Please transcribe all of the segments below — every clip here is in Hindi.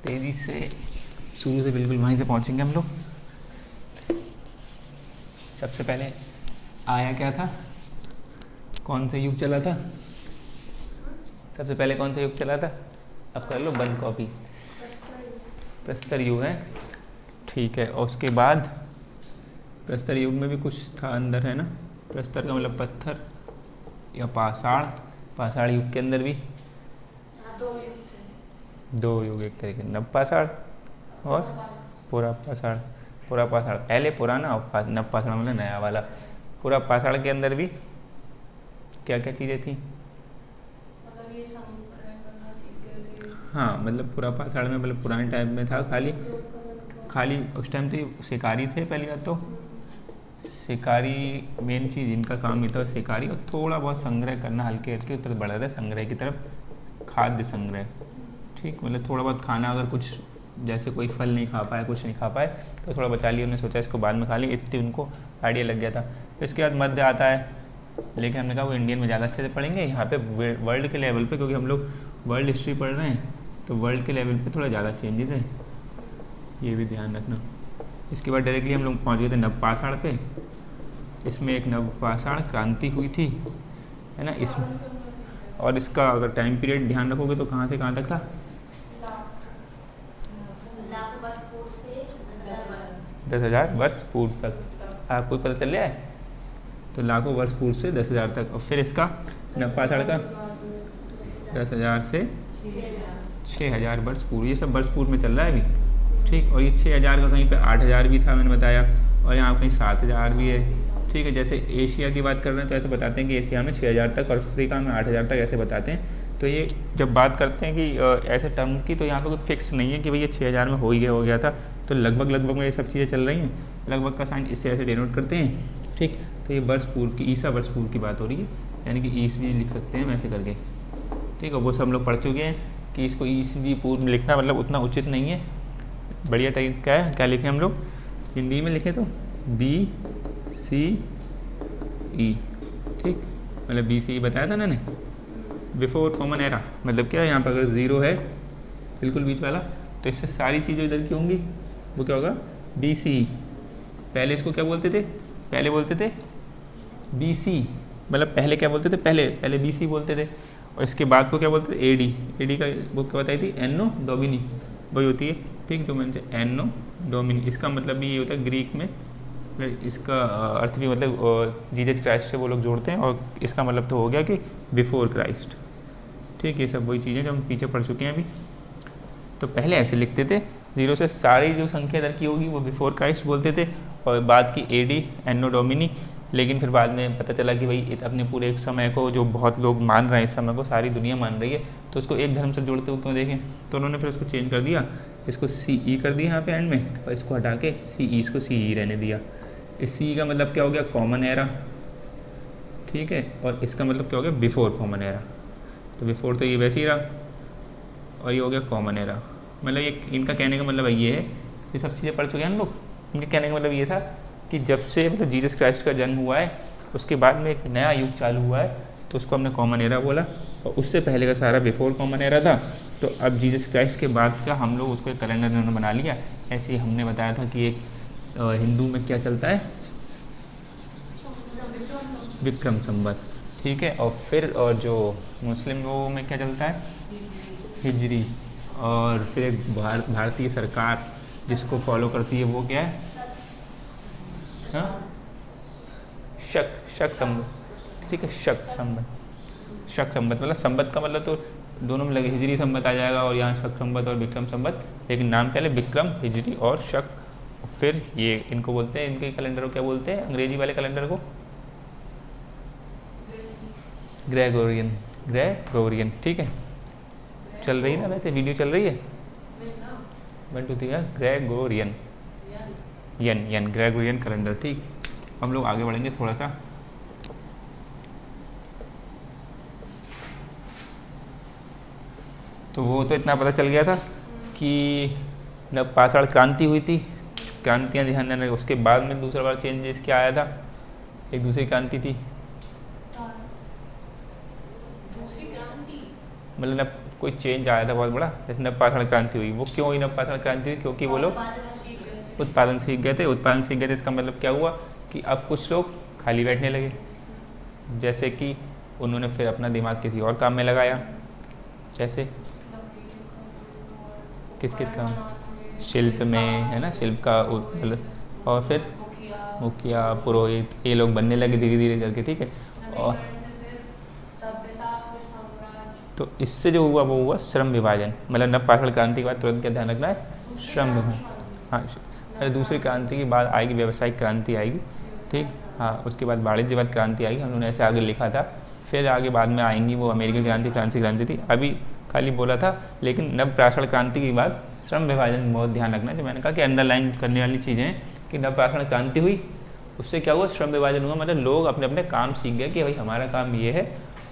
तेज़ी से शुरू से बिल्कुल वहीं से पहुँचेंगे हम लोग। सबसे पहले आया क्या था, कौन सा युग चला था, सबसे पहले कौन सा युग चला था, अब कर लो बंद कॉपी, प्रस्तर युग है, ठीक है। और उसके बाद प्रस्तर युग में भी कुछ था अंदर, है ना। प्रस्तर का मतलब पत्थर या पाषाण, पाषाण युग के अंदर भी दो युग, एक तरीके नव पाषाण और पूरा पाषाण। पूरा पाषाण पहले पुराना और नव पाषाण मतलब नया वाला। पूरा पाषाण के अंदर भी क्या क्या चीज़ें थी, हाँ मतलब पूरा पाषाण में मतलब पुराने टाइम में था, खाली उस टाइम तो शिकारी थे पहली बात तो। शिकारी मेन चीज़ इनका काम ये था, शिकारी, और थोड़ा बहुत संग्रह करना, हल्के हल्के उतर बढ़ रहे संग्रह की तरफ, खाद्य संग्रह, ठीक। मतलब थोड़ा बहुत खाना, अगर कुछ जैसे कोई फल नहीं खा पाए, कुछ नहीं खा पाए तो थोड़ा बचा लिया, उन्होंने सोचा इसको बाद में खा लें, इतनी उनको आइडिया लग गया था। तो इसके बाद मध्य आता है, लेकिन हमने कहा वो इंडियन में ज़्यादा अच्छे से पढ़ेंगे, यहाँ पे वर्ल्ड के लेवल पे, क्योंकि हम लोग वर्ल्ड हिस्ट्री पढ़ रहे हैं तो वर्ल्ड के लेवल पे थोड़ा ज़्यादा चेंजेस है, ये भी ध्यान रखना। इसके बाद डायरेक्टली हम लोग पहुँच गए थे नवपाषाण पे। इसमें एक नवपाषाण क्रांति हुई थी, है ना। इसमें और इसका अगर टाइम पीरियड ध्यान रखोगे तो कहाँ से कहाँ तक था, 10,000 वर्ष पूर्व तक। आपको पता चल रहा है, तो लाखों वर्ष पूर्व से 10,000 तक। और फिर इसका नवपाषाण का 10,000 से 6,000 वर्ष पूर्व, ये सब वर्ष पूर्व में चल रहा है अभी, ठीक। और ये 6,000 का कहीं पे 8,000 भी था, मैंने बताया, और यहाँ कहीं 7,000 भी है, ठीक है। जैसे एशिया की बात कर रहे हैं तो ऐसे बताते हैं कि एशिया में 6,000 तक और अफ्रीका में 8,000 तक, ऐसे बताते हैं। तो ये जब बात करते हैं कि ऐसे टर्म की, तो यहाँ पे कोई फिक्स नहीं है कि भाई ये 6,000 में हो गया था। तो लगभग में ये सब चीज़ें चल रही हैं, लगभग का साइन इससे ऐसे डिनोट करते हैं, ठीक। तो ये वर्ष पूर्व की, ईसा वर्ष पूर्व की बात हो रही है, यानी कि ईसवी लिख सकते हैं वैसे करके, ठीक है। वो सब हम लोग पढ़ चुके हैं कि इसको ईसवी पूर्व में लिखना मतलब उतना उचित नहीं है। बढ़िया तरीका है, क्या लिखें हम लोग, हिंदी में लिखें तो BCE, ठीक। मतलब BCE बताया था मैंने, बिफोर कॉमन एरा। मतलब क्या है, यहाँ पर अगर 0 है बिल्कुल बीच वाला, तो इससे सारी चीज़ें इधर की होंगी, वो क्या होगा BCE। पहले इसको क्या बोलते थे, पहले बोलते थे BC, मतलब पहले क्या बोलते थे, पहले BC बोलते थे। और इसके बाद को क्या बोलते थे, AD का वो क्या बताई थी, एनो डोमिनी, वही होती है, ठीक। जो मैंने से एनो डोमिनी, इसका मतलब भी ये होता है ग्रीक में, इसका अर्थ भी मतलब जीसस क्राइस्ट से वो लोग जोड़ते हैं, और इसका मतलब तो हो गया कि बिफोर क्राइस्ट, ठीक। ये सब वही चीज़ें जो हम पीछे पढ़ चुके हैं अभी। तो पहले ऐसे लिखते थे, 0 से सारी जो संख्या इधर की होगी वो बिफोर क्राइस्ट बोलते थे, और बाद की AD एनो डोमिनी। लेकिन फिर बाद में पता चला कि भाई अपने पूरे एक समय को जो बहुत लोग मान रहे हैं, इस समय को सारी दुनिया मान रही है, तो उसको एक धर्म से जोड़ते हुए क्यों देखें, तो उन्होंने फिर उसको चेंज कर दिया, इसको CE कर दिया यहाँ पे एंड में, और इसको हटा के CE, इसको CE रहने दिया। इस CE का मतलब क्या हो गया, कॉमन एरा, ठीक है। और इसका मतलब क्या हो गया, बिफोर कॉमन एरा। तो बिफोर तो ये वैसे ही रहा, और ये हो गया कॉमन एरा। मतलब ये इनका कहने का मतलब ये है, ये सब चीज़ें पढ़ चुके हैं हम लोग। इनके कहने का मतलब ये था कि जब से मतलब जीसस क्राइस्ट का जन्म हुआ है, उसके बाद में एक नया युग चालू हुआ है, तो उसको हमने कॉमन एरा बोला, और उससे पहले का सारा बिफोर कॉमन एरा था। तो अब जीसस क्राइस्ट के बाद का हम लोग उसको एक कैलेंडर उन्होंने बना लिया। ऐसे ही हमने बताया था कि एक हिंदू में क्या चलता है, विक्रम संवत, ठीक है। और फिर और जो मुस्लिम लोगों में क्या चलता है, हिजरी। और फिर एक भारतीय सरकार जिसको फॉलो करती है वो क्या है, हाँ, शक संवत, ठीक है। शक संवत मतलब संवत का मतलब तो दोनों में लगे, हिजरी संवत आ जाएगा, और यहाँ शक संवत और विक्रम संवत, लेकिन नाम पहले विक्रम, हिजरी और शक। फिर ये इनको बोलते हैं, इनके कैलेंडर को क्या बोलते हैं, अंग्रेजी वाले कैलेंडर को ग्रेगोरियन, ठीक है। चल रही है ना वैसे, वीडियो चल रही है, 1 2 3 ग्रेगोरियन, यन ग्रेगोरियन कैलेंडर, ठीक। हम लोग आगे बढ़ेंगे थोड़ा सा। तो वो तो इतना पता चल गया था कि नवपाषाण क्रांति हुई थी, क्रांतियाँ ध्यान देना। उसके बाद में दूसरा बार चेंजेस क्या आया था, एक दूसरी क्रांति थी, मतलब नव कोई चेंज आया था बहुत बड़ा, जैसे नवपाषाण क्रांति हुई। वो क्यों हुई नवपाषाण क्रांति हुई? क्योंकि वो लोग उत्पादन सीख गए थे। उत्पादन सीख गए थे, इसका मतलब क्या हुआ कि अब कुछ लोग खाली बैठने लगे, जैसे कि उन्होंने फिर अपना दिमाग किसी और काम में लगाया। जैसे किस किस काम? शिल्प में, है ना, शिल्प का मतलब। और फिर मुखिया, पुरोहित, ये लोग बनने लगे धीरे धीरे करके, ठीक है। और तो इससे जो हुआ वो हुआ श्रम विभाजन। मतलब नवपाषाण क्रांति के बाद तुरंत क्या ध्यान रखना है? श्रम विभाजन। हाँ, अरे दूसरी क्रांति के बाद आएगी व्यावसायिक क्रांति आएगी, ठीक। हाँ, उसके बाद वाणिज्यवाद क्रांति आएगी, हम लोगों ने ऐसे आगे लिखा था। फिर आगे बाद में आएंगी वो अमेरिकी क्रांति, फ्रांसीसी क्रांति थी, अभी खाली बोला था। लेकिन नवपाषाण क्रांति के बाद श्रम विभाजन बहुत ध्यान रखना, जो मैंने कहा कि अंडरलाइन करने वाली चीज़ें हैं कि नवपाषाण क्रांति हुई, उससे क्या हुआ? श्रम विभाजन हुआ। मतलब लोग अपने अपने काम सीख गए कि भाई हमारा काम ये है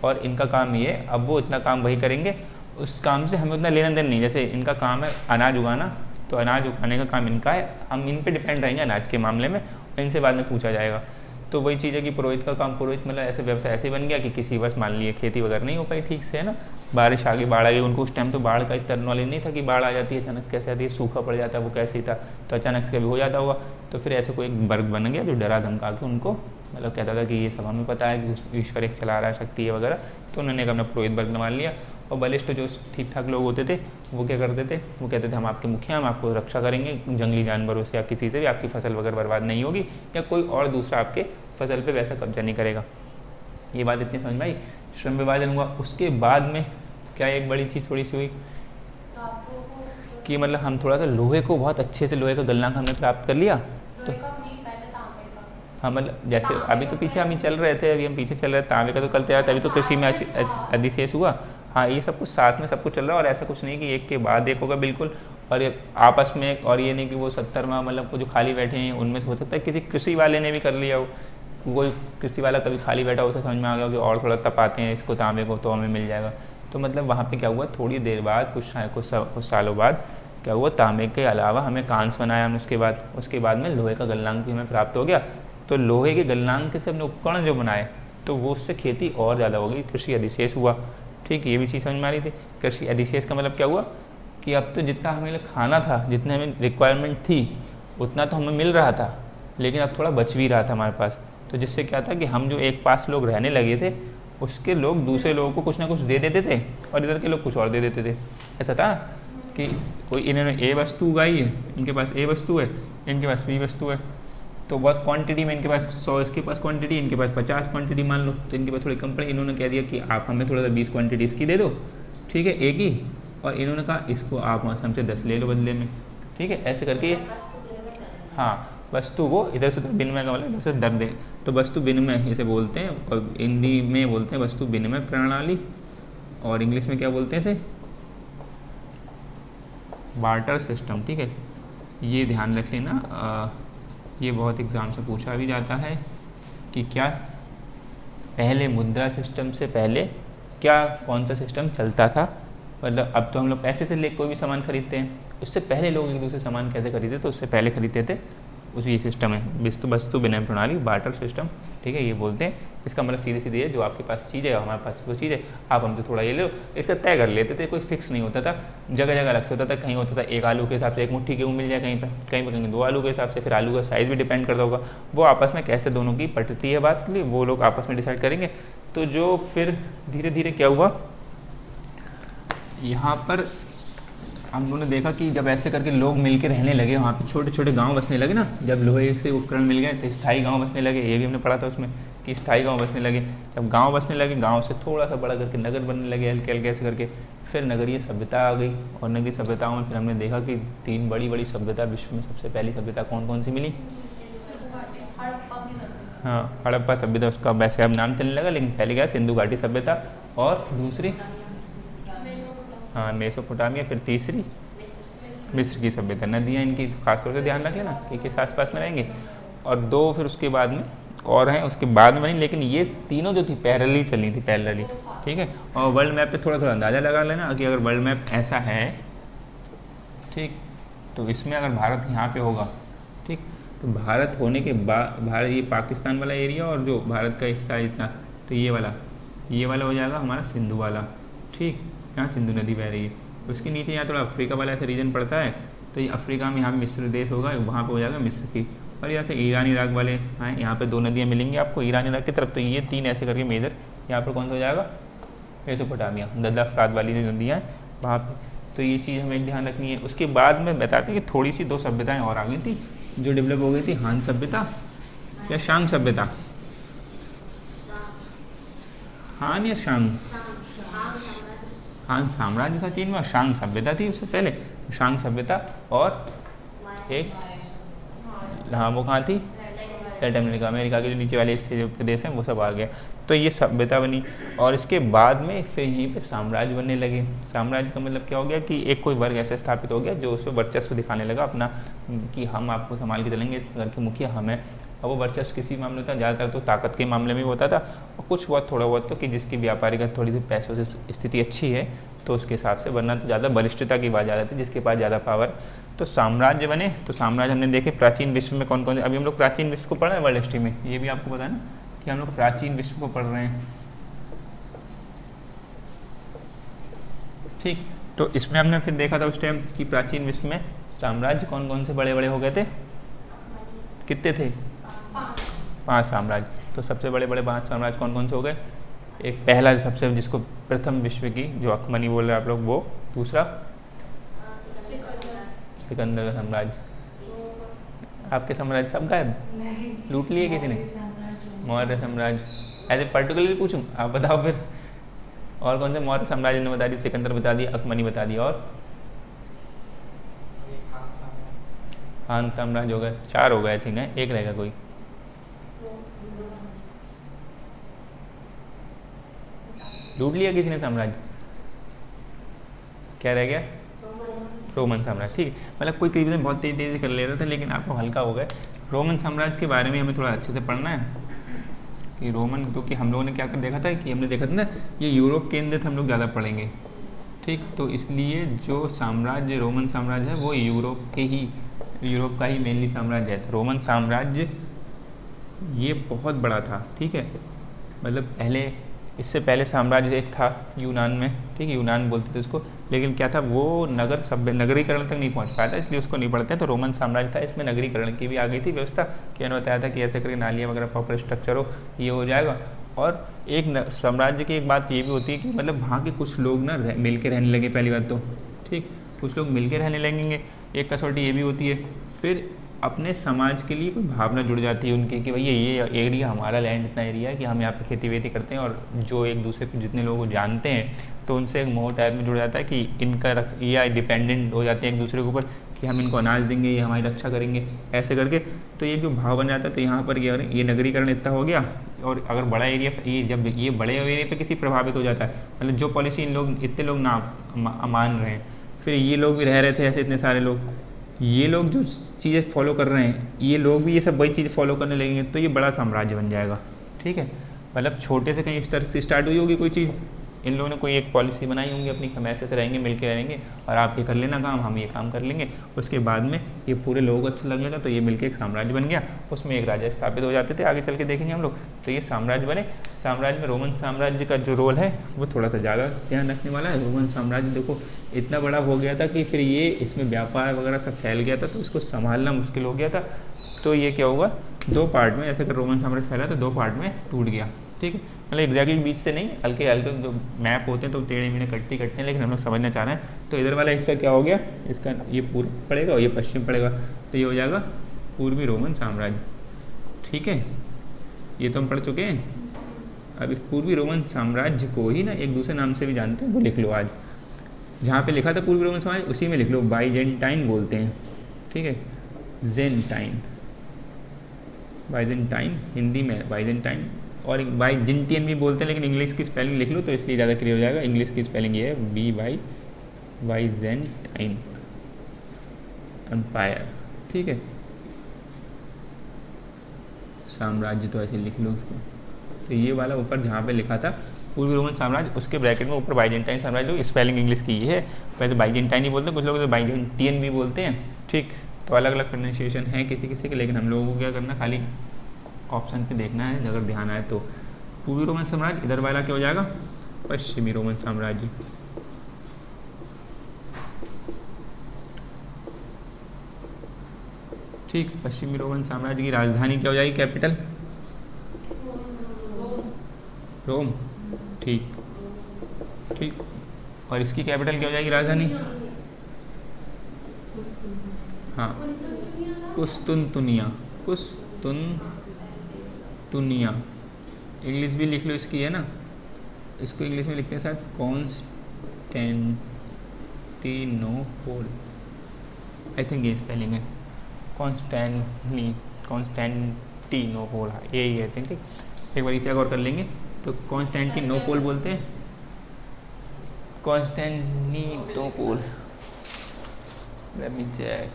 और इनका काम ये है, अब वो इतना काम वही करेंगे, उस काम से हमें उतना लेना देना नहीं। जैसे इनका काम है अनाज उगाना, तो अनाज उगाने का काम इनका है, हम इन पे डिपेंड रहेंगे अनाज के मामले में, इनसे बाद में पूछा जाएगा। तो वही चीज़ है कि पुरोहित का काम, पुरोहित मतलब ऐसे व्यवसाय ऐसे बन गया कि किसी बस मान लिए खेती वगैरह नहीं हो पाई ठीक से, है ना, बारिश आ गई, बाढ़ आ गई, उनको उस टाइम तो बाढ़ का इतना नॉलेज नहीं था कि बाढ़ आ जाती है अचानक से, कैसे आती है, सूखा पड़ जाता है, वो कैसे ही था, तो अचानक से कभी हो जाता होगा। तो फिर ऐसे कोई एक वर्ग बन गया जो डरा धमका के उनको मतलब कहता था कि ये सब हमें पता है कि ईश्वर एक चला रहा है, शक्ति है वगैरह। तो उन्होंने एक अपना पुरोहित वर्ग मान लिया। और बलिष्ठ जो ठीक ठाक लोग होते थे वो क्या करते थे? वो कहते थे हम आपके मुखिया, हम आपको रक्षा करेंगे जंगली जानवरों से या किसी से भी, आपकी फसल वगैरह बर्बाद नहीं होगी, या कोई और दूसरा आपके फसल पे वैसा कब्जा नहीं करेगा। ये बात इतनी समझ में आई। श्रम विभाजन हुआ, उसके बाद में क्या एक बड़ी चीज़ थोड़ी सी हुई कि मतलब हम थोड़ा सा लोहे को बहुत अच्छे से, लोहे का गलनांक हमने प्राप्त कर लिया। तो हाँ, मतलब जैसे अभी तो पीछे हम ही चल रहे थे, अभी हम पीछे चल रहे थे, तांबे का तो कल तैयार था, अभी तो कृषि में अधिशेष हुआ। हाँ, ये सब कुछ साथ में सब कुछ चल रहा है, और ऐसा कुछ नहीं कि एक के बाद एक होगा बिल्कुल, और ये आपस में, और ये नहीं कि वो 70वां मतलब वो जो खाली बैठे हैं उनमें से हो सकता है किसी कृषि वाले ने भी कर लिया हो, कोई कृषि वाला कभी खाली बैठा हो, उसे समझ में आ गया कि और थोड़ा तपाते हैं इसको तांबे को तो हमें मिल जाएगा। तो मतलब वहाँ पे क्या हुआ, थोड़ी देर बाद कुछ सालों बाद क्या हुआ, तांबे के अलावा हमें कांस बनाया हमने, उसके बाद में लोहे का गलनांक भी हमें प्राप्त हो गया। तो लोहे के गलनांक से हमने उपकरण जो बनाए तो वो उससे खेती और ज़्यादा हो गई, कृषि अधिशेष हुआ, ठीक। ये भी चीज़ समझ में आ रही थी। कृषि अधिशेष का मतलब क्या हुआ कि अब तो जितना हमें खाना था, जितने हमें रिक्वायरमेंट थी उतना तो हमें मिल रहा था, लेकिन अब थोड़ा बच भी रहा था हमारे पास। तो जिससे क्या था कि हम जो एक पास लोग रहने लगे थे, उसके लोग दूसरे लोगों को कुछ ना कुछ दे देते थे और इधर के लोग कुछ और दे देते थे। ऐसा था कि कोई इन्होंने ए वस्तु उगाई है, इनके पास ए वस्तु है, इनके पास बी वस्तु है, तो बहुत क्वांटिटी में इनके पास 100, इसके पास क्वांटिटी, इनके पास 50 क्वांटिटी मान लो, तो इनके पास थोड़ी कम पड़ी। इन्होंने कह दिया कि आप हमें थोड़ा सा 20 क्वांटिटी इसकी दे दो, ठीक है, एक ही, और इन्होंने कहा इसको आप वहाँ से हमसे 10 ले लो बदले में, ठीक है। ऐसे करके हाँ, वस्तु को इधर से विनिमय का मतलब इधर से दर दे, तो वस्तु विनिमय इसे बोलते हैं, और हिंदी में बोलते हैं वस्तु विनिमय प्रणाली, और इंग्लिश में क्या बोलते हैं इसे? बार्टर सिस्टम, ठीक है। ये ध्यान रख लेना, ये बहुत एग्ज़ाम से पूछा भी जाता है कि क्या पहले मुद्रा सिस्टम से पहले क्या कौन सा सिस्टम चलता था। मतलब अब तो हम लोग पैसे से ले कोई भी सामान खरीदते हैं, उससे पहले लोग एक दूसरे सामान कैसे खरीदते, तो उससे पहले खरीदते थे, उसी ये सिस्टम है वस्तु विनिमय प्रणाली, बार्टर सिस्टम, ठीक है। ये बोलते हैं, इसका मतलब सीधे सीधे है जो आपके पास चीज़ है हमारे पास वो चीज़ है, आप हमसे थोड़ा ये ले लो, इसका तय कर लेते थे, कोई फिक्स नहीं होता था, जगह जगह अलग से होता था। कहीं होता था एक आलू के हिसाब से एक मुट्ठी गेहूँ मिल जाए, कहीं पर कहीं 2 आलू के हिसाब से, फिर आलू का साइज़ भी डिपेंड करता होगा, वो आपस में कैसे दोनों की पटती है बात के लिए वो लोग आपस में डिसाइड करेंगे। तो जो फिर धीरे धीरे क्या हुआ, यहाँ पर हम लोगों ने देखा कि जब ऐसे करके लोग मिलके रहने लगे, वहाँ पे छोटे छोटे गांव बसने लगे ना, जब लोहे से उपकरण मिल गए तो स्थायी गांव बसने लगे। ये भी हमने पढ़ा था उसमें कि स्थायी गांव बसने लगे। जब गांव बसने लगे, गांव से थोड़ा सा बड़ा करके नगर बनने लगे, हल्के हल्के ऐसे करके, फिर नगरीय सभ्यता आ गई। और नगरीय सभ्यताओं में फिर हमने देखा कि 3 बड़ी बड़ी सभ्यता, विश्व में सबसे पहली सभ्यता कौन कौन सी मिली? हाँ, हड़प्पा सभ्यता, उसका वैसे अब नाम चलने लगा, लेकिन पहले क्या, सिंधु घाटी सभ्यता, और दूसरी हाँ मेसोपोटामिया, फिर तीसरी मिस्र की सभ्यता। नदियाँ इनकी खासतौर से ध्यान रख लेना कि किस आसपास में रहेंगे। और 2 फिर उसके बाद में और हैं, उसके बाद में नहीं, लेकिन ये तीनों जो थी पैरेलली चली थी, पैरेलली, ठीक है। और वर्ल्ड मैप पे थोड़ा थोड़ा अंदाज़ा लगा लेना कि अगर वर्ल्ड मैप ऐसा है, ठीक, तो इसमें अगर भारत यहाँ पे होगा, ठीक, तो भारत होने के बाद भारत, ये पाकिस्तान वाला एरिया और जो भारत का हिस्सा इतना, तो ये वाला हो जाएगा हमारा सिंधु वाला, ठीक, यहाँ सिंधु नदी बह रही है, उसके नीचे यहाँ थोड़ा अफ्रीका वाला ऐसा रीजन पड़ता है, तो ये अफ्रीका में यहाँ मिस्र देश होगा, वहाँ पे हो जाएगा मिस्र की। और यहाँ से ईरान इराक वाले हैं, यहाँ पे 2 नदियाँ मिलेंगी आपको ईरान इराक की तरफ, तो ये 3 ऐसे करके मेजर यहाँ पर कौन सा हो जाएगा, मेसोपोटामिया, ददला फरात वाली जो नदियाँ हैं वहाँ पे। तो ये चीज़ हमें ध्यान रखनी है। उसके बाद में बताते हैं कि थोड़ी सी 2 सभ्यताएँ और आ गई थी जो डेवलप हो गई थी, हान सभ्यता या शांग सभ्यता, हान या शांग, हान साम्राज्य था चीन में और शांग सभ्यता थी उससे पहले, तो शांग सभ्यता और एक, हाँ वो कहाँ थी, लैटिन अमेरिका, अमेरिका के जो नीचे वाले हिस्से जो प्रदेश हैं वो सब आ गया, तो ये सभ्यता बनी। और इसके बाद में फिर यहीं पे साम्राज्य बनने लगे। साम्राज्य का मतलब क्या हो गया कि एक कोई वर्ग ऐसे स्थापित हो गया जो उसमें वर्चस्व दिखाने लगा अपना, कि हम आपको संभाल के चलेंगे, इस घर के मुखिया हम हैं। अब वो वर्चस्व किसी मामले में था, ज़्यादातर तो ताकत के मामले में होता था, और कुछ बहुत थोड़ा बहुत तो कि जिसकी व्यापारिक थोड़ी सी पैसों से स्थिति अच्छी है तो उसके हिसाब से, वरना तो ज़्यादा बलिष्ठता की बात ज़्यादा थी, जिसके पास ज़्यादा पावर। तो साम्राज्य बने, तो साम्राज्य हमने देखे प्राचीन विश्व में कौन कौन से, अभी हम लोग प्राचीन विश्व को पढ़ रहे हैं वर्ल्ड हिस्ट्री में, ये भी आपको पता है ना कि हम लोग प्राचीन विश्व को पढ़ रहे हैं। ठीक, तो इसमें हमने फिर देखा था उस टाइम कि प्राचीन विश्व में साम्राज्य कौन कौन से बड़े बड़े हो गए थे, कितने थे, 5 साम्राज्य। तो सबसे बड़े बड़े 5 साम्राज्य कौन कौन से हो गए, एक पहला सबसे जिसको प्रथम विश्व की जो अकमनी बोल रहे हैं आप लोग वो, दूसरा सिकंदर का साम्राज्य। आपके साम्राज्य सब गायब, लूट लिए किसी ने, मौर्य साम्राज्य। ऐसे पर्टिकुलरली पूछूं, आप बताओ फिर और कौन से, मौर्य साम्राज्य ने बता दी, सिकंदर बता दिया, अकमनी बता दिया, और हान साम्राज्य हो गए, 4 हो गए थे, एक रहेगा कोई, लूट लिया किसी ने साम्राज्य, क्या रह गया, रोमन साम्राज्य। ठीक, मतलब कोई कई बहुत तेज़ी तेज़ी कर ले रहे थे लेकिन आपको हल्का हो गए। रोमन साम्राज्य के बारे में हमें थोड़ा अच्छे से पढ़ना है कि रोमन, क्योंकि हम लोगों ने क्या कर देखा था कि हमने देखा था ना ये यूरोप केंद्रित हम लोग ज़्यादा पढ़ेंगे। ठीक, तो इसलिए जो साम्राज्य रोमन साम्राज्य है वो यूरोप का ही मेनली साम्राज्य है। तो रोमन साम्राज्य ये बहुत बड़ा था। ठीक है, मतलब इससे पहले साम्राज्य एक था यूनान में, ठीक है, यूनान बोलते थे उसको, लेकिन क्या था वो नगरीकरण तक नहीं पहुंच पाया था, इसलिए उसको नहीं पढ़ते। तो रोमन साम्राज्य था, इसमें नगरीकरण की भी आ गई थी व्यवस्था, कि मैंने बताया था कि ऐसे करके नालियाँ वगैरह प्रॉपर स्ट्रक्चर हो, ये हो जाएगा। और एक साम्राज्य की एक बात ये भी होती है कि मतलब वहाँ के कुछ लोग ना मिल के रहने लगे, पहली बात तो, ठीक, कुछ लोग मिल के रहने लगेंगे। एक कसौटी ये भी होती है, फिर अपने समाज के लिए कोई भावना जुड़ जाती है उनके कि भैया ये एरिया हमारा, लैंड इतना एरिया है कि हम यहाँ पे खेती वेती करते हैं, और जो एक दूसरे को जितने लोगों को जानते हैं तो उनसे एक मोह टाइप में जुड़ जाता है कि इनका ये डिपेंडेंट हो जाते हैं एक दूसरे के ऊपर कि हम इनको अनाज देंगे, ये हमारी रक्षा करेंगे, ऐसे करके। तो ये जो भाव बन जाता है, तो यहाँ पर ये नगरीकरण इतना हो गया। और अगर बड़ा एरिया, ये जब ये बड़े एरिया पे किसी प्रभावित हो जाता है, मतलब जो पॉलिसी इतने लोग ना मान रहे हैं, फिर ये लोग भी रह रहे थे ऐसे इतने सारे लोग, ये लोग जो चीज़ें फॉलो कर रहे हैं, ये लोग भी ये सब वही चीज़ें फॉलो करने लगेंगे, तो ये बड़ा साम्राज्य बन जाएगा। ठीक है, मतलब छोटे से कहीं स्तर से स्टार्ट हुई होगी कोई चीज़, इन लोगों ने कोई एक पॉलिसी बनाई होंगी अपनी, हम ऐसे रहेंगे, मिल के रहेंगे, और आप ये कर लेना काम, हम ये काम कर लेंगे। उसके बाद में ये पूरे लोगों को अच्छा लगने लगा, तो ये मिलके एक साम्राज्य बन गया, उसमें एक राजा स्थापित हो जाते थे। आगे चल के देखेंगे हम लोग। तो ये साम्राज्य बने। साम्राज्य में रोमन साम्राज्य का जो रोल है वो थोड़ा सा ज़्यादा ध्यान रखने वाला है। रोमन साम्राज्य देखो इतना बड़ा हो गया था कि फिर ये इसमें व्यापार वगैरह सब फैल गया था, तो इसको संभालना मुश्किल हो गया था। तो ये क्या हुआ, 2 पार्ट में, ऐसे कर रोमन साम्राज्य फैला तो 2 पार्ट में टूट गया। ठीक है, मतलब एग्जैक्टली बीच से नहीं, हल्के हल्के जो मैप होते हैं तो टेढ़े मेढ़े कटते हैं, लेकिन हम लोग समझना चाह रहे हैं। तो इधर वाला हिस्सा क्या हो गया, इसका ये पूर्व पड़ेगा और ये पश्चिम पड़ेगा, तो ये हो जाएगा पूर्वी रोमन साम्राज्य। ठीक है, ये तो हम पढ़ चुके हैं। अब इस पूर्वी रोमन साम्राज्य को ही ना एक दूसरे नाम से भी जानते हैं, वो लिख लो आज। जहाँ पे लिखा था पूर्वी रोमन साम्राज्य उसी में लिख लो, बाइजेंटाइन बोलते हैं। ठीक है, जेंटाइन, बाइजेंटाइन हिंदी में बाइजेंटाइन, और बाइजेंटियन भी बोलते हैं, लेकिन इंग्लिश की स्पेलिंग लिख लो तो इसलिए ज़्यादा क्लियर हो जाएगा। इंग्लिश की स्पेलिंग ये है बाइजेंटाइन एम्पायर। ठीक है, साम्राज्य तो ऐसे लिख लो उसको। तो ये वाला ऊपर जहाँ पे लिखा था पूर्वी रोमन साम्राज्य, उसके ब्रैकेट में ऊपर बाइजेंटाइन साम्राज्य, स्पेलिंग इंग्लिश की ये है। वैसे बाइजेंटाइन ही बोलते हैं, कुछ लोग तो बाइजेंटियन भी बोलते हैं। ठीक, तो अलग अलग प्रोनाउंसिएशन है किसी किसी के, लेकिन हम लोगों को क्या करना, खाली ऑप्शन पे देखना है, अगर ध्यान आए तो। पूर्वी रोमन साम्राज्य, इधर वाला क्या हो जाएगा पश्चिमी रोमन साम्राज्य। ठीक, पश्चिमी रोमन साम्राज्य की राजधानी क्या हो जाएगी, कैपिटल? रोम। ठीक ठीक, और इसकी कैपिटल क्या हो जाएगी, राजधानी? हाँ, कुस्तुनतुनिया। कुस्तुनतुनिया। इंग्लिश भी लिख लो इसकी, है ना? इसको इंग्लिश में लिखते हैं शायद कॉन्स्टेंटिनोपोल, आई थिंक ये स्पेलिंग है, कॉन्स्टेंटिनोपोल, यही है, ठीक। एक बार चेक और कर लेंगे। तो कॉन्स्टेंटिनोपोल बोलते हैं, कॉन्स्टेंटिनोपोल, लेट मी चेक।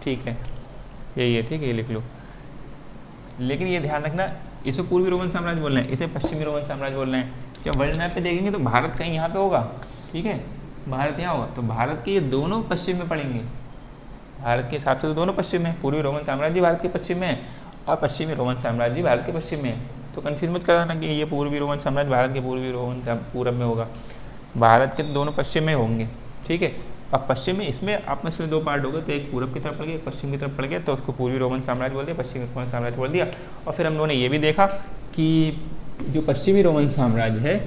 ठीक है, यही है, ठीक है, ये लिख लो। लेकिन ये ध्यान रखना, इसे पूर्वी रोमन साम्राज्य बोलना है, इसे पश्चिमी रोमन साम्राज्य बोलना है। जब वर्ल्ड मैप पे देखेंगे तो भारत कहीं यहाँ पे होगा, ठीक है, भारत यहाँ होगा, तो भारत के ये दोनों पश्चिम में पड़ेंगे। भारत के हिसाब से तो दोनों पश्चिम में, पूर्वी रोमन साम्राज्य भारत के पश्चिम में और पश्चिमी रोमन साम्राज्य भारत के पश्चिम में। तो कन्फ्यूज मत कराना कि ये पूर्वी रोमन साम्राज्य भारत के पूर्वी रोमन पूरब में होगा, भारत के दोनों पश्चिम में होंगे, ठीक है। अब पश्चिम में इसमें आप में इसमें दो पार्ट हो गए, तो एक पूरब की तरफ पड़ गया, एक पश्चिम की तरफ पड़ गया, तो उसको पूर्वी रोमन साम्राज्य बोल दिया, पश्चिमी रोमन साम्राज्य बोल दिया। और फिर हम लोगों ने ये भी देखा कि जो पश्चिमी रोमन साम्राज्य है,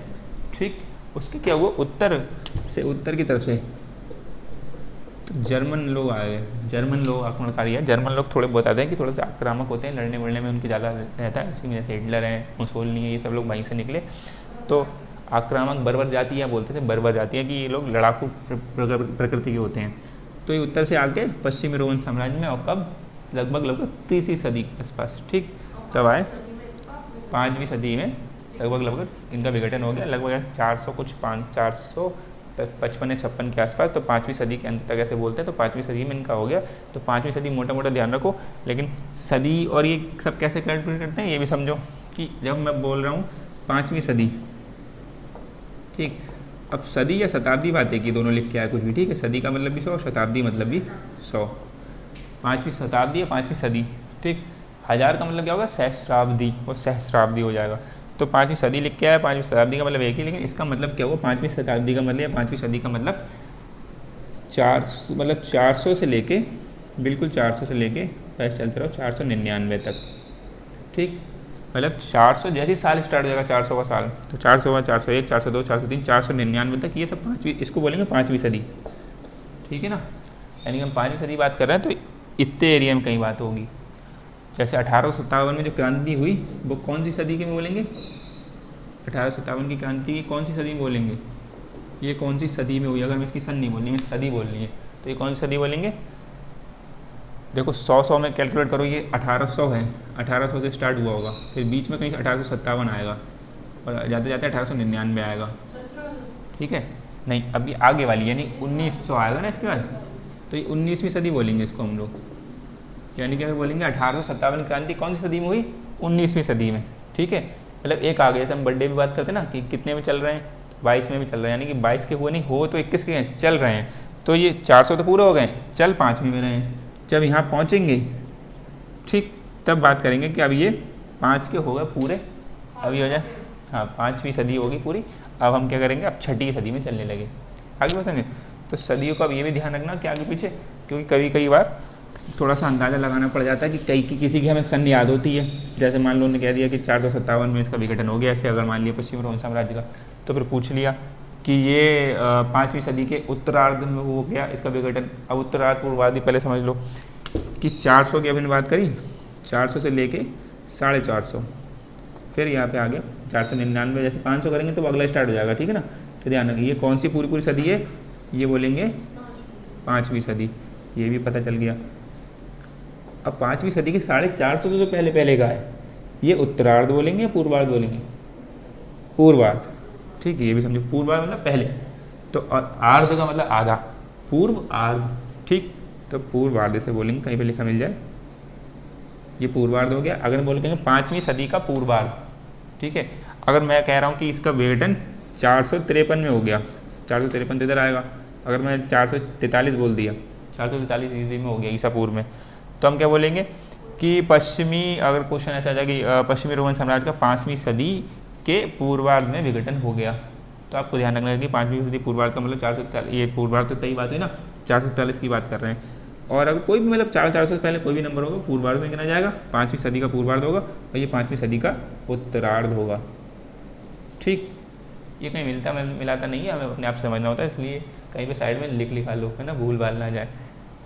ठीक, उसके क्या हुआ, उत्तर की तरफ से तो जर्मन लोग आए, जर्मन लोग आक्रमणकारी है। जर्मन लोग थोड़े बहुत आते हैं कि थोड़े से आक्रामक होते हैं, लड़ने वड़ने में उनकी ज़्यादा रहता है, जैसे हिटलर है, मुसोलिनी है, ये सब लोग वहीं से निकले। तो आक्रामक बर्बर जातियाँ बोलते थे, बर्बर जातियाँ कि ये लोग लड़ाकू प्रकृति के होते हैं। तो ये उत्तर से आके पश्चिमी रोमन साम्राज्य में, और कब, लगभग 3वीं सदी के आसपास, ठीक, तब आए 5वीं सदी में लगभग इनका विघटन हो गया, लगभग 455 या 56 के आसपास। तो 5वीं सदी के अंत तक ऐसे बोलते हैं, तो 5वीं सदी में इनका हो गया। तो 5वीं सदी मोटा ध्यान रखो, लेकिन सदी और ये सब कैसे कैलकुलेट करते हैं ये भी समझो कि जब मैं बोल रहा हूँ 5वीं सदी, ठीक, अब सदी या शताब्दी बात है कि दोनों लिख के आए कुछ भी, ठीक है, सदी का मतलब भी 100, शताब्दी मतलब भी 100, 5वीं शताब्दी या 5वीं सदी, ठीक। 1000 का मतलब क्या होगा, सहस्राब्दी, वो सहस्राब्दी हो जाएगा। तो 5वीं सदी लिख के आया, 5वीं शताब्दी का मतलब एक ही, लेकिन इसका मतलब क्या हुआ, 5वीं शताब्दी का मतलब या 5वीं सदी का मतलब 400 से लेके, बिल्कुल 400 से लेके वैसे चलते रहो 499 तक, ठीक। मतलब 400 जैसे ही साल स्टार्ट हो जाएगा, 400 का साल, तो 400, 401, 402, 403, 499 तक, ये सब 5वीं, इसको बोलेंगे 5वीं सदी, ठीक है ना। यानी हम 5वीं सदी बात कर रहे हैं, तो इतने एरिया में कहीं बात होगी। जैसे 1857 में जो क्रांति हुई, वो कौन सी सदी के में बोलेंगे, 1857 की क्रांति की कौन सी सदी में बोलेंगे, ये कौन सी सदी में हुई, अगर मैं इसकी सन नहीं बोलनी है, सदी बोलनी है, तो ये कौन सी सदी बोलेंगे। देखो 100 में कैलकुलेट करो, ये 1800 है, 1800 से स्टार्ट हुआ होगा, फिर बीच में कहीं 1857 आएगा और जाते जाते 1899 आएगा, ठीक है। नहीं, अभी आगे वाली यानी 1900 आएगा ना इसके बाद, तो ये 19वीं सदी बोलेंगे इसको हम लोग, यानी कि बोलेंगे 1857 क्रांति कौन सी सदी में हुई, 19वीं सदी में, ठीक है। मतलब एक आ गया, जैसे हम बर्थडे भी बात करते हैं ना कि कितने में चल रहे हैं, 22 में भी चल रहे हैं, यानी कि 22 के हुए नहीं, हो तो 21 के हैं, चल रहे हैं। तो ये 400 तो पूरे हो गए, चल 5वीं में रहे हैं। जब यहाँ पहुँचेंगे, ठीक, तब बात करेंगे कि अब ये 5 के हो गए पूरे, अभी हो जाए, हाँ 5वीं सदी होगी पूरी। अब हम क्या करेंगे, अब 6ठी सदी में चलने लगे, आगे बढ़ेंगे। तो सदियों का अब ये भी ध्यान रखना कि आगे पीछे, क्योंकि कई बार थोड़ा सा अंदाज़ा लगाना पड़ जाता है कि किसी की हमें सन याद होती है। जैसे मान लो उन्होंने कह दिया कि 457 में इसका विघटन हो गया, ऐसे अगर मान लिया पश्चिमी रोमन साम्राज्य का, तो फिर पूछ लिया कि ये 5वीं सदी के उत्तरार्ध में हो गया इसका विघटन। अब उत्तरार्ध पूर्वार्ध पहले समझ लो कि 400 की अभी बात करी, 400 से लेके 450, फिर यहाँ पे आ गया 499, जैसे 500 करेंगे तो अगला स्टार्ट हो जाएगा, ठीक है ना। तो ध्यान रखिए ये कौन सी पूरी सदी है, ये बोलेंगे 5वीं सदी, ये भी पता चल गया। अब 5वीं सदी के 450 तो पहले का है, ये उत्तरार्ध बोलेंगे या पूर्वार्ध बोलेंगे, पूर्वार्ध, ठीक है, ये भी समझो, पूर्वार्ध मतलब पहले, तो आर्ध का मतलब आधा, पूर्व आर्ध, ठीक, तो पूर्वार्ध से बोलेंगे, कहीं पे लिखा मिल जाए, ये पूर्वार्ध हो गया। अगर बोलेंगे 5वीं सदी का पूर्वार्ध, ठीक है। अगर मैं कह रहा हूँ कि इसका विघटन 453 में हो गया, 453 तो इधर आएगा, अगर मैं 443 बोल दिया, 443 ईस्वी में हो गया, ईसा पूर्व में, तो हम क्या बोलेंगे कि पश्चिमी, अगर क्वेश्चन ऐसा आ जाए कि पश्चिमी रोमन साम्राज्य का 5वीं सदी के पूर्वार्ध में विघटन हो गया। तो आपको ध्यान रखना है कि 5वीं सदी पूर्वार्ध का मतलब 441, ये पूर्वार्ध तो तय बात हुई ना, 441 की बात कर रहे हैं। और अगर कोई भी मतलब 400 से पहले कोई भी नंबर होगा पूर्वार्ध में गिना जाएगा, 5वीं सदी का पूर्वार्ध होगा और ये 5वीं सदी का उत्तरार्ध होगा। ठीक, ये कहीं मिलाता नहीं है, हमें अपने आप समझना होता है, इसलिए कहीं पे साइड में लिखा लो, है ना, भूल भाल ना जाए,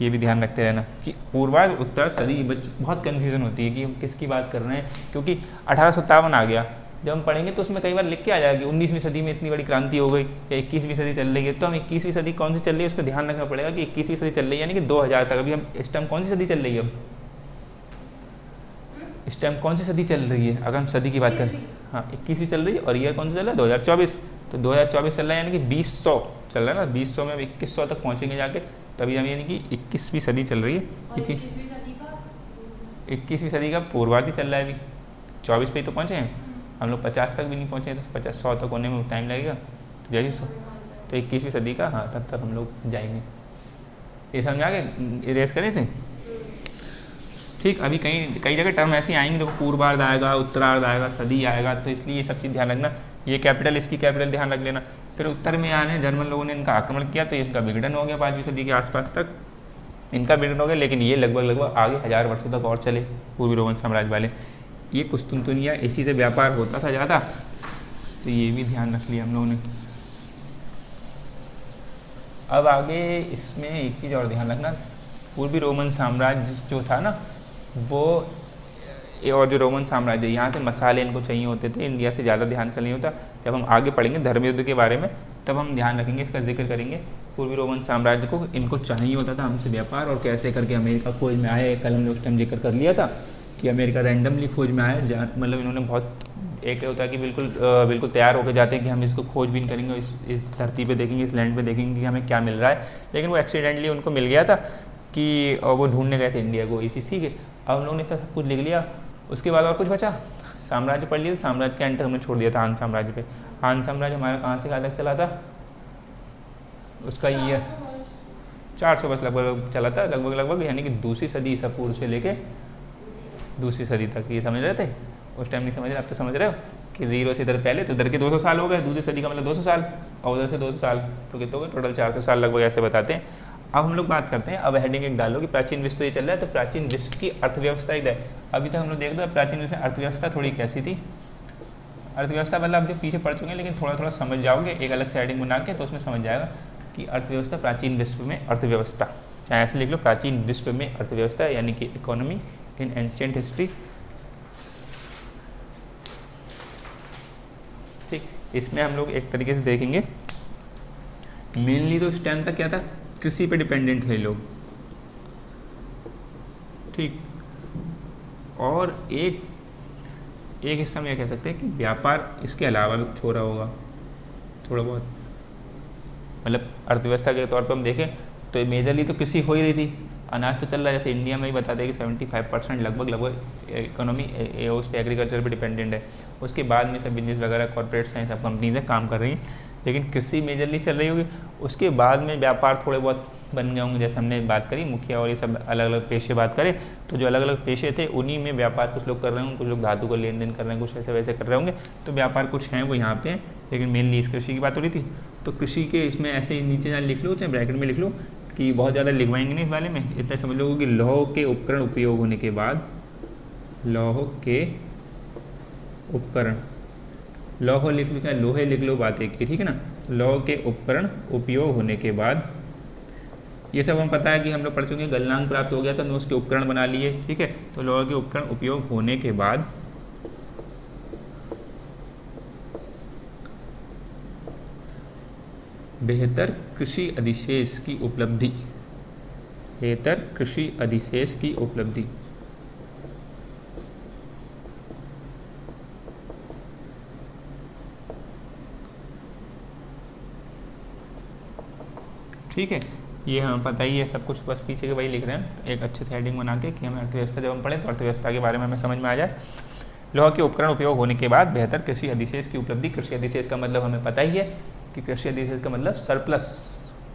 ये भी ध्यान रखते रहना कि पूर्वार्ध उत्तर सदी। बहुत कन्फ्यूजन होती है कि हम किसकी बात कर रहे हैं, क्योंकि 1857 आ गया, जब हम पढ़ेंगे तो उसमें कई बार लिख के आ जाएगा कि 19वीं सदी में इतनी बड़ी क्रांति हो गई या 21वीं सदी चल रही है। तो हम 21वीं सदी कौन सी चल रही है उसको ध्यान रखना पड़ेगा कि 21वीं सदी चल रही है यानी कि 2000 तक। अभी हम इस टाइम कौन सी सदी चल रही है, अब इस टाइम कौन सी सदी चल रही है, अगर हम सदी की बात करें, हाँ 21वीं चल रही है, और ईयर कौन सा चल रहा है 2024। तो 2024 चल रहा है यानी कि 2000 चल रहा है ना, 2000 में अब 2100 तक पहुँचेंगे जाके, तभी हम यानी कि 21वीं सदी चल रही है। 21वीं सदी का पूर्वार्ध ही चल रहा है, अभी 24 पे ही तो पहुँचे हैं हम लोग, 50 तक भी नहीं पहुँचे, तो 50 100 तक होने में टाइम लगेगा, जैसे 100, तो 21वीं सदी का, हाँ तब तक हम लोग जाएंगे। ये समझा के इरेज करें इसे। ठीक, अभी कई जगह टर्म ऐसी आएंगी, देखो पूर्वार्ध आएगा, उत्तरार्ध आएगा, सदी आएगा, तो इसलिए ये सब चीज़ ध्यान रखना। ये कैपिटल, इसकी कैपिटल ध्यान रख लेना। फिर उत्तर में आने जर्मन लोगों ने इनका आक्रमण किया, तो इनका विघटन हो गया 5वीं सदी के आसपास तक, इनका विघटन हो गया, लेकिन ये लगभग आगे 1000 वर्षों तक और चले पूर्वी रोमन साम्राज्य वाले। ये कुस्तुनतुनिया, इसी से व्यापार होता था ज़्यादा, तो ये भी ध्यान रख लिया हम लोगों ने। अब आगे इसमें एक चीज़ और ध्यान रखना, पूर्वी रोमन साम्राज्य जो था ना वो, और जो रोमन साम्राज्य, यहाँ से मसाले इनको चाहिए होते थे, इंडिया से ज़्यादा ध्यान से नहीं होता। जब हम आगे पढ़ेंगे धर्म युद्ध के बारे में तब हम ध्यान रखेंगे, इसका जिक्र करेंगे। पूर्वी रोमन साम्राज्य को इनको चाहिए होता था हमसे व्यापार, और कैसे करके अमेरिका खोज में आए। कल हमने उस टाइम जिक्र कर लिया था कि अमेरिका रैंडमली खोज में आया, मतलब इन्होंने बहुत, एक होता है कि बिल्कुल तैयार होकर जाते हैं कि हम इसको खोजबीन करेंगे, इस धरती पे देखेंगे, इस लैंड पे देखेंगे कि हमें क्या मिल रहा है, लेकिन वो एक्सीडेंटली उनको मिल गया था कि वो ढूंढने गए थे इंडिया को, ये चीज़ ठीक है। अब हम लोगों ने सब कुछ लिख लिया, उसके बाद और कुछ बचा, साम्राज्य पढ़ लिया, साम्राज्य के एंड तक हमने छोड़ दिया था हान साम्राज्य पे। हान साम्राज्य हमारा कहाँ से कहाँ तक चला था, उसका ईयर 400 वर्ष लगभग चला था, लगभग यानी कि दूसरी सदी ईसा पूर्व से लेके दूसरी सदी तक। ये समझ रहे थे, उस टाइम नहीं समझ रहे, अब तो समझ रहे हो कि 0 से इधर पहले, तो इधर के 200 साल हो गए, दूसरी सदी का मतलब 200 साल, और उधर से 200 साल, तो कितने हो गए टोटल 400 साल लगभग, ऐसे बताते हैं। अब हम लोग बात करते हैं, अब हेडिंग एक डालो कि प्राचीन विश्व ये चल रहा है, तो प्राचीन विश्व की अर्थव्यवस्था एक है। अभी तक हम लोग देख रहे हैं प्राचीन विश्व में अर्थव्यवस्था थोड़ी कैसी थी, अर्थव्यवस्था मतलब आप जो पीछे पढ़ चुके हैं, लेकिन थोड़ा थोड़ा समझ जाओगे एक अलग से हेडिंग बना के, तो उसमें समझ जाएगा कि अर्थव्यवस्था, प्राचीन विश्व में अर्थव्यवस्था, चाहे ऐसे लिख लो, प्राचीन विश्व में अर्थव्यवस्था यानी कि इकोनॉमी इन एंशिएंट हिस्ट्री। ठीक, इसमें हम लोग एक तरीके से देखेंगे, मेनली तो उस टाइम तक क्या था, कृषि पे डिपेंडेंट थे लोग। ठीक, और एक हिस्सा में कह सकते हैं कि व्यापार इसके अलावा भी छोड़ा होगा थोड़ा बहुत, मतलब अर्थव्यवस्था के तौर पर हम देखें तो मेजरली तो कृषि हो ही रही थी, अनाज तो चल रहा है, जैसे इंडिया में ही बता दें कि 75% लगभग इकोनॉमी उस पर एग्रीकल्चर पे डिपेंडेंट है। उसके बाद में सब बिजनेस वगैरह, कॉर्पोरेट्स हैं, सब कंपनीज काम कर रही हैं, लेकिन कृषि मेजरली चल रही होगी। उसके बाद में व्यापार थोड़े बहुत बन गए होंगे, जैसे हमने बात करी मुखिया और ये सब अलग अलग पेशे बात करें, तो जो अलग अलग पेशे थे उन्हीं में व्यापार कुछ लोग कर रहे होंगे, कुछ लोग धातु का लेन देन कर रहे हैं, कुछ ऐसे वैसे कर रहे होंगे, तो व्यापार कुछ हैं वो यहाँ पे हैं, लेकिन मेनली इस कृषि की बात हो रही थी। तो कृषि के इसमें ऐसे नीचे यहाँ लिख लो, चाहे ब्रैकेट में लिख लो, कि बहुत ज़्यादा लिखवाएंगे नहीं इस वाले में, इतना समझ लो कि लौह के उपकरण उपयोग होने के बाद, लौह के उपकरण, लौह लिख लो चाहे लोहे लिख लो, बात एक की, ठीक है ना। लौह के उपकरण उपयोग होने के बाद, ये सब हम पता है कि हम लोग पढ़ चुके हैं, गलनांक प्राप्त हो गया था, तो उसके उपकरण बना लिए, ठीक है। तो लौह के उपकरण उपयोग होने के बाद बेहतर कृषि अधिशेष की उपलब्धि, बेहतर कृषि अधिशेष की उपलब्धि, ठीक है। ये हमें पता ही है सब कुछ, बस पीछे के वही लिख रहे हैं एक अच्छे से हेडिंग बना के कि हमें अर्थव्यवस्था जब हम पढ़ें तो अर्थव्यवस्था के बारे में हमें समझ में आ जाए। लौह के उपकरण उपयोग होने के बाद बेहतर कृषि अधिशेष की उपलब्धि, कृषि अधिशेष का मतलब हमें पता ही है कि कृषि अधिशेष का मतलब सरप्लस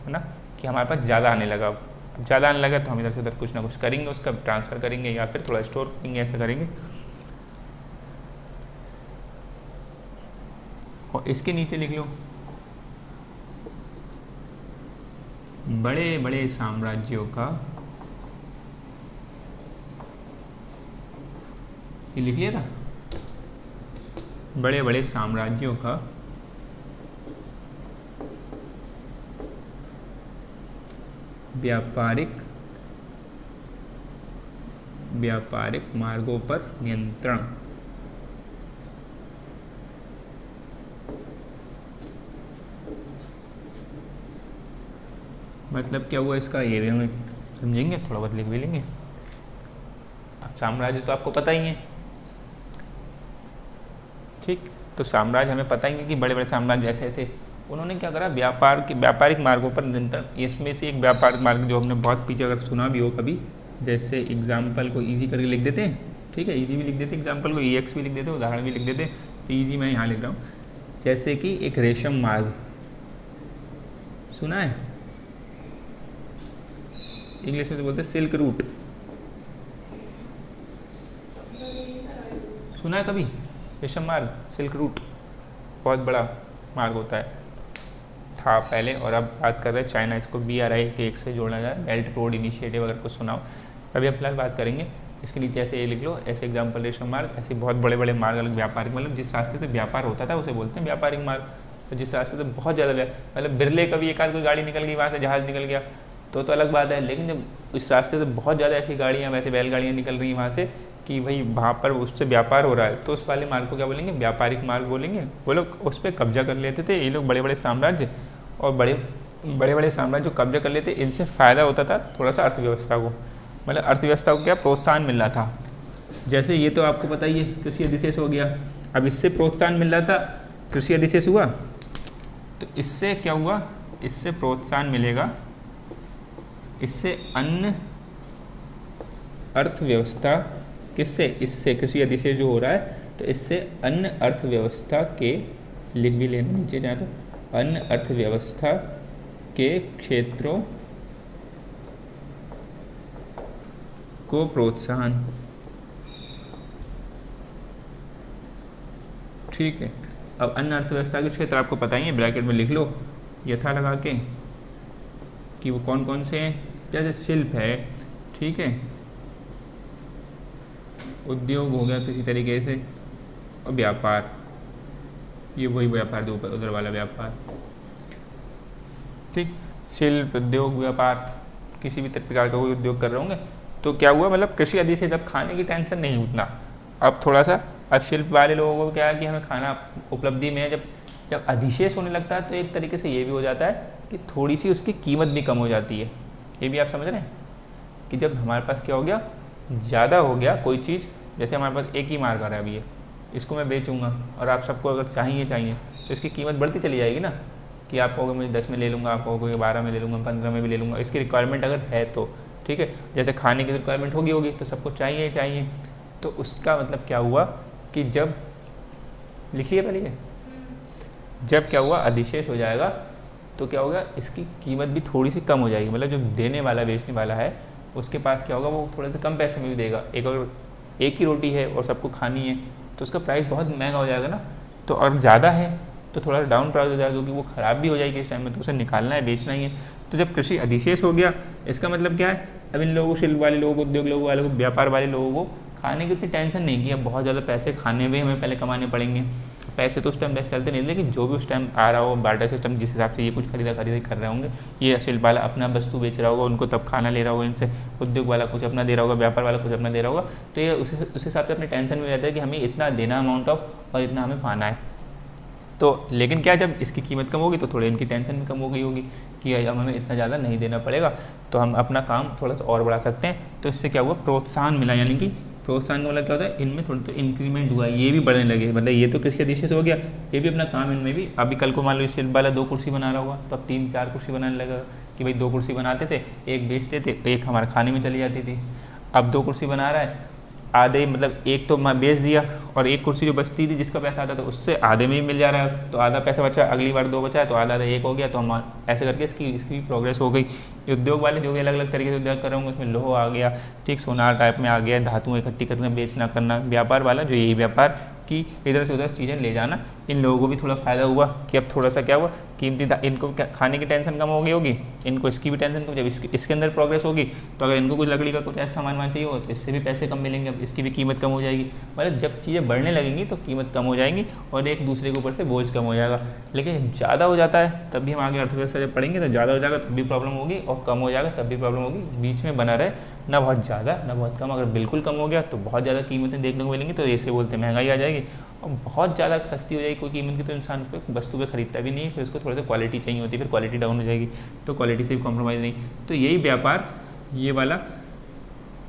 है ना, कि हमारे पास ज़्यादा आने लगा। अब ज़्यादा आने लगा तो हम इधर से उधर कुछ ना कुछ करेंगे, उसका ट्रांसफ़र करेंगे या फिर थोड़ा स्टोर करेंगे, ऐसा करेंगे। और इसके नीचे लिख लो बड़े बड़े साम्राज्यों का, ये लिख लिया था, बड़े बड़े साम्राज्यों का व्यापारिक मार्गों पर नियंत्रण। मतलब क्या हुआ इसका, ये भी हमें समझेंगे, थोड़ा बहुत लिख भी लेंगे। अब साम्राज्य तो आपको पता ही है, ठीक। तो साम्राज्य हमें पता ही है कि बड़े बड़े साम्राज्य ऐसे थे। उन्होंने क्या करा, व्यापारिक मार्गों पर नियंत्रण। इसमें से एक व्यापारिक मार्ग जो हमने बहुत पीछे अगर सुना भी हो कभी, जैसे एग्जाम्पल को ईजी करके लिख देते हैं, ठीक है, ईजी भी लिख देते, एग्जाम्पल को EX भी लिख देते, उदाहरण भी लिख देते। तो ईजी मैं यहाँ लिख रहा हूँ, जैसे कि एक रेशम मार्ग, सुना है, इंग्लिश में तो बोलते हैं सिल्क रूट, सुना है कभी, रेशम मार्ग, सिल्क रूट, बहुत बड़ा मार्ग होता है, था पहले, और अब बात कर रहे हैं चाइना इसको BRI के एक से जोड़ना जाए, बेल्ट रोड इनिशिएटिव, अगर कुछ सुनाओ। अभी हम फिलहाल बात करेंगे इसके नीचे, ऐसे ये लिख लो, ऐसे एग्जाम्पल रेशम मार्ग, ऐसे बहुत बड़े बड़े मार्ग अलग व्यापारिक, मतलब जिस रास्ते से व्यापार होता था उसे बोलते हैं व्यापारिक मार्ग। तो जिस रास्ते से बहुत ज़्यादा मतलब बिरले कभी एक आध कोई गाड़ी निकल गई वहाँ से, जहाज़ निकल गया तो अलग बात है, लेकिन जब इस रास्ते से बहुत ज़्यादा ऐसी गाड़ियाँ, वैसे बैलगाड़ियाँ निकल रही हैं वहाँ से, कि भाई वहाँ पर उससे व्यापार हो रहा है, तो उस वाले मार्ग को क्या बोलेंगे, व्यापारिक मार्ग बोलेंगे। वो लोग उस पर कब्जा कर लेते थे, ये लोग बड़े बड़े साम्राज्य, और बड़े बड़े साम्राज्य जो कब्जा कर लेते, इनसे फ़ायदा होता था थोड़ा सा अर्थव्यवस्था को, मतलब अर्थव्यवस्था को क्या प्रोत्साहन मिल रहा था। जैसे ये तो आपको पता ही है, कृषि अधिशेष हो गया, अब इससे प्रोत्साहन मिल रहा था, कृषि अधिशेष हुआ, तो इससे क्या हुआ, इससे प्रोत्साहन मिलेगा, इससे अन्य अर्थव्यवस्था, किससे, इससे कृषि अधिशेष जो हो रहा है, तो इससे अन्य अर्थव्यवस्था के, लिख भी लेना नीचे जाए, तो अन्य अर्थव्यवस्था के क्षेत्रों को प्रोत्साहन, ठीक है। अब अन्य अर्थव्यवस्था के क्षेत्र आपको पता ही है, ब्रैकेट में लिख लो यथा लगा के, कि वो कौन कौन से हैं, जैसे शिल्प है, ठीक है, उद्योग हो गया किसी तरीके से, और व्यापार, ये वही व्यापार जो उधर वाला व्यापार, ठीक, शिल्प, उद्योग, व्यापार, किसी भी प्रकार का कोई उद्योग कर रहे होंगे। तो क्या हुआ, मतलब कृषि अधिशेष, जब खाने की टेंशन नहीं उतना, अब थोड़ा सा, अब शिल्प वाले लोगों को क्या है कि हमें खाना उपलब्धि में है, जब अधिशेष होने लगता है तो एक तरीके से ये भी हो जाता है कि थोड़ी सी उसकी कीमत भी कम हो जाती है। ये भी आप समझ रहे हैं कि जब हमारे पास क्या हो गया, ज़्यादा हो गया कोई चीज़, जैसे हमारे पास एक ही मार्ग आ रहा है अभी, इसको मैं बेचूंगा और आप सबको अगर चाहिए तो इसकी कीमत बढ़ती चली जाएगी ना, कि आप कहोगे मुझे 10 में ले लूँगा, आप कहोगे 12 में ले लूँगा, 15 में भी ले लूँगा, इसकी रिक्वायरमेंट अगर है तो, ठीक है। जैसे खाने की रिक्वायरमेंट होगी तो सबको चाहिए, तो उसका मतलब क्या हुआ कि जब, लिखिए पहले ये, जब क्या हुआ, अधिशेष हो जाएगा तो क्या होगा, इसकी कीमत भी थोड़ी सी कम हो जाएगी, मतलब जो देने वाला, बेचने वाला है, उसके पास क्या होगा, वो थोड़े से कम पैसे में भी देगा। अगर एक ही रोटी है और सबको खानी है तो उसका प्राइस बहुत महंगा हो जाएगा ना, तो और ज़्यादा है तो थोड़ा डाउन प्राइस हो जाएगा, क्योंकि वो ख़राब भी हो जाएगी इस टाइम में, तो उसे निकालना है, बेचना ही है। तो जब कृषि अधिशेष हो गया, इसका मतलब क्या है, अब इन लोगों को, शिल्प वाले लोगों को, उद्योग लोगों वालों को, व्यापार वाले लोगों को खाने की उतनी टेंशन नहीं की, अब बहुत ज़्यादा पैसे खाने में हमें पहले कमाने पड़ेंगे। पैसे तो उस टाइम वैसे चलते नहीं, लेकिन जो भी उस टाइम आ रहा हो, बार्टर सिस्टम, जिस हिसाब से ये कुछ खरीदारी कर रहे होंगे, ये शिल्प वाला अपना वस्तु बेच रहा होगा, उनको तब खाना ले रहा होगा इनसे, उद्योग वाला कुछ अपना दे रहा होगा, व्यापार वाला कुछ अपना दे रहा होगा, तो ये उस हिसाब से अपने टेंशन में रहता है कि हमें इतना देना अमाउंट ऑफ, और इतना हमें पाना है। तो लेकिन क्या, जब इसकी कीमत कम होगी तो थोड़ी इनकी टेंशन भी कम हो गई होगी कि अब हमें इतना ज़्यादा नहीं देना पड़ेगा, तो हम अपना काम थोड़ा सा और बढ़ा सकते हैं। तो इससे क्या हुआ, प्रोत्साहन मिला, यानी कि प्रोत्साहन का मतलब क्या होता है, इनमें थोड़ा तो इंक्रीमेंट हुआ, ये भी बढ़ने लगे, मतलब ये तो कृषि अधिशेष हो गया, ये भी अपना काम इनमें भी, अभी कल को मान लो शिल्प वाला 2 कुर्सी बना रहा होगा, तो अब 3-4 कुर्सी बनाने लगा, कि भाई 2 कुर्सी बनाते थे, एक बेचते थे, एक हमारे खाने में चली जाती थी, अब 2 कुर्सी बना रहा है, आधे मतलब एक तो बेच दिया और एक कुर्सी जो बचती थी जिसका पैसा आता था उससे आधे में ही मिल जा रहा है, तो आधा पैसा बचा, अगली बार 2 बचा है तो आधा आधा 1 हो गया, तो हम ऐसे करके इसकी प्रोग्रेस हो गई। उद्योग वाले जो भी अलग अलग तरीके से उद्योग कर रहे होंगे, उसमें लोह आ गया, ठीक, सोनार टाइप में आ गया, धातुएं इकट्ठी करना बेचना करना। व्यापार वाला जो यही व्यापार कि इधर से उधर चीज़ें ले जाना, इन लोगों को भी थोड़ा फ़ायदा हुआ कि अब थोड़ा सा क्या हुआ, कीमती इनको खाने की टेंशन कम हो गई होगी, इनको इसकी भी टेंशन कम, जब इसके अंदर प्रोग्रेस होगी तो अगर इनको कुछ लकड़ी का कुछ ऐसा सामान चाहिए हो तो इससे भी पैसे कम मिलेंगे, अब इसकी भी कीमत कम हो जाएगी। मतलब जब चीज़ें बढ़ने लगेंगी तो कीमत कम हो जाएंगी और एक दूसरे के ऊपर से बोझ कम हो जाएगा। लेकिन जब ज़्यादा हो जाता है तब भी हम आगे अर्थव्यवस्था जब पढ़ेंगे तो ज़्यादा हो जाएगा तब भी प्रॉब्लम होगी और कम हो जाएगा तब भी प्रॉब्लम होगी। बीच में बना रहे, ना बहुत ज़्यादा ना बहुत कम। अगर बिल्कुल कम हो गया तो बहुत ज़्यादा कीमतें देखने को मिलेंगी, तो ऐसे बोलते हैं महंगाई आ जाएगी। और बहुत ज़्यादा सस्ती हो जाएगी कोई कीमत की तो इंसान को वस्तु पे खरीदता भी नहीं, फिर उसको थोड़ा सा क्वालिटी चाहिए होती है, फिर क्वालिटी डाउन हो जाएगी, तो क्वालिटी से भी कॉम्प्रोमाइज़ नहीं। तो यही व्यापार ये वाला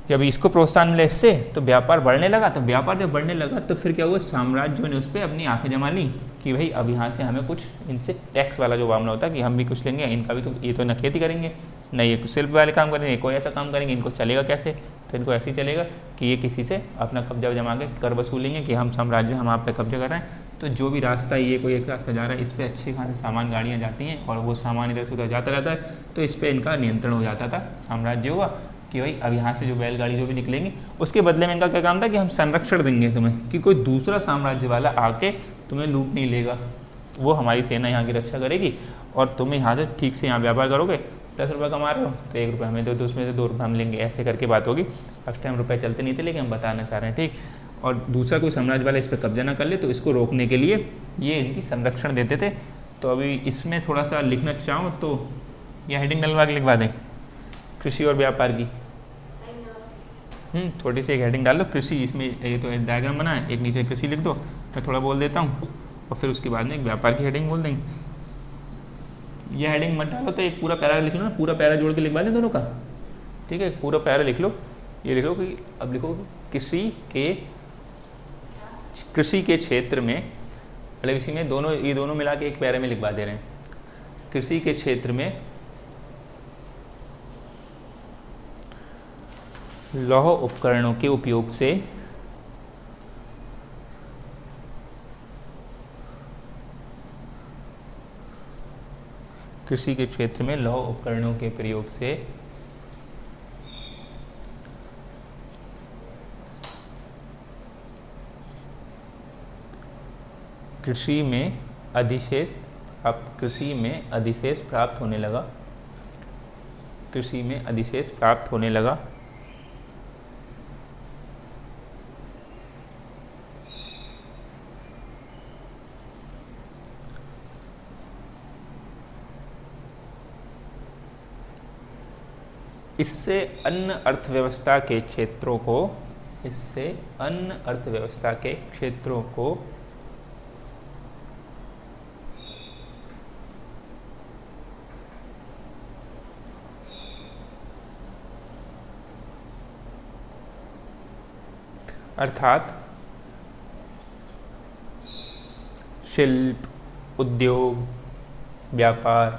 जब इसको प्रोत्साहन मिला इससे तो व्यापार बढ़ने लगा। तो व्यापार जब बढ़ने लगा तो फिर क्या हुआ, साम्राज्यों ने उस पर अपनी आंखें जमा ली कि भाई अब यहाँ से हमें कुछ इनसे टैक्स वाला जो मामला होता है कि हम भी कुछ लेंगे, इनका भी तो ये तो न खेती करेंगे न ये शिल्प वाले काम करेंगे, कोई ऐसा काम करेंगे, इनको चलेगा कैसे। तो इनको ऐसे ही चलेगा कि ये किसी से अपना कब्जा जमा के कर वसूलेंगे कि हम साम्राज्य हम आप पे कब्जा कर रहे हैं। तो जो भी रास्ता ये कोई एक रास्ता जा रहा है इस पर अच्छे खासे सामान गाड़ियाँ जाती हैं और वो सामान इधर से उधर जाता रहता है, तो इस पर इनका नियंत्रण हो जाता था साम्राज्यों का कि भाई अब यहाँ से जो बैलगाड़ी जो भी निकलेंगे उसके बदले में इनका क्या काम था कि हम संरक्षण देंगे तुम्हें, कि कोई दूसरा साम्राज्य वाला आके तुम्हें लूट नहीं लेगा, वो हमारी सेना यहाँ की रक्षा करेगी और तुम यहाँ से ठीक से यहाँ व्यापार करोगे। 10 रुपये कमा रहे हो तो 1 रुपये हमें दो, तो उसमें से 2 रुपये हम लेंगे, ऐसे करके बात होगी। फर्स्ट टाइम रुपये चलते नहीं थे लेकिन हम बताना चाह रहे हैं, ठीक। और दूसरा कोई साम्राज्य वाला इस पर कब्जा ना कर ले तो इसको रोकने के लिए ये इनकी संरक्षण देते थे। तो अभी इसमें थोड़ा सा लिखना चाहूँ तो यह हेडिंग डलवा के लिखवा दें, कृषि और व्यापार की। थोड़ी सी एक हेडिंग डाल लो कृषि, इसमें ये तो डायग्राम बना है, एक नीचे कृषि लिख दो, मैं थोड़ा बोल देता हूँ और फिर उसके बाद में एक व्यापार की हेडिंग बोल देंगे। ये हेडिंग मत डालो तो एक पूरा पैरा लिख लो ना, पूरा पैरा जोड़ के लिखवा दें दोनों का, ठीक है। पूरा पैरा लिख लो, ये लिखो कि अब लिखो कृषि के क्षेत्र में, मतलब इसी में दोनों ये दोनों मिला के एक पैरे में लिखवा दे रहे हैं। कृषि के क्षेत्र में लौह उपकरणों के उपयोग से कृषि के क्षेत्र में लौह उपकरणों के प्रयोग से कृषि में अधिशेष प्राप्त होने लगा, कृषि में अधिशेष प्राप्त होने लगा। इससे अन्य अर्थव्यवस्था के क्षेत्रों को अर्थात शिल्प, उद्योग, व्यापार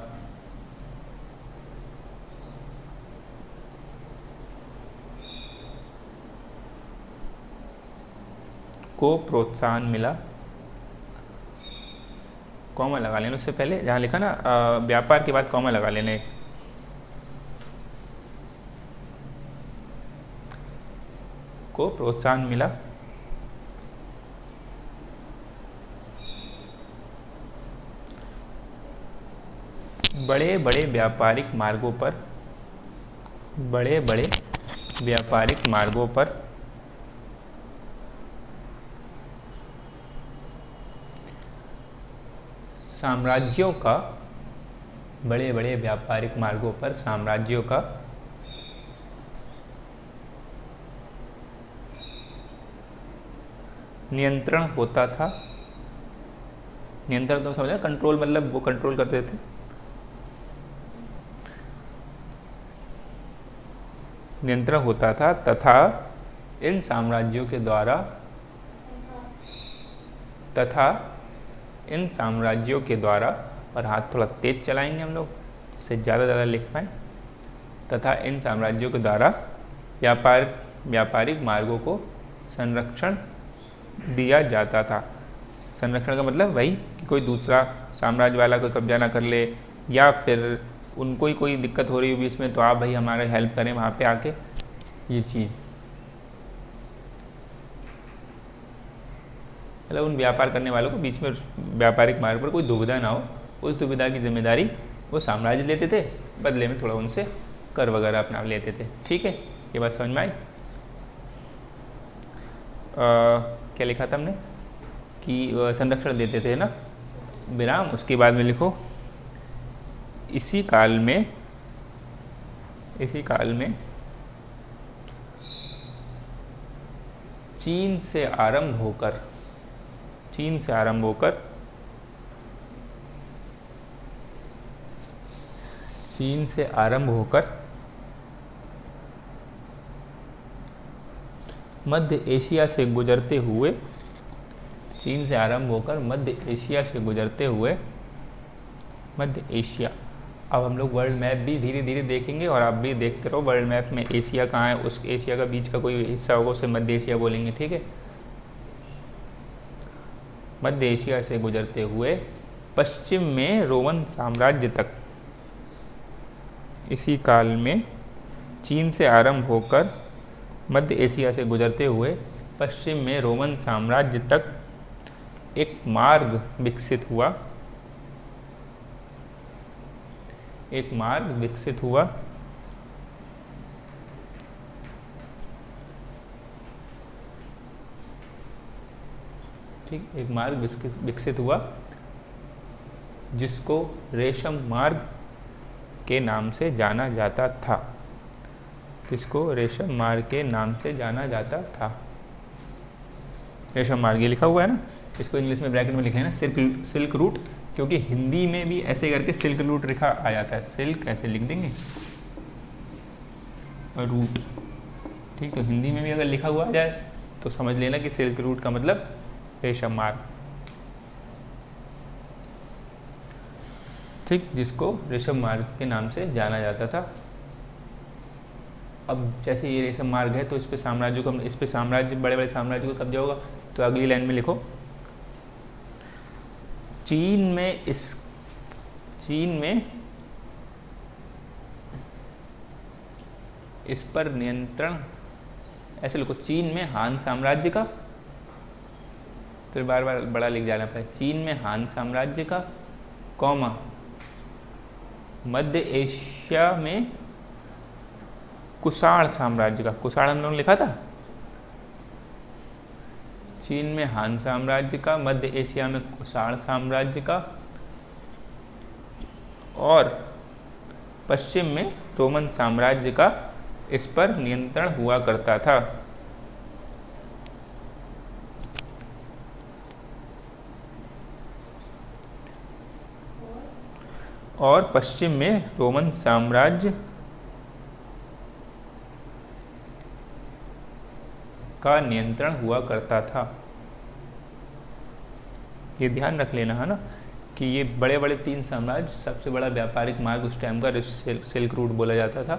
को प्रोत्साहन मिला। कॉमा लगा लेना उससे पहले, जहाँ लिखा ना व्यापार के बाद कॉमा लगा लेने। को प्रोत्साहन मिला बड़े बड़े व्यापारिक मार्गों पर साम्राज्यों का नियंत्रण होता था। नियंत्रण तो समझा, कंट्रोल, मतलब वो कंट्रोल करते थे। नियंत्रण होता था तथा इन साम्राज्यों के द्वारा और हाथ थोड़ा तेज चलाएंगे हम लोग जिससे ज़्यादा लिख पाएँ, तथा इन साम्राज्यों के द्वारा व्यापारिक मार्गों को संरक्षण दिया जाता था। संरक्षण का मतलब वही कि कोई दूसरा साम्राज्य वाला कोई कब्जा ना कर ले, या फिर उनको ही कोई दिक्कत हो रही हो बीच में तो आप भाई हमारे हेल्प करें वहाँ पे आके, ये चीज़। मतलब उन व्यापार करने वालों को बीच में व्यापारिक मार्ग पर कोई दुविधा ना हो, उस दुविधा की जिम्मेदारी वो साम्राज्य लेते थे, बदले में थोड़ा उनसे कर वगैरह अपना लेते थे। ठीक है, ये बात समझ में आई। क्या लिखा था हमने कि संरक्षण देते थे ना, विराम, उसके बाद में लिखो इसी काल में चीन से आरंभ होकर मध्य एशिया से गुजरते हुए मध्य एशिया। अब हम लोग वर्ल्ड मैप भी धीरे धीरे देखेंगे और आप भी देखते रहो। वर्ल्ड मैप में एशिया कहाँ है, उस एशिया का बीच का कोई हिस्सा होगा उसे मध्य एशिया बोलेंगे। ठीक है, मध्य एशिया से गुजरते हुए पश्चिम में रोमन साम्राज्य तक। इसी काल में चीन से आरंभ होकर मध्य एशिया से गुजरते हुए पश्चिम में रोमन साम्राज्य तक एक मार्ग विकसित हुआ। ठीक, एक मार्ग विकसित हुआ जिसको रेशम मार्ग के नाम से जाना जाता था। रेशम मार्ग ये लिखा हुआ है ना, इसको इंग्लिश में ब्रैकेट में लिखे है ना सिल्क रूट, क्योंकि हिंदी में भी ऐसे करके सिल्क रूट लिखा आ जाता है। सिल्क ऐसे लिख देंगे और रूट। ठीक, तो हिंदी में भी अगर लिखा हुआ आ जाए तो समझ लेना कि सिल्क रूट का मतलब रेशम मार्ग। ठीक, जिसको रेशम मार्ग के नाम से जाना जाता था। अब जैसे ये रेशम मार्ग है तो इस पे साम्राज्य बड़े बड़े साम्राज्य को कब्जा होगा। तो अगली लाइन में लिखो चीन में इस पर नियंत्रण, ऐसे लिखो चीन में हान साम्राज्य का, फिर बार बार बड़ा लिख जाना पड़े, चीन में हान साम्राज्य का, कॉमा मध्य एशिया में कुषाण साम्राज्य का। कुषाण हम लोगों ने लिखा था। चीन में हान साम्राज्य का, मध्य एशिया में कुषाण साम्राज्य का, और पश्चिम में रोमन साम्राज्य का इस पर नियंत्रण हुआ करता था। और पश्चिम में रोमन साम्राज्य का नियंत्रण हुआ करता था। ये ध्यान रख लेना है ना कि ये बड़े बड़े तीन साम्राज्य, सबसे बड़ा व्यापारिक मार्ग उस टाइम का सिल्क रूट बोला जाता था,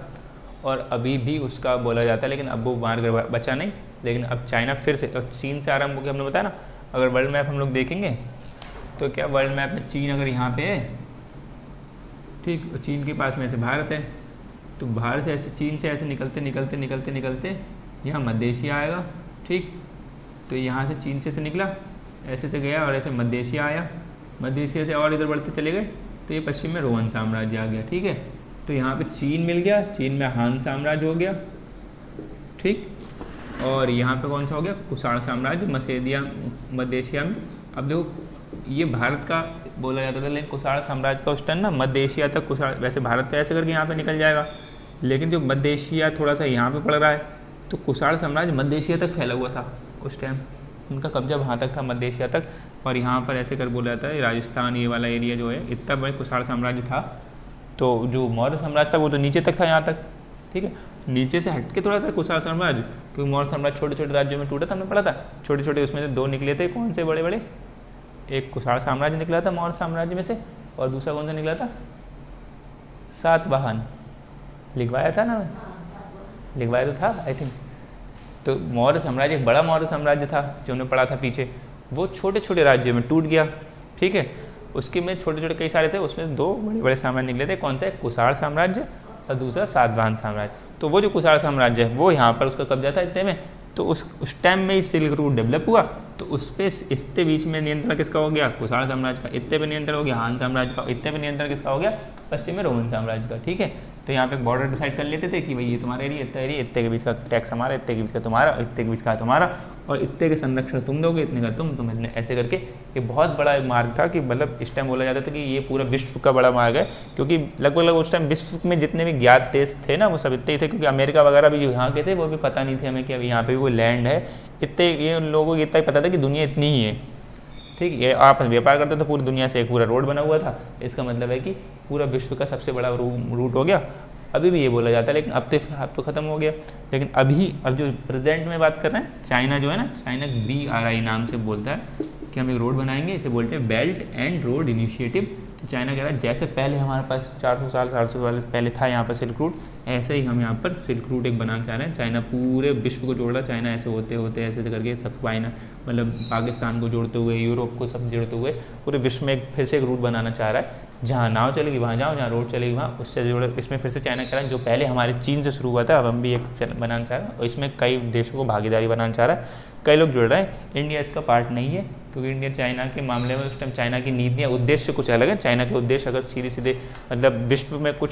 और अभी भी उसका बोला जाता है, लेकिन अब वो मार्ग बचा नहीं। लेकिन अब चाइना फिर से, चीन से आरंभ हो गया, हमने बताया ना। अगर वर्ल्ड मैप हम लोग देखेंगे तो क्या वर्ल्ड मैप में चीन अगर यहाँ पे है, ठीक, चीन के पास में ऐसे भारत है, तो भारत से ऐसे चीन से ऐसे निकलते यहाँ मध्य एशिया आएगा। ठीक, तो यहाँ से चीन से निकला, ऐसे से गया और ऐसे मध्य एशिया आया, मध्य एशिया से और इधर बढ़ते चले गए तो ये पश्चिम में रोमन साम्राज्य आ गया। ठीक है, तो यहाँ पे चीन मिल गया, चीन में हान साम्राज्य हो गया। ठीक, और यहाँ पे कौन सा हो गया, कुषाण साम्राज्य मध्य एशिया में। अब देखो ये भारत का बोला जाता था, लेकिन कुषाण साम्राज्य का उस टाइम ना मध्य एशिया तक, कुषाण वैसे भारत तो ऐसे करके यहाँ पे निकल जाएगा, लेकिन जो मध्य एशिया थोड़ा सा यहाँ पे पड़ रहा है, तो कुषाण साम्राज्य मध्य एशिया तक फैला हुआ था उस टाइम, उनका कब्जा वहाँ तक था मध्य एशिया तक। और यहाँ पर ऐसे कर बोला जाता है राजस्थान ये वाला एरिया जो है, इतना बड़ा कुषाण साम्राज्य था। तो जो मौर्य साम्राज्य था वो तो नीचे तक था, यहाँ तक। ठीक है, नीचे से हट के थोड़ा सा कुषाण साम्राज्य, क्योंकि मौर्य साम्राज्य छोटे छोटे राज्यों में टूटा था, हमने पढ़ा था। छोटे छोटे उसमें से दो निकले थे, कौन से बड़े बड़े, एक कुषाण साम्राज्य निकला था मौर्य साम्राज्य में से, और दूसरा कौन सा निकला था, सातवाहन। लिखवाया था ना, लिखवाया तो था आई थिंक। तो मौर्य साम्राज्य एक बड़ा मौर्य साम्राज्य था जो हमने पढ़ा था पीछे, वो छोटे छोटे राज्यों में टूट गया, ठीक है। उसके में छोटे छोटे कई सारे थे, उसमें दो बड़े बड़े साम्राज्य निकले थे। कौन सा? एक कुषाण साम्राज्य और दूसरा सातवाहन साम्राज्य। तो वो जो कुषाण साम्राज्य है वो यहाँ पर उसका कब्जा था इतने में, तो उस टाइम में ही सिल्क रूट डेवलप हुआ, तो उस पर इतने बीच में नियंत्रण किसका हो गया? कुषाण साम्राज्य का। इतने पे नियंत्रण हो गया हान साम्राज्य का। इतने पे नियंत्रण किसका हो गया? पश्चिम में रोमन साम्राज्य का, ठीक है। तो यहाँ पे बॉर्डर डिसाइड कर लेते थे कि भाई ये तुम्हारा एरिया, इतना एरिया, इतने के बीच का टैक्स हमारा, इतने के बीच का तुम्हारा, इतने के बीच का तुम्हारा, और इतने के संरक्षण तुम दोगे, इतने का तुम इतने, ऐसे करके ये बहुत बड़ा मार्ग था कि मतलब इस टाइम बोला जाता था कि ये पूरा विश्व का बड़ा मार्ग है, क्योंकि लगभग उस टाइम विश्व में जितने भी ज्ञात देश थे ना वो सब इतने ही थे, क्योंकि अमेरिका वगैरह भी जो यहाँ के थे वो भी पता नहीं थे हमें कि अभी यहाँ पे भी कोई लैंड है। इतने ये उन लोगों को इतना ही पता था कि दुनिया इतनी ही है, ठीक है। आप व्यापार करते तो पूरी दुनिया से एक पूरा रोड बना हुआ था, इसका मतलब है कि पूरा विश्व का सबसे बड़ा रूट हो गया। अभी भी ये बोला जाता है, लेकिन अब तो ख़त्म हो गया। लेकिन अब जो प्रेजेंट में बात कर रहे हैं, चाइना जो है ना, चाइना BRI नाम से बोलता है कि हम एक रोड बनाएंगे, इसे बोलते हैं बेल्ट एंड रोड इनिशिएटिव। तो चाइना कह रहा है जैसे पहले हमारे पास 400 साल 400 साल पहले था यहाँ पर सिल्क रूट, ऐसे ही हम यहाँ पर सिल्क रूट एक बनाना चाह रहे हैं। चाइना पूरे विश्व को जोड़ रहा है, चाइना ऐसे होते होते ऐसे करके सब चाइना मतलब पाकिस्तान को जोड़ते हुए, यूरोप को सब जोड़ते हुए पूरे विश्व में फिर से एक रूट बनाना चाह रहा है। जहाँ नाव चलेगी वहाँ जाओ, जहाँ रोड चलेगी वहाँ उससे जुड़े। इसमें फिर से चाइना कह रहा है जो पहले हमारे चीन से शुरू हुआ था अब हम भी एक बनाना चाह रहे हैं, और इसमें कई देशों को भागीदारी बनाना चाह रहा है, कई लोग जुड़ रहे हैं। इंडिया इसका पार्ट नहीं है, क्योंकि इंडिया चाइना के मामले में उस टाइम चाइना की नीतियाँ उद्देश्य कुछ अलग है। चाइना के उद्देश्य अगर सीधे सीधे मतलब विश्व में कुछ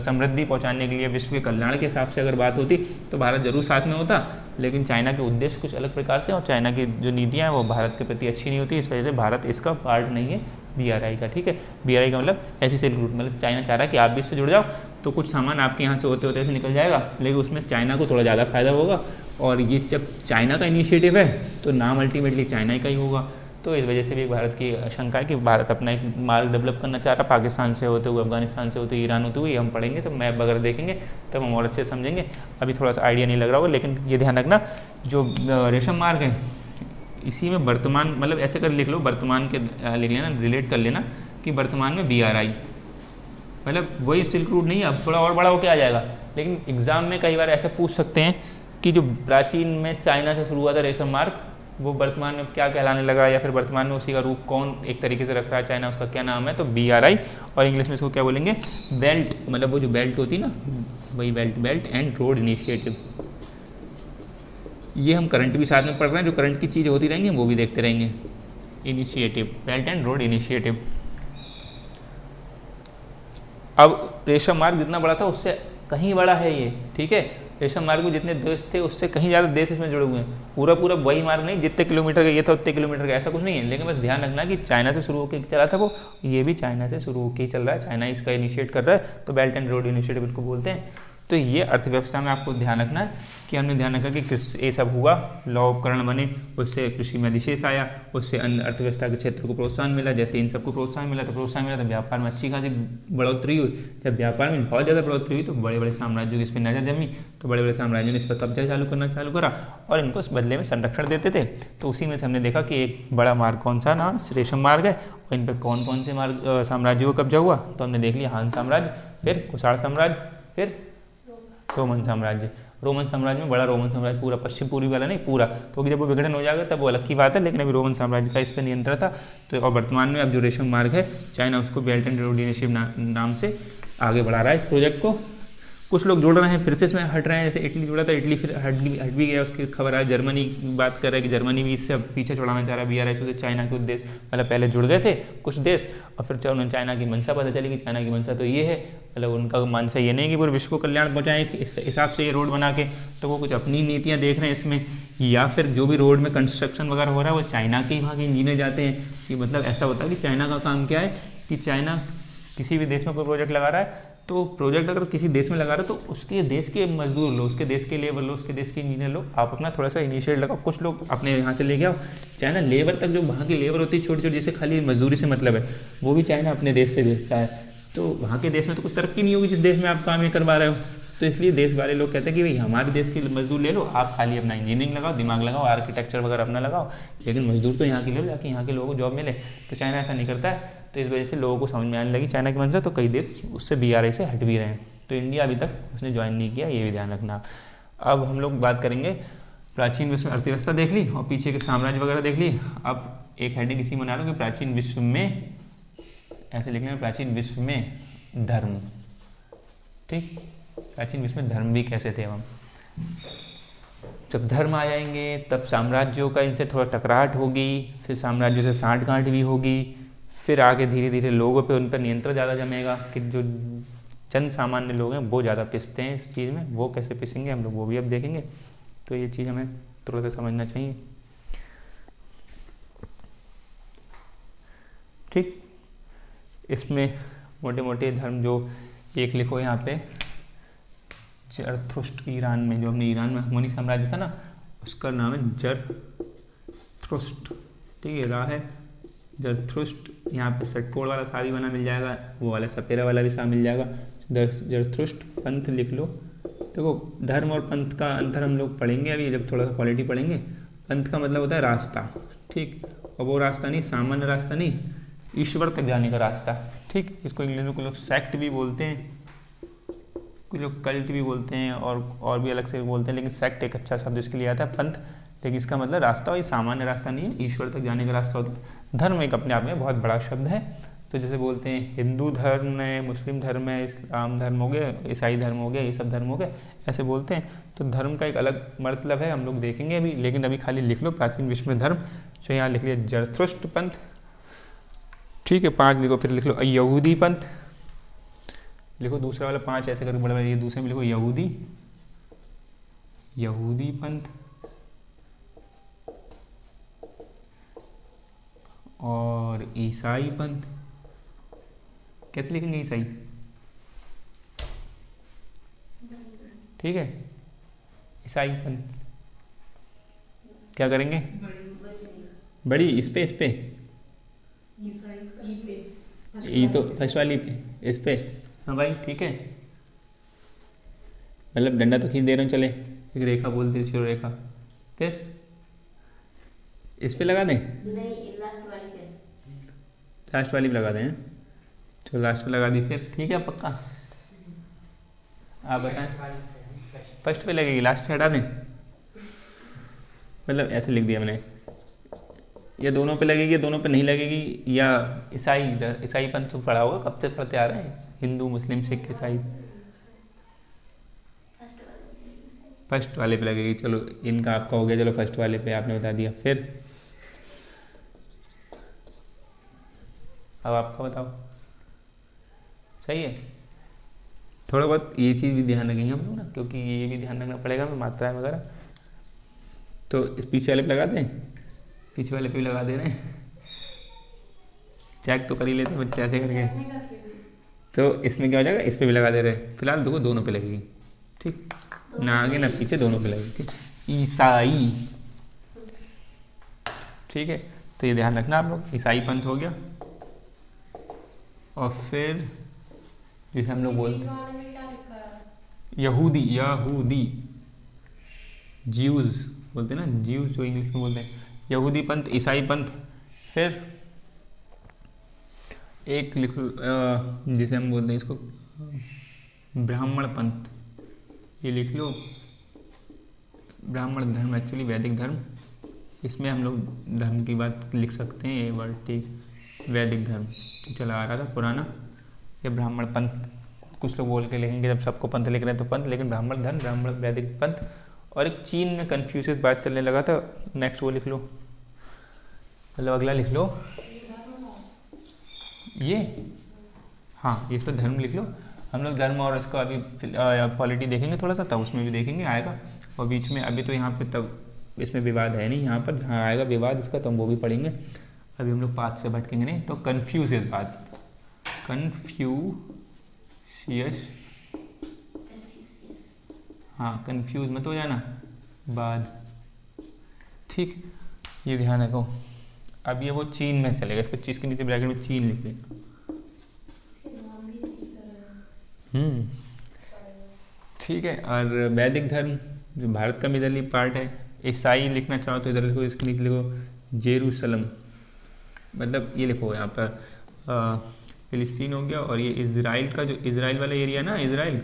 समृद्धि पहुँचाने के लिए, विश्व के कल्याण के हिसाब से अगर बात होती तो भारत जरूर साथ में होता, लेकिन चाइना के उद्देश्य कुछ अलग प्रकार से और चाइना की जो नीतियाँ हैं वो भारत के प्रति अच्छी नहीं होती, इस वजह से भारत इसका पार्ट नहीं है BRI का, ठीक है। BRI का मतलब ऐसी सिल्क रूट, मतलब चाइना चाह रहा है कि आप भी इससे जुड़ जाओ तो कुछ सामान आपके यहाँ से होते होते ऐसे निकल जाएगा, लेकिन उसमें चाइना को थोड़ा ज़्यादा फायदा होगा। और ये जब चाइना का इनिशिएटिव है तो नाम अल्टीमेटली चाइना का ही होगा। तो इस वजह से भी भारत की आशंका है कि भारत अपना एक मार्ग डेवलप करना चाह रहा है, पाकिस्तान से होते हुए, अफगानिस्तान से होते हुए, ईरान होते हुए। हम पढ़ेंगे सब मैप वगैरह देखेंगे तब हम और अच्छे समझेंगे, अभी थोड़ा सा आइडिया नहीं लग रहा होगा। लेकिन ये ध्यान रखना जो रेशम मार्ग है इसी में वर्तमान मतलब ऐसे कर लिख लो, वर्तमान के लिख लेना, रिलेट कर लेना कि वर्तमान में BRI मतलब वही सिल्क रूट नहीं है, अब थोड़ा और बड़ा होकर आ जाएगा। लेकिन एग्जाम में कई बार ऐसे पूछ सकते हैं कि जो प्राचीन में चाइना से शुरू हुआ था रेशम मार्ग, वो वर्तमान में क्या कहलाने लगा, या फिर वर्तमान में उसी का रूप कौन एक तरीके से रख रहा है चाइना, उसका क्या नाम है। तो BRI, और इंग्लिश में इसको क्या बोलेंगे? बेल्ट, मतलब वो जो बेल्ट होती है ना वही बेल्ट एंड रोड इनिशिएटिव। ये हम करंट भी साथ में पढ़ रहे हैं, जो करंट की चीज़ होती रहेंगी हम वो भी देखते रहेंगे। Initiative, belt and road initiative. अब रेशम मार्ग जितना बड़ा था उससे कहीं बड़ा है ये, ठीक है। रेशम मार्ग में जितने देश थे उससे कहीं ज़्यादा देश इसमें जुड़े हुए हैं। पूरा वही मार्ग नहीं, जितने किलोमीटर का ये था उतने किलोमीटर का, ऐसा कुछ नहीं है। लेकिन बस ध्यान रखना कि चाइना से शुरू होकर चला था वो, ये भी चाइना से शुरू होकर ही चल रहा है, चाइना इसका इनिशिएट कर रहा है, तो बेल्ट एंड रोड इनिशिएटिव इनको बोलते हैं। तो ये अर्थव्यवस्था में आपको ध्यान रखना है कि हमने ध्यान रखा कि ये सब हुआ, लॉ उपकरण बने, उससे कृषि में अधिशेष आया, उससे अन्य अर्थव्यवस्था के क्षेत्र को प्रोत्साहन मिला। जैसे इन सबको प्रोत्साहन मिला तो व्यापार में अच्छी खासी बढ़ोतरी हुई। जब व्यापार में बहुत ज़्यादा बढ़ोतरी हुई तो बड़े बड़े साम्राज्यों की इस पर नजर जमी, तो बड़े बड़े साम्राज्यों ने इस पर कब्जा चालू करा और इनको इस बदले में संरक्षण देते थे। तो उसी में से हमने देखा कि एक बड़ा मार्ग कौन सा ना रेशम मार्ग है, और इन पर कौन कौन से मार्ग साम्राज्यों को कब्जा हुआ। तो हमने देख लिया हान साम्राज्य, फिर कुषाण साम्राज्य, फिर रोमन साम्राज्य। रोमन साम्राज्य में बड़ा रोमन साम्राज्य पूरा पश्चिम पूर्वी वाला नहीं पूरा, क्योंकि जब वो विघटन हो जाएगा तब वो अलग की बात है, लेकिन अभी रोमन साम्राज्य का इस पर नियंत्रण था। तो और वर्तमान में अब जो रेशम मार्ग है चाइना उसको बेल्ट एंड रोड इनिशिएटिव नाम से आगे बढ़ा रहा है इस प्रोजेक्ट को। कुछ लोग जुड़ रहे हैं, फिर से इसमें हट रहे हैं। जैसे इटली जुड़ा था, इटली फिर हट भी गया, उसकी खबर है। जर्मनी बात कर रहा है कि जर्मनी भी इससे पीछे छुड़ाना चाह रहा है BRI से। चाइना के उद्देश्य मतलब पहले जुड़ गए थे कुछ देश, और फिर उन्हें चाइना की मंशा पता चली कि चाइना की मंशा तो ये है, मतलब उनका मंशा ये नहीं कि पूरे विश्व को कल्याण पहुँचाएं इस हिसाब से ये रोड बना के, तो वो कुछ अपनी नीतियाँ देख रहे हैं इसमें। या फिर जो भी रोड में कंस्ट्रक्शन वगैरह हो रहा है वो चाइना के वहाँ के इंजीनियर जाते हैं। कि मतलब ऐसा होता है कि चाइना का काम क्या है कि चाइना किसी भी देश में कोई प्रोजेक्ट लगा रहा है, तो प्रोजेक्ट अगर किसी देश में लगा रहे हो तो उसके देश के मजदूर लो, उसके देश के लेबर लो, उसके देश के इंजीनियर लो, आप अपना थोड़ा सा इनिशिएट लगाओ। कुछ लोग अपने यहाँ से लेके आओ। चाइना लेबर तक जो वहाँ की लेबर होती है छोटी छोटी, जिससे खाली मजदूरी से मतलब है, वो भी चाइना अपने देश से भेजता है। तो वहाँ के देश में तो कुछ तरक्की नहीं होगी जिस देश में आप काम ये करवा रहे हो। तो इसलिए देश वाले लोग कहते हैं कि भाई हमारे देश के मजदूर ले लो, आप खाली अपना इंजीनियरिंग लगाओ, दिमाग लगाओ, आर्किटेक्चर वगैरह अपना लगाओ, लेकिन मजदूर तो यहाँ के ले लो, जाके यहाँ के लोगों को जॉब मिले। तो चाइना ऐसा नहीं करता है। तो इस वजह से लोगों को समझ में आने लगी चाइना की मंशा, तो कई देश उससे BRI से हट भी रहे हैं। तो इंडिया अभी तक उसने ज्वाइन नहीं किया, ये भी ध्यान रखना। अब हम लोग बात करेंगे प्राचीन विश्व में अर्थव्यवस्था देख ली और पीछे के साम्राज्य वगैरह देख ली। अब एक हेडिंग इसी में बना लो कि प्राचीन विश्व में, ऐसे लिखना है, प्राचीन विश्व में धर्म। ठीक, प्राचीन विश्व में धर्म भी कैसे थे हम। जब धर्म आ जाएंगे तब साम्राज्यों का इनसे थोड़ा टकराहट होगी, फिर साम्राज्यों से साँठ-गाँठ भी होगी, फिर आगे धीरे धीरे लोगों पे उन पर नियंत्रण ज़्यादा जमेगा कि जो जन सामान्य लोग हैं वो ज़्यादा पिसते हैं इस चीज़ में, वो कैसे पिसेंगे हम लोग वो भी अब देखेंगे। तो ये चीज़ हमें थोड़ा सा समझना चाहिए। ठीक, इसमें मोटे मोटे धर्म जो एक लिखो यहाँ पे, जरथुष्ट्र ईरान में, जो हमने ईरान में हकमनी साम्राज्य था ना, उसका नाम है जरथुष्ट्र। ठीक है, रहा है जरथुष्ट्र। यहाँ पे षटकोण वाला सा भी बना मिल जाएगा, वो वाला सपेरा वाला भी सा मिल जाएगा। जरथुष्ट्र पंथ लिख लो। देखो धर्म और पंथ का अंतर हम लोग पढ़ेंगे अभी जब थोड़ा सा पॉलिटी पढ़ेंगे। पंथ का मतलब होता है रास्ता, ठीक, और वो रास्ता नहीं, सामान्य रास्ता नहीं, ईश्वर तक जाने का रास्ता। ठीक, इसको इंग्लिश में कुछ लोग सेक्ट भी बोलते हैं, कुछ लोग कल्ट भी बोलते हैं, और भी अलग से बोलते हैं, लेकिन सेक्ट एक अच्छा शब्द इसके लिए आता है। पंथ, लेकिन इसका मतलब रास्ता, वही सामान्य रास्ता नहीं है, ईश्वर तक जाने का रास्ता होता है। धर्म एक अपने आप में बहुत बड़ा शब्द है। तो जैसे बोलते हैं हिंदू धर्म है, मुस्लिम धर्म है, इस्लाम धर्म हो गया, ईसाई धर्म हो गया, ये सब धर्म हो गए, ऐसे बोलते हैं। तो धर्म का एक अलग मतलब है, हम लोग देखेंगे अभी, लेकिन अभी खाली लिख लो प्राचीन विश्व में धर्म। जो यहाँ लिख लिया जरथुष्ट्र पंथ। ठीक है, 5 लिखो, फिर लिख लो यहूदी पंथ। लिखो दूसरा वाला 5 ऐसे करके बड़ा, ये दूसरे में लिखो यहूदी पंथ। और ईसाई पंथ। कैसे लिखेंगे ईसाई? ठीक है, ईसाई पंथ क्या करेंगे? बड़ी इस पे ई तो फर्स्ट वाली पे, इस पे। हाँ भाई ठीक है, मतलब डंडा तो खींच दे रहे हो, चले एक रेखा बोलते शिरो रेखा, फिर इस पे लगा दें, लास्ट वाली पे लगा दें। चलो लास्ट पे लगा दी, फिर ठीक है पक्का। आप बताएं, फर्स्ट पे लगेगी, लास्ट से हटा दें, मतलब ऐसे लिख दिया मैंने, या दोनों पे लगेगी या दोनों पे नहीं लगेगी, या ईसाई पंथ तो पढ़ा होगा, कब से पढ़ते आ रहे हैं, हिंदू मुस्लिम सिख ईसाई, फर्स्ट वाले पे लगेगी। चलो इनका आपका हो गया, चलो फर्स्ट वाले पे आपने बता दिया। फिर अब आपका बताओ, सही है। थोड़ा बहुत ये चीज़ भी ध्यान रखेंगे हम लोग ना, क्योंकि ये भी ध्यान रखना पड़ेगा मात्राएं वगैरह। तो इस पीछे वाले पे लगा दें, पीछे वाले पे भी लगा दे रहे हैं, चेक तो कर ही लेते हैं बच्चे ऐसे करके। तो इसमें क्या हो जाएगा, इस पे भी लगा दे रहे हैं। फिलहाल देखो दोनों पे लगेगी, ठीक, ना आगे ना पीछे, दोनों पे लगेगी, ठीक। ईसाई, ठीक है, तो ये ध्यान रखना आप लोग, ईसाई पंथ हो गया। और फिर जिसे हम लोग बोलते हैं यहूदी ज्यूज बोलते हैं ना, ज्यूज जो इंग्लिश में बोलते हैं, यहूदी पंथ, ईसाई पंथ। फिर एक लिख जिसे हम बोलते हैं इसको ब्राह्मण पंथ, ये लिख लो, ब्राह्मण धर्म, एक्चुअली वैदिक धर्म। इसमें हम लोग धर्म की बात लिख सकते हैं, ये वर्ड, ठीक, वैदिक धर्म चला आ रहा था पुराना, ये ब्राह्मण पंथ कुछ लोग बोल के लिखेंगे, जब सबको पंथ लिख रहे हैं तो पंथ, लेकिन ब्राह्मण धर्म, ब्राह्मण वैदिक पंथ। और एक चीन में कन्फ्यूशियस बात चलने लगा था, नेक्स्ट वो लिख लो, मतलब अगला लिख लो ये, हाँ इस पर धर्म लिख लो। हम लोग धर्म और इसका अभी पॉलिटी देखेंगे थोड़ा सा, तब उसमें भी देखेंगे आएगा। और बीच में अभी तो यहाँ पे तब इसमें विवाद है नहीं, यहाँ पर जहाँ आएगा विवाद इसका तो हम वो भी पढ़ेंगे। अभी हम लोग पाथ से भटकेंगे नहीं। तो कन्फ्यूशियस बात, कन्फ्यूशियस, हाँ कन्फ्यूज मत हो जाना बाद, ठीक, ये ध्यान रखो। अब ये वो चीन में चलेगा, इसको चीज के नीचे ब्रैकेट में चीन लिख देना। ठीक है। और वैदिक धर्म जो भारत का मिडल पार्ट है, ईसाई लिखना चाहो तो इधर लिखो, इसके नीचे लिखो जेरूसलम, मतलब ये लिखो यहाँ पर फिलिस्तीन हो गया। और ये इजराइल का जो इजराइल वाला एरिया ना, इजराइल,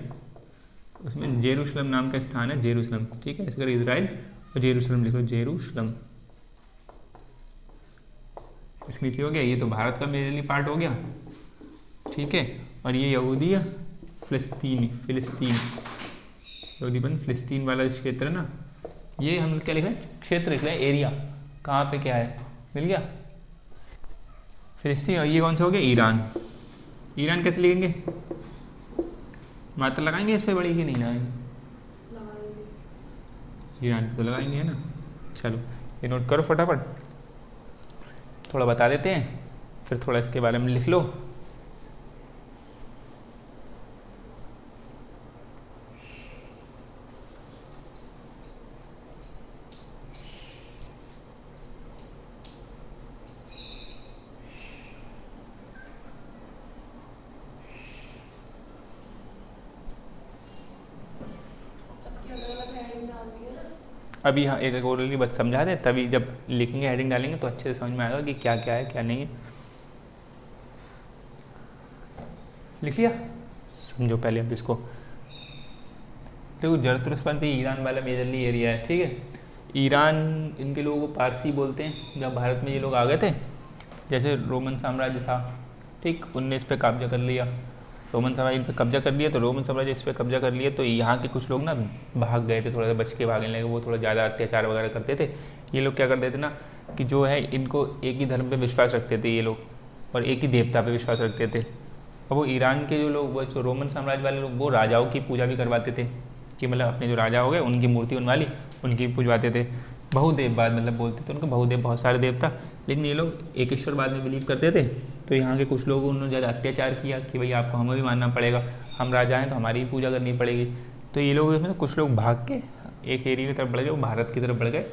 उसमें जेरूसलम नाम का स्थान है, जेरूसलम, ठीक है, इसका इजराइल। और जेरूशलम लिखो, जेरूशलम। इसके नीचे हो गया, ये तो भारत का मेजरली पार्ट हो गया, ठीक है। और ये यहूदी फिलिस्तीन, यहूदीपन फिलिस्तीन वाला क्षेत्र है ना, ये हम क्या लिख रहे हैं, क्षेत्र लिख रहे हैं, एरिया, कहाँ पे क्या है, मिल गया फिलिस्तीन। और ये कौन सा हो गया, ईरान। ईरान कैसे लिखेंगे, मात्रा लगाएंगे इस पर बड़ी की नहीं लगाएंगे, ईरान तो लगाएंगे है ना। चलो ये नोट करो फटाफट, थोड़ा बता देते हैं, फिर थोड़ा इसके बारे में लिख लो। अभी हाँ एक ओरली बस समझा दे, तभी जब लिखेंगे हेडिंग डालेंगे तो अच्छे से समझ में आएगा कि क्या क्या है क्या नहीं है। लिख लिया, समझो पहले अब इसको। देखो जरतुरुस्पंथी ईरान वाला मेजरली एरिया है, ठीक है। ईरान, इनके लोगों को पारसी बोलते हैं। जब भारत में ये लोग आ गए थे, जैसे रोमन साम्राज्य था, ठीक, उनने इस पर कब्जा कर लिया, रोमन साम्राज्य इन पर कब्जा कर लिया, तो रोमन साम्राज्य इस पर कब्जा कर लिया, तो यहाँ के कुछ लोग ना भाग गए थे, थोड़ा सा बच के भागने लगे, वो थोड़ा ज़्यादा अत्याचार वगैरह करते थे। ये लोग क्या करते थे ना कि जो है इनको एक ही धर्म पे विश्वास रखते थे ये लोग, और एक ही देवता पे विश्वास रखते थे। और वो ईरान के जो लोग, वो जो रोमन साम्राज्य वाले लोग, वो राजाओं की पूजा भी करवाते थे, कि मतलब अपने जो राजा हो गए उनकी मूर्ति बनवा ली, उनकी पूजवाते थे। बहुदेववाद मतलब बोलते थे उनको, बहुदेव, बहुत सारे देवता। लेकिन ये लोग एक ईश्वरवाद में बिलीव करते थे। तो यहाँ के कुछ लोगों उन्होंने ज़्यादा अत्याचार किया कि भाई आपको हमें भी मानना पड़ेगा, हम राजा हैं तो हमारी भी पूजा करनी पड़ेगी। तो ये लोग इसमें कुछ लोग भाग के एक एरिया की तरफ बढ़ गए, वो भारत की तरफ बढ़ गए।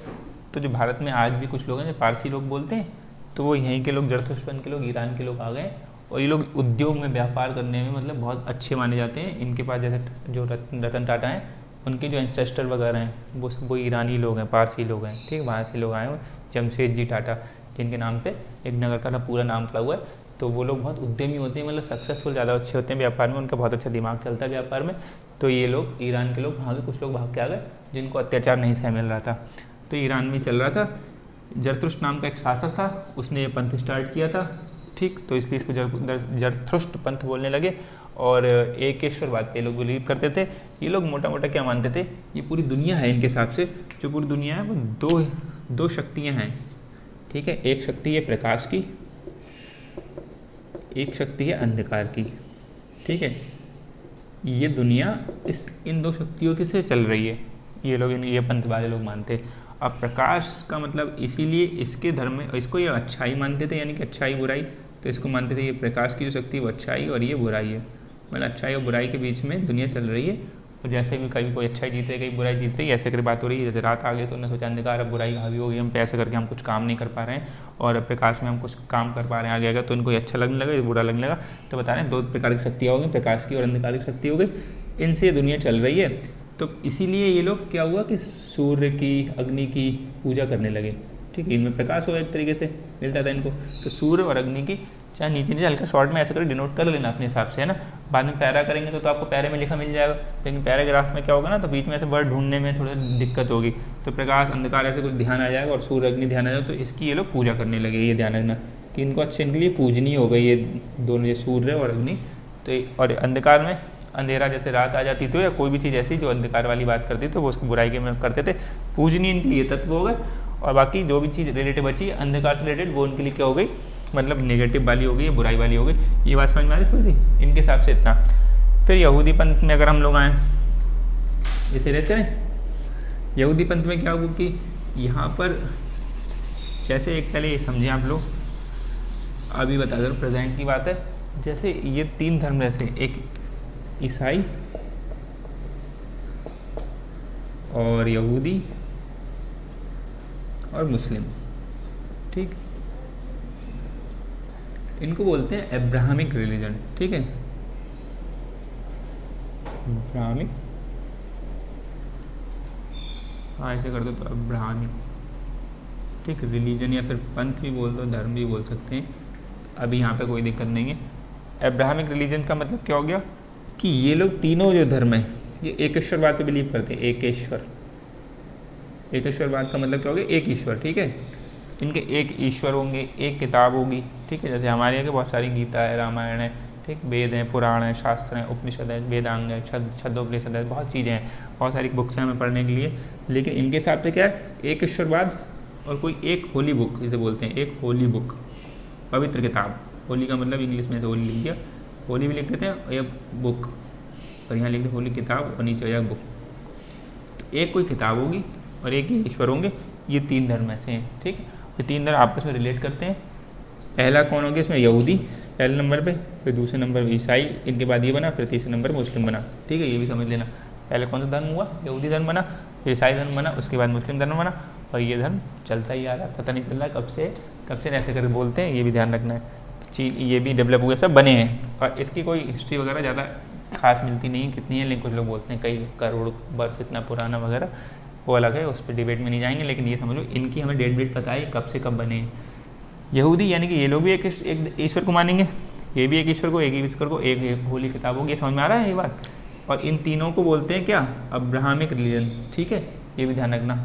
तो जो भारत में आज भी कुछ लोग हैं जो पारसी लोग बोलते हैं, तो वो यहीं के लोग, जरतुरुस्पन के लोग, ईरान के लोग आ गए। और ये लोग उद्योग में, व्यापार करने में मतलब बहुत अच्छे माने जाते हैं। इनके पास जैसे जो रतन टाटा हैं, उनके जो एंसेस्टर वगैरह हैं वो सब वो ईरानी लोग हैं, पारसी लोग हैं, ठीक, वहाँ से लोग आए हुए। जमशेदजी टाटा, जिनके नाम पे एक नगर का पूरा नाम पड़ा हुआ है। तो वो लोग बहुत उद्यमी होते हैं, मतलब सक्सेसफुल ज़्यादा अच्छे होते हैं व्यापार में, उनका बहुत अच्छा दिमाग चलता है व्यापार में। तो ये लोग, ईरान के लोग, वहाँ के कुछ लोग भाग के आ गए जिनको अत्याचार नहीं सह मिल रहा था। तो ईरान में चल रहा था, जरतुरुष्ट नाम का एक शासक था, उसने ये पंथ स्टार्ट किया था, ठीक। तो इसलिए इसको जरतुरुष्ट पंथ बोलने लगे। और एक ईश्वरवाद पे लोग बिलीव करते थे। ये लोग मोटा मोटा क्या मानते थे, ये पूरी दुनिया है इनके हिसाब से, जो पूरी दुनिया है वो दो शक्तियाँ हैं, ठीक है। एक शक्ति है प्रकाश की, एक शक्ति है अंधकार की, ठीक है। ये दुनिया इन दो शक्तियों के से चल रही है, ये लोग, ये पंथ वाले लोग मानते हैं। अब प्रकाश का मतलब, इसीलिए इसके धर्म में इसको ये अच्छाई मानते थे, यानी कि अच्छाई बुराई। तो इसको मानते थे ये प्रकाश की जो शक्ति है वो अच्छाई और ये बुराई है, मतलब अच्छाई और बुराई के बीच में दुनिया चल रही है। और जैसे भी कभी कोई अच्छाई जीत रही है, कभी बुराई जीत रही है, ऐसे करके बात हो रही है। जैसे रात आ गई तो उन्होंने सोचा अंधकार, अब बुराई हावी हो गई, हम पे ऐसे करके हम कुछ काम नहीं कर पा रहे हैं, और प्रकाश में हम कुछ काम कर पा रहे हैं आगे आगे, तो उनको ये अच्छा लगने लगा, बुरा लगने लगा। तो बता रहे हैं दो प्रकार की शक्तियाँ हो गई, प्रकाश की और अंधकार की शक्ति हो गई, इनसे दुनिया चल रही है। तो इसीलिए ये लोग क्या हुआ कि सूर्य की, अग्नि की पूजा करने लगे, ठीक है। इनमें प्रकाश हो एक तरीके से मिलता था इनको। तो सूर्य और अग्नि की, चाहे नीचे नीचे हल्का शॉर्ट में ऐसे कर डिनोट कर लेना अपने हिसाब से, है ना। बाद में पैरा करेंगे तो आपको पैरे में लिखा मिल जाएगा, लेकिन पैराग्राफ में क्या होगा ना, तो बीच में ऐसे वर्ड ढूंढने में थोड़ा दिक्कत होगी। तो प्रकाश, अंधकार ऐसे कुछ ध्यान आ जाएगा, और सूर्य, अग्नि ध्यान आ जाएगा। तो इसकी ये लोग पूजा करने लगे, ये ध्यान रखना कि इनको अच्छे, इनके लिए पूजनीय हो गई ये दोनों, ये सूर्य और अग्नि। तो और अंधकार में, अंधेरा जैसे रात आ जाती तो, या कोई भी चीज़ ऐसी जो अंधकार वाली बात करती तो वो उसको बुराई के में करते थे। पूजनीय इनके लिए तत्व हो गए, और बाकी जो भी चीज़ रिलेटिव बची अंधकार से रिलेटेड, वो उनके लिए क्या हो गई, मतलब नेगेटिव वाली हो गई, बुराई वाली हो गई। ये बात समझ में आ रही थोड़ी सी, इनके हिसाब से इतना। फिर यहूदी पंथ में अगर हम लोग आएँ, इसे रेस करें। यहूदी पंथ में क्या होगा कि यहाँ पर जैसे एक पहले समझें आप लोग, अभी बता दो प्रेजेंट की बात है। जैसे ये तीन धर्म, जैसे एक ईसाई और यहूदी और मुस्लिम, ठीक, इनको बोलते हैं अब्राहमिक रिलीजन, ठीक है। अब्राहमिक, हाँ ऐसे कर दो तो अब्राहमिक, ठीक, रिलीजन या फिर पंथ भी बोल दो, धर्म भी बोल सकते हैं, अभी यहाँ पे कोई दिक्कत नहीं है। अब्राहमिक रिलीजन का मतलब क्या हो गया कि ये लोग तीनों जो धर्म है ये एक ईश्वरवाद पे बिलीव करते हैं, एक ईश्वर, एकेश्वरवाद का मतलब क्या हो गया, एक ईश्वर, ठीक है। इनके एक ईश्वर होंगे, एक किताब होगी, ठीक है। जैसे हमारे यहाँ के बहुत सारी गीता है, रामायण है, ठीक, वेद हैं, पुराण हैं, शास्त्र हैं, उपनिषद है, वेदांग है, छद्मोपनिषद है, बहुत चीज़ें हैं, बहुत सारी बुक्स हैं हमें पढ़ने के लिए। लेकिन इनके हिसाब से क्या है, एक ईश्वरवाद और कोई एक होली बुक जिसे बोलते हैं, एक होली बुक, पवित्र किताब। होली का मतलब इंग्लिश में से होली लिख दिया, होली भी लिख देते हैं, और यह बुक, और यहाँ लिख दे होली किताब और नीचे यह बुक। एक कोई किताब होगी और एक ही ईश्वर होंगे, ये तीन धर्म ऐसे हैं, ठीक। ये तीन धर्म आपस में रिलेट करते हैं। पहला कौन हो गया इसमें, यहूदी पहले नंबर पे, फिर दूसरे नंबर पे ईसाई, इनके बाद ये बना, फिर तीसरे नंबर पर मुस्लिम बना, ठीक है। ये भी समझ लेना, पहले कौन सा धर्म हुआ, यहूदी धर्म बना, फिर ईसाई धर्म बना, उसके बाद मुस्लिम धर्म बना, और ये धर्म चलता ही आ रहा है, पता नहीं चल रहा कब से ऐसे करके बोलते हैं, ये भी ध्यान रखना है। ये भी डेवलप हुए, सब बने हैं, और इसकी कोई हिस्ट्री वगैरह ज़्यादा खास मिलती नहीं है, कितनी है, लेकिन कुछ लोग बोलते हैं कई करोड़ वर्ष इतना पुराना वगैरह, वो अलग है, उस पर डिबेट में नहीं जाएंगे। लेकिन ये समझ लो इनकी हमें डेट पता है कब से कब बने हैं। यहूदी यानी कि ये लोग भी एक ईश्वर को मानेंगे, ये भी एक ईश्वर को, एक ईश्वर को, एक होली किताब होगी, समझ में आ रहा है ये बात। और इन तीनों को बोलते हैं क्या, अब्राहमिक रिलीजन, ठीक है। ये भी ध्यान रखना,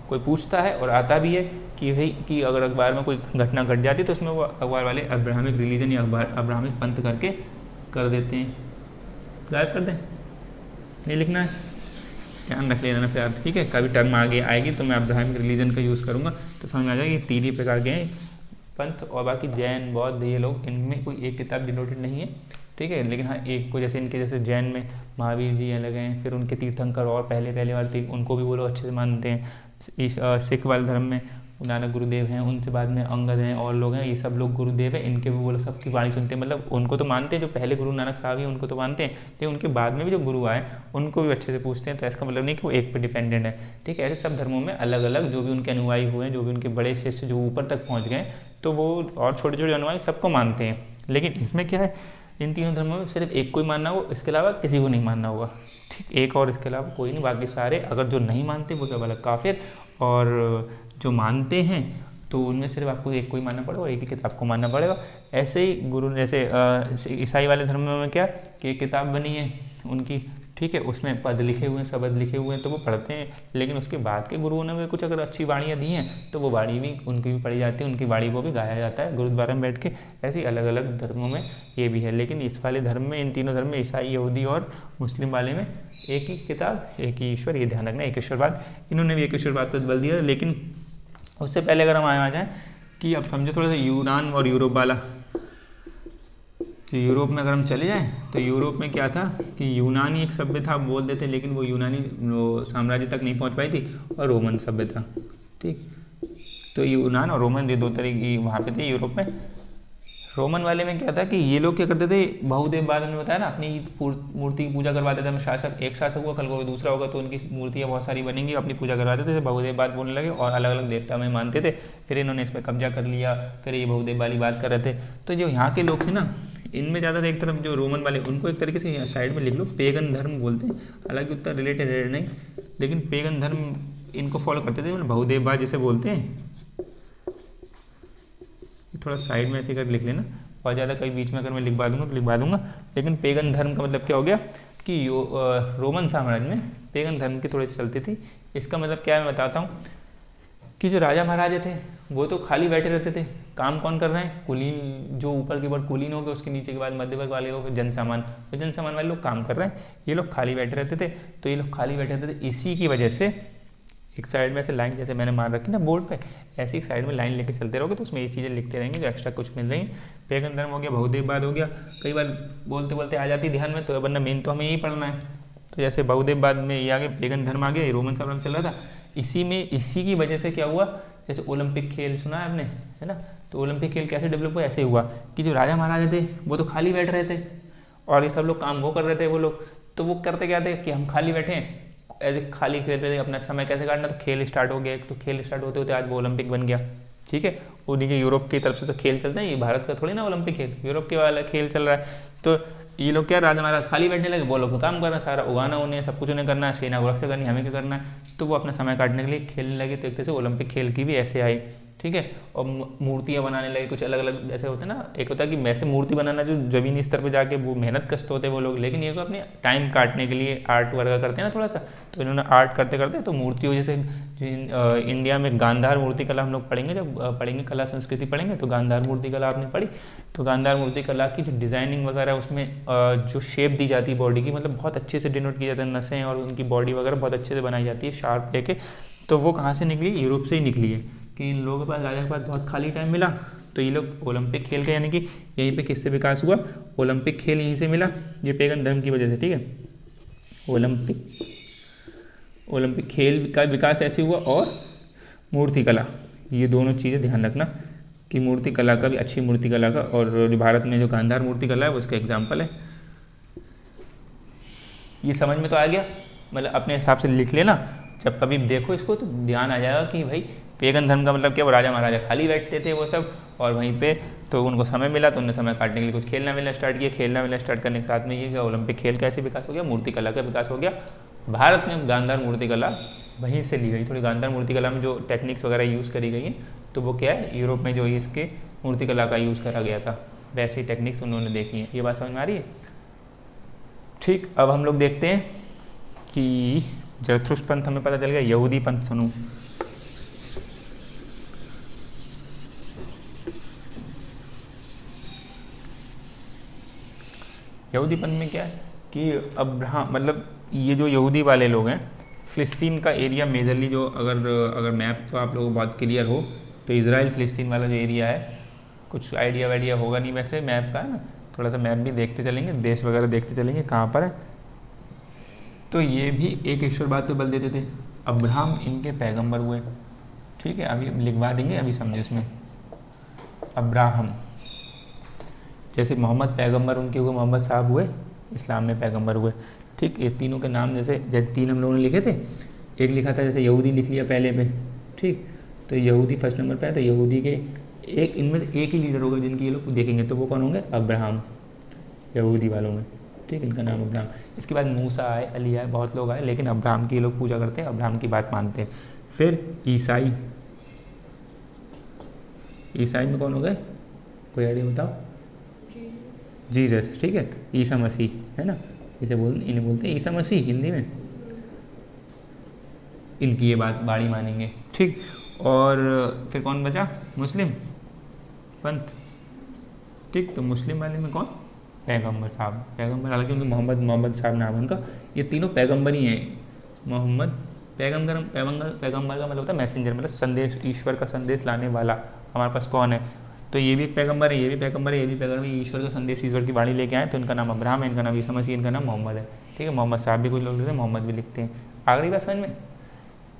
कोई पूछता है और आता भी है कि भाई कि अगर अखबार में कोई घटना घट जाती है तो उसमें वो अखबार वाले अब्राहमिक रिलीजन या अब्राहमिक पंथ करके कर देते हैं, गायब कर दें, नहीं लिखना है, ध्यान रख लेना प्यार, ठीक है। कभी टर्म आगे आएगी तो मैं अब्राहमिक रिलीजन का यूज़ करूँगा तो समझ में आ जाएगी। तीन ही प्रकार के हैं पंथ, और बाकी जैन बौद्ध ये लोग, इनमें कोई एक किताब डिनोटेड नहीं है, ठीक है। लेकिन हाँ एक को, जैसे इनके जैसे जैन में महावीर जी अलग हैं, फिर उनके तीर्थंकर और पहले वाले थे, उनको भी वो लोग अच्छे से मानते हैं। सिख वाले धर्म में नानक गुरुदेव हैं, उनसे बाद में अंगद हैं और लोग हैं, ये सब लोग गुरुदेव हैं, इनके भी वो लोग सबकी वाणी सुनते हैं, मतलब उनको तो मानते हैं, जो पहले गुरु नानक साहब हैं उनको तो मानते हैं, लेकिन उनके बाद में भी जो गुरु आए उनको भी अच्छे से पूछते हैं। तो इसका मतलब नहीं कि वो एक पे डिपेंडेंट है, ठीक है। ऐसे सब धर्मों में अलग अलग जो भी उनके अनुयायी हुए हैं, जो भी उनके बड़े शिष्य जो ऊपर तक पहुँच गए, तो वो और छोटे छोटे अनुयायी सबको मानते हैं। लेकिन इसमें क्या है, इन तीनों धर्मों में सिर्फ एक को ही मानना होगा, इसके अलावा किसी को नहीं मानना होगा, ठीक। एक और इसके अलावा कोई नहीं, बाकी सारे अगर जो नहीं मानते वो सब अलग काफिर, और जो मानते हैं तो उनमें सिर्फ आपको एक को ही मानना पड़ेगा और एक ही किताब को मानना पड़ेगा। ऐसे ही गुरु, जैसे ईसाई वाले धर्म में क्या कि एक किताब बनी है उनकी, ठीक है, उसमें पद लिखे हुए हैं, शब्द लिखे हुए हैं, तो वो पढ़ते हैं। लेकिन उसके बाद के गुरुओं ने भी कुछ अगर अच्छी वाणियाँ दी हैं तो वो वाणी भी उनकी भी पढ़ी जाती है, उनकी वाणी को भी गाया जाता है गुरुद्वारा में बैठ के। ऐसे ही अलग अलग धर्मों में ये भी है। लेकिन इस वाले धर्म में, इन तीनों धर्म में, ईसाई, यहूदी और मुस्लिम वाले में एक ही किताब, एक ही ईश्वर, ये ध्यान रखना, एक ईश्वरवाद। इन्होंने भी एक ईश्वरवाद पर बल दिया। लेकिन उससे पहले अगर हम आ जाएँ कि अब समझो थोड़ा सा यूनान और यूरोप वाला, तो यूरोप में अगर हम चले जाएं तो यूरोप में क्या था कि यूनानी एक सभ्यता बोल देते, लेकिन वो यूनानी साम्राज्य तक नहीं पहुंच पाई थी, और रोमन सभ्यता, ठीक। तो यूनान और रोमन ये दो तरह की वहाँ पे थे यूरोप में। रोमन वाले में क्या था कि ये लोग क्या करते थे, बहुदेववाद में बताया ना, अपनी मूर्ति की पूजा करवाते थे। शासक, एक शासक हुआ, कल को दूसरा होगा तो उनकी मूर्तियाँ बहुत सारी बनेंगी, अपनी पूजा करवाते थे, बहुदेववाद बोलने लगे और अलग अलग देवता में मानते थे। फिर इन्होंने इस पर कब्जा कर लिया, फिर ये बहुदेव वाली बात कर रहे थे। तो जो यहाँ के लोग थे ना, इनमें ज़्यादा एक तरफ जो रोमन वाले, उनको एक तरीके से साइड में लिख लो, पेगन धर्म बोलते हैं। हालांकि उतना रिलेटेड है नहीं, लेकिन पेगन धर्म इनको फॉलो करते थे, मतलब बहुदेववाद जिसे बोलते हैं। थोड़ा साइड में ऐसे कर लिख लेना, और ज़्यादा कहीं बीच में अगर मैं लिखवा दूंगा तो लिखवा दूंगा। लेकिन पेगन धर्म का मतलब क्या हो गया कि रोमन साम्राज्य में पेगन धर्म की थोड़ी चलती थी। इसका मतलब क्या है मैं बताता हूँ कि जो राजा महाराजे थे वो तो खाली बैठे रहते थे। काम कौन कर रहे हैं, कुलीन, जो ऊपर के बाद कुलीन हो गए, उसके नीचे के बाद मध्य वर्ग वाले हो गए, जनसामान, तो जनसामान वाले लोग काम कर रहे हैं, ये लोग खाली बैठे रहते थे। तो ये लोग खाली बैठे रहते थे, इसी की वजह से एक साइड में ऐसे लाइन जैसे मैंने मार रखी ना बोर्ड पे, ऐसी एक साइड में लाइन लेके चलते रहोगे तो उसमें ये चीज़ें लिखते रहेंगे जो एक्स्ट्रा कुछ मिल रही हैं। पेगन धर्म हो गया, बहुदेववाद हो गया, कई बार बोलते बोलते आ जाती ध्यान में, तो वरना मेन तो हमें यही पढ़ना है। तो जैसे बहुदेववाद में ये आगे पेगन धर्म आ गया, रोमन साम्राज्य चल रहा था, इसी की वजह से क्या हुआ, जैसे ओलंपिक खेल सुना है आपने, है ना। तो ओलंपिक खेल कैसे डेवलप हुआ, ऐसे हुआ कि जो राजा महाराजा थे वो तो खाली बैठ रहे थे और ये सब लोग काम वो कर रहे थे, वो लोग तो वो करते क्या थे कि हम खाली बैठे हैं, ऐसे खाली खेल रहे थे, अपना समय कैसे काटना, तो खेल स्टार्ट हो गया। तो खेल स्टार्ट होते होते आज वो ओलंपिक बन गया, ठीक है। उन्हीं के यूरोप की तरफ से खेल चलते हैं, ये भारत का थोड़ी ना ओलंपिक खेल, यूरोप के वाला खेल चल रहा है। तो ये लोग क्या, राजा महाराज खाली बैठने लगे, वो लोग को काम करना, सारा उगाना उन्हें, सब कुछ उन्हें करना है, सेना को रक्षा करनी, हमें क्या करना है, तो वो अपना समय काटने के लिए खेलने लगे। तो एक तरह से ओलंपिक खेल की भी ऐसे आई, ठीक है। और मूर्तियाँ बनाने लगे कुछ अलग अलग, जैसे होता है ना, एक होता है कि वैसे मूर्ति बनाना जो ज़मीनी स्तर पे जाके वो मेहनत कष्ट होते हैं वो लोग, लेकिन ये को अपने टाइम काटने के लिए आर्ट वर्क करते हैं ना थोड़ा सा, तो इन्होंने आर्ट करते करते तो मूर्तियों जैसे इंडिया में गांधार मूर्ति कला हम लोग पढ़ेंगे, जब पढ़ेंगे कला संस्कृति पढ़ेंगे तो गांधार मूर्ति कला आपने पढ़ी, तो गांधार मूर्ति कला की जो डिज़ाइनिंग वगैरह उसमें जो शेप दी जाती है बॉडी की, मतलब बहुत अच्छे से डिनोट की जाती है, नसें और उनकी बॉडी वगैरह बहुत अच्छे से बनाई जाती है शार्प लेके, तो वो कहाँ से निकली, यूरोप से ही निकली है कि इन लोगों के पास, राजा के पास बहुत खाली टाइम मिला तो ये लोग ओलंपिक खेल के, यानी कि यहीं पे किससे विकास हुआ, ओलंपिक खेल यहीं से मिला, ये पेगन धर्म की वजह से, ठीक है। ओलंपिक खेल का विकास ऐसे हुआ, और मूर्ति कला, ये दोनों चीज़ें ध्यान रखना कि मूर्ति कला का भी, अच्छी मूर्ति कला का, और जो भारत में जो गांधार मूर्ति कला है वो उसका एग्जाम्पल है। ये समझ में तो आ गया, मतलब अपने हिसाब से लिख लेना, जब कभी देखो इसको तो ध्यान आ जाएगा कि भाई पेगन धर्म का मतलब क्या, वो राजा महाराजा खाली बैठते थे वो सब, और वहीं पे तो उनको समय मिला तो उन्हें समय काटने के लिए कुछ खेलना मिलना स्टार्ट किया, खेलना मिलना स्टार्ट करने के साथ में ये ओलंपिक खेल कैसे विकास हो गया, मूर्ति कला का विकास हो गया। भारत में गांधार मूर्ति कला वहीं से ली गई, थोड़ी गांधार मूर्ति कला में जो टेक्निक्स वगैरह यूज़ करी गई हैं तो वो क्या है, यूरोप में जो इसके मूर्ति कला का यूज़ करा गया था वैसी टेक्निक्स उन्होंने देखी हैं। ये बात समझ में आ रही है? ठीक, अब हम लोग देखते हैं कि जरथुष्ट्र पंथ हमें पता चल गया, यहूदी पंथ सुनो। यहूदी पंथ में क्या है कि अब्राहम, मतलब ये जो यहूदी वाले लोग हैं, फ़िलिस्तीन का एरिया मेजरली जो, अगर मैप तो आप लोगों को बहुत क्लियर हो तो इजराइल फ़िलिस्तीन वाला जो एरिया है, कुछ आइडिया वाइडिया होगा नहीं वैसे मैप का, है ना, थोड़ा सा मैप भी देखते चलेंगे, देश वगैरह देखते चलेंगे कहाँ पर है। तो ये भी एक ईश्वरवाद पे बल देते थे, अब्राहम इनके पैगंबर हुए, ठीक है, अभी लिखवा देंगे, अभी समझो इसमें। अब्राहम जैसे मोहम्मद पैगंबर उनके हुए, मोहम्मद साहब हुए इस्लाम में पैगंबर हुए, ठीक। ये तीनों के नाम जैसे तीन हम लोगों ने लिखे थे, एक लिखा था जैसे यहूदी लिख लिया पहले पे, ठीक, तो यहूदी फर्स्ट नंबर पे है, तो यहूदी के एक, इनमें एक ही लीडर होगा जिनकी ये लोग देखेंगे, तो वो कौन होंगे, अब्राहम, यहूदी वालों में, ठीक, इनका नाम अब्राहम। इसके बाद मूसा आए, अली आए, बहुत लोग आए, लेकिन अब्राहम की लोग पूजा करते हैं, अब्राहम की बात मानते हैं। फिर ईसाई, ईसाई में कौन हो गए, कोई आइडिया बताओ? जीसस, ठीक है, ईसा मसीह, है ना, इन्हें बोलते हैं ईसा मसीह हिंदी में, इनकी ये बात बाड़ी मानेंगे, ठीक। और फिर कौन बचा, मुस्लिम पंथ, ठीक, तो मुस्लिम वाले में कौन, पैगंबर साहब, पैगंबर, हालांकि उनके मोहम्मद साहब नाम उनका, ये तीनों पैगंबर ही हैं। मोहम्मद पैगंबर का मतलब होता है मैसेंजर, मतलब संदेश, ईश्वर का संदेश लाने वाला हमारे पास कौन है, तो ये भी पैगंबर है, ये भी पैगंबर है, ये भी पैगंबर, ईश्वर का संदेश, ईश्वर की वाणी लेके आए, तो इनका नाम अब्राहम है, इनका नाम ईसा मसीह, इनका नाम मोहम्मद है, ठीक है। मोहम्मद साहब भी कुछ लोग लिखते हैं, मोहम्मद भी लिखते हैं। आखिरी बात समझ में,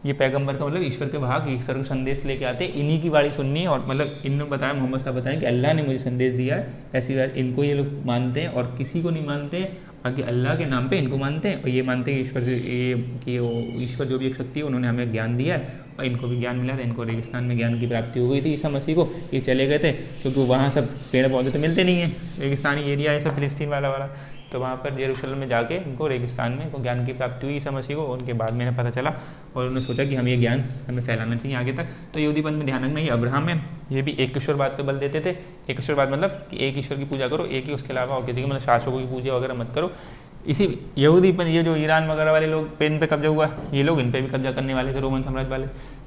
ये पैगंबर का मतलब ईश्वर के भाग, ईश्वर का संदेश लेके आते हैं, इन्हीं की वाणी सुननी है, और मतलब इन्होंने बताया, मोहम्मद साहब बताएं कि अल्लाह ने मुझे संदेश दिया है, ऐसी बात, इनको ये लोग मानते हैं, और किसी को नहीं मानते हैं, बाकी अल्लाह के नाम पे इनको मानते हैं, और ये मानते हैं ईश्वर से, ये कि ईश्वर जो भी एक शक्ति है उन्होंने हमें ज्ञान दिया है, और इनको भी ज्ञान मिला था, इनको रेगिस्तान में ज्ञान की प्राप्ति हो गई थी ईसा मसीह को, ये चले गए थे क्योंकि वहाँ सब पेड़ पौधे तो मिलते नहीं हैं, रेगिस्तानी एरिया है सब फिलिस्तीन वाला, तो वहाँ पर यरूशलेम में जाके इनको रेगिस्तान में इनको ज्ञान की प्राप्ति हुई ईसा मसीह को, उनके बाद में पता चला, और उन्होंने सोचा कि हम ये ज्ञान हमें फैलाना चाहिए आगे तक। तो यहूदी पंथ में ध्यान रखना, ये अब्राहम है, ये भी एक ईश्वरवाद पे बल देते थे। एक ईश्वरवाद मतलब कि एक ईश्वर की पूजा करो, एक ही, उसके अलावा और किसी की, मतलब शासकों की पूजा वगैरह मत करो। इसी यहूदी पंथ, ये जो ईरान वगैरह वाले लोग पे इन पे कब्जा हुआ, ये लोग इन पे भी कब्जा करने वाले थे, रोमन साम्राज्य वाले,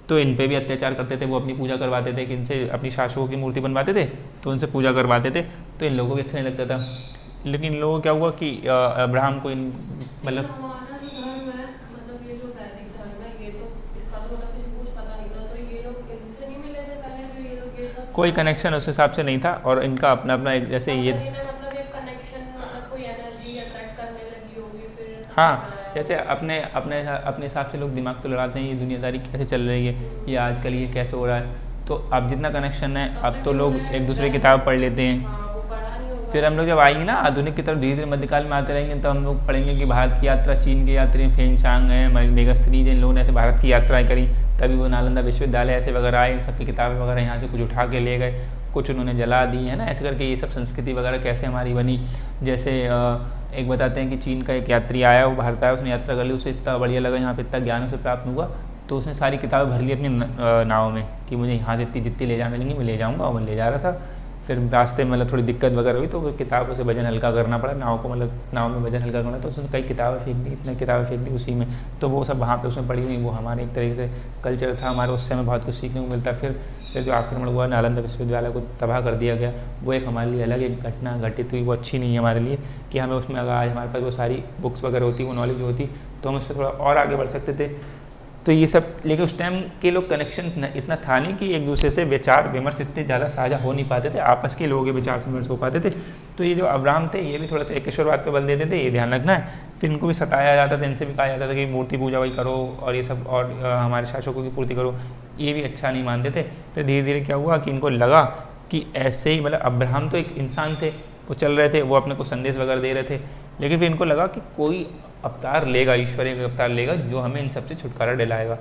तो इन पे भी अत्याचार करते थे, वो अपनी पूजा करवाते थे, कि इनसे अपनी शासकों की मूर्ति बनवाते थे, तो उनसे पूजा करवाते थे, तो इन लोगों को भी अच्छा नहीं लगता था। लेकिन इन लोगों को क्या हुआ कि अब्राहम को इन, मतलब कोई कनेक्शन उस हिसाब से नहीं था, और इनका अपना अपना एक, जैसे ये, हाँ, जैसे अपने हिसाब से लोग दिमाग तो लड़ाते हैं, ये दुनियादारी कैसे चल रही है, ये आजकल ये कैसे हो रहा है, तो अब जितना कनेक्शन है, अब तो लोग एक दूसरे की किताब पढ़ लेते हैं। फिर हम लोग जब आएंगे ना आधुनिक की तरफ, धीरे धीरे मध्यकाल में आते रहेंगे, तो हम लोग पढ़ेंगे कि भारत की यात्रा, चीन के यात्री फेंगशांग है, मेगस्थनी, जिन लोगों ने ऐसे भारत की यात्राएं करी, तभी वो नालंदा विश्वविद्यालय ऐसे वगैरह आए, इन सबकी किताबें वगैरह यहाँ से कुछ उठा के ले गए, कुछ उन्होंने जला दी, है ना, ऐसे करके ये सब संस्कृति वगैरह कैसे हमारी बनी। जैसे एक बताते हैं कि चीन का एक यात्री आया, वो भारत आया, उसने यात्रा कर ली, उसे इतना बढ़िया लगा, यहाँ पे इतना ज्ञान उसे प्राप्त हुआ, तो उसने सारी किताबें भर ली अपनी नाव में कि मुझे यहाँ से इतनी जितनी ले जाने लेंगी मैं ले जाऊँगा, और मैं ले जा रहा था। फिर रास्ते में मतलब थोड़ी दिक्कत वगैरह हुई तो वो किताबों से वजन हल्का करना पड़ा, नाव को मतलब नाव में वजन हल्का करना, तो उसने कई किताबें फेंक दी, इतनी किताबें फेंक दी उसी में। तो वो सब वहाँ पे उसमें पड़ी हुई, वो हमारे एक तरीके से कल्चर था हमारे, उससे हमें बहुत कुछ सीखने को मिलता। फिर जो आक्रमण हुआ नालंदा विश्वविद्यालय को तबाह कर दिया गया, वो एक हमारे लिए अलग एक घटना घटित हुई, वो अच्छी नहीं है हमारे लिए कि हमें उसमें अगर आज हमारे पास वो सारी बुक्स वगैरह होती, वो नॉलेज होती तो हम उससे थोड़ा और आगे बढ़ सकते थे। तो ये सब, लेकिन उस टाइम के लोग कनेक्शन इतना था नहीं कि एक दूसरे से विचार विमर्श इतने ज़्यादा साझा हो नहीं पाते थे, आपस के लोगों के विचार विमर्श हो पाते थे। तो ये जो अब्राहम थे ये भी थोड़ा सा एकेश्वरवाद पे बल देते थे, ये ध्यान रखना है। फिर इनको भी सताया जाता था, इनसे भी कहा जाता था कि मूर्ति पूजा वही करो और ये सब, और हमारे शासकों की पूर्ति करो, ये भी अच्छा नहीं मानते थे। फिर धीरे धीरे क्या हुआ कि इनको लगा कि ऐसे ही, मतलब अब्राहम तो एक इंसान थे, वो चल रहे थे, वो अपने को संदेश वगैरह दे रहे थे, लेकिन फिर इनको लगा कि कोई अवतार लेगा, ईश्वरीय का अवतार लेगा जो हमें इन सबसे छुटकारा दिलाएगा।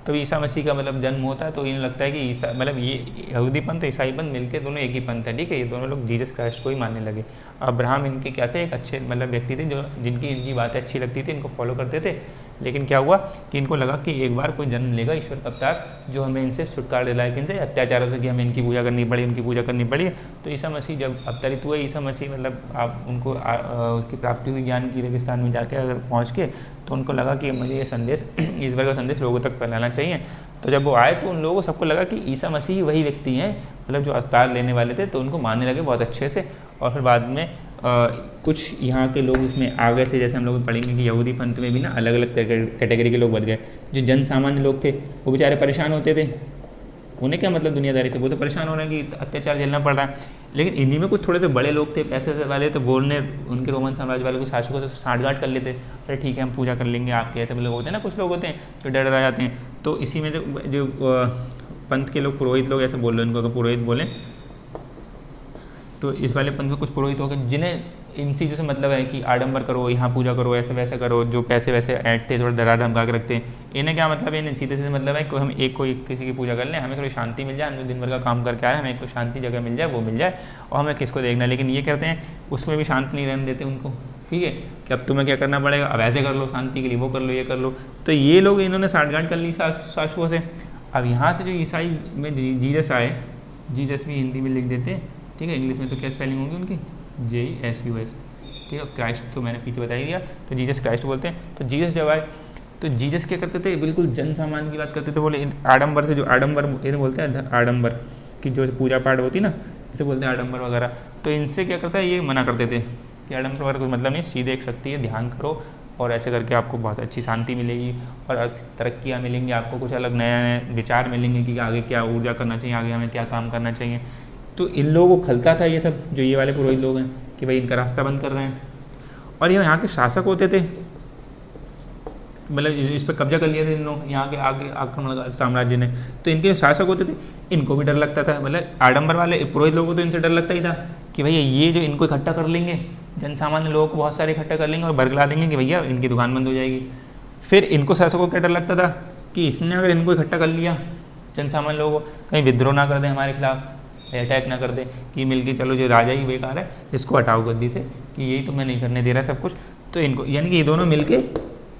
तो ईसा मसीह का मतलब जन्म होता है, तो इन्हें लगता है कि ईसा मतलब ये यहूदी पंथ ईसाई पंथ मिलके दोनों एक ही पंथ है, ठीक है, ये दोनों लोग जीसस क्राइस्ट को ही मानने लगे। अब्राहम इनके क्या थे, एक अच्छे मतलब व्यक्ति थे जो जिनकी इनकी बातें अच्छी लगती थी, इनको फॉलो करते थे। लेकिन क्या हुआ कि इनको लगा कि एक बार कोई जन्म लेगा ईश्वर का अवतार जो हमें इनसे छुटकारा दिलाए, किनसे, अत्याचारों से, कि हमें इनकी पूजा करनी पड़ी, उनकी पूजा करनी पड़ी। तो ईसा मसीह जब अवतरित हुए, ईसा मसीह मतलब आप उनको उसकी प्राप्ति हुई ज्ञान की रेगिस्तान में जाके अगर पहुँच के, तो उनको लगा कि मुझे ये संदेश, ईश्वर का संदेश लोगों तक फैलाना चाहिए। तो जब वो आए तो उन लोगों को सबको लगा कि ईसा मसीह वही व्यक्ति हैं, मतलब जो अवतार लेने वाले थे, तो उनको मानने लगे बहुत अच्छे से। और फिर बाद में कुछ यहाँ के लोग इसमें आ गए थे, जैसे हम लोग पढ़ेंगे कि यहूदी पंथ में भी ना अलग अलग कैटेगरी के लोग बन गए। जो जन सामान्य लोग थे वो बेचारे परेशान होते थे, उन्हें क्या मतलब दुनियादारी से, वो तो परेशान हो रहे हैं कि अत्याचार झेलना पड़ रहा है। लेकिन इन्हीं में कुछ थोड़े से बड़े लोग थे, पैसे वाले, तो बोलने उनके रोमन साम्राज्य वाले को शासकों से साठगांठ कर लेते, अरे ठीक है हम पूजा कर लेंगे आपके, ऐसे लोग होते हैं ना, कुछ लोग होते हैं जो डर आ जाते हैं। तो इसी में जो पंथ के लोग, पुरोहित लोग ऐसे बोल रहे हैं, उनको अगर पुरोहित बोलें तो इस वाले पंथ में कुछ पुरोहित हो गए जिन्हें इन चीज़ों से मतलब है कि आडंबर करो, यहाँ पूजा करो, ऐसे वैसे करो, जो पैसे वैसे ऐंठते थोड़ा डरा धमका के रखते हैं। इन्हें क्या मतलब है, इन्हें सीधे सीधे मतलब है कि हम एक कोई किसी की पूजा कर लें, हमें थोड़ी शांति मिल जाए, हम दिन भर का काम करके आ रहे हैं, हमें एक तो शांति जगह मिल जाए, वो मिल जाए, और हमें किसको देखना है। लेकिन ये कहते हैं उसमें भी शांत नहीं रहने देते उनको, ठीक है, कि अब तुम्हें क्या करना पड़ेगा, अब ऐसे कर लो शांति के लिए, वो कर लो, ये कर लो। तो ये लोग इन्होंने साठगांठ कर ली शासकों से। अब यहाँ से जो ईसाई में जीसस आए, जीसस भी हिंदी में लिख देते हैं, ठीक है, इंग्लिश में तो क्या स्पेलिंग होगी उनकी, JESUS, ठीक है, क्राइस्ट तो मैंने पीछे बता ही दिया, तो जीसस क्राइस्ट बोलते हैं। तो जीसस जब आए तो जीसस क्या करते थे, बिल्कुल जन सामान्य की बात करते थे, बोले आडंबर से, जो आडंबर इन्हें बोलते हैं आडंबर की जो पूजा पाठ होती ना, इसे बोलते हैं आडंबर वगैरह। तो इनसे क्या करता है, ये मना करते थे कि आडंबर वगैरह कोई मतलब नहीं, सीधे एक शक्ति है, ध्यान करो और ऐसे करके आपको बहुत अच्छी शांति मिलेगी और तरक्कियाँ मिलेंगी, आपको कुछ अलग नए नए विचार मिलेंगे कि आगे क्या ऊर्जा करना चाहिए, आगे हमें क्या काम करना चाहिए। तो इन लोगों को खलता था ये सब, जो ये वाले पुरोहित लोग हैं, कि भाई इनका रास्ता बंद कर रहे हैं। और ये यहाँ के शासक होते थे, मतलब इस पर कब्जा कर लिया था इन लोग, यहाँ के आगे आक्रमण साम्राज्य ने। तो इनके शासक होते थे, इनको भी डर लगता था, मतलब आडंबर वाले पुरोहित लोगों को तो इनसे डर लगता ही था कि भैया ये जो इनको इकट्ठा कर लेंगे, जन सामान्य लोगों को बहुत सारे इकट्ठा कर लेंगे और बरगला देंगे कि भैया इनकी दुकान बंद हो जाएगी। फिर इनको शासकों को क्या डर लगता था कि इसने अगर इनको इकट्ठा कर लिया जन सामान्य लोगों को, कहीं विद्रोह ना कर दें हमारे खिलाफ, अटैक ना कर दे, कि मिलके चलो जो राजा ही बेकार है इसको हटाओ गद्दी से, कि यही तो मैं नहीं करने दे रहा सब कुछ। तो इनको, यानी कि ये दोनों मिलके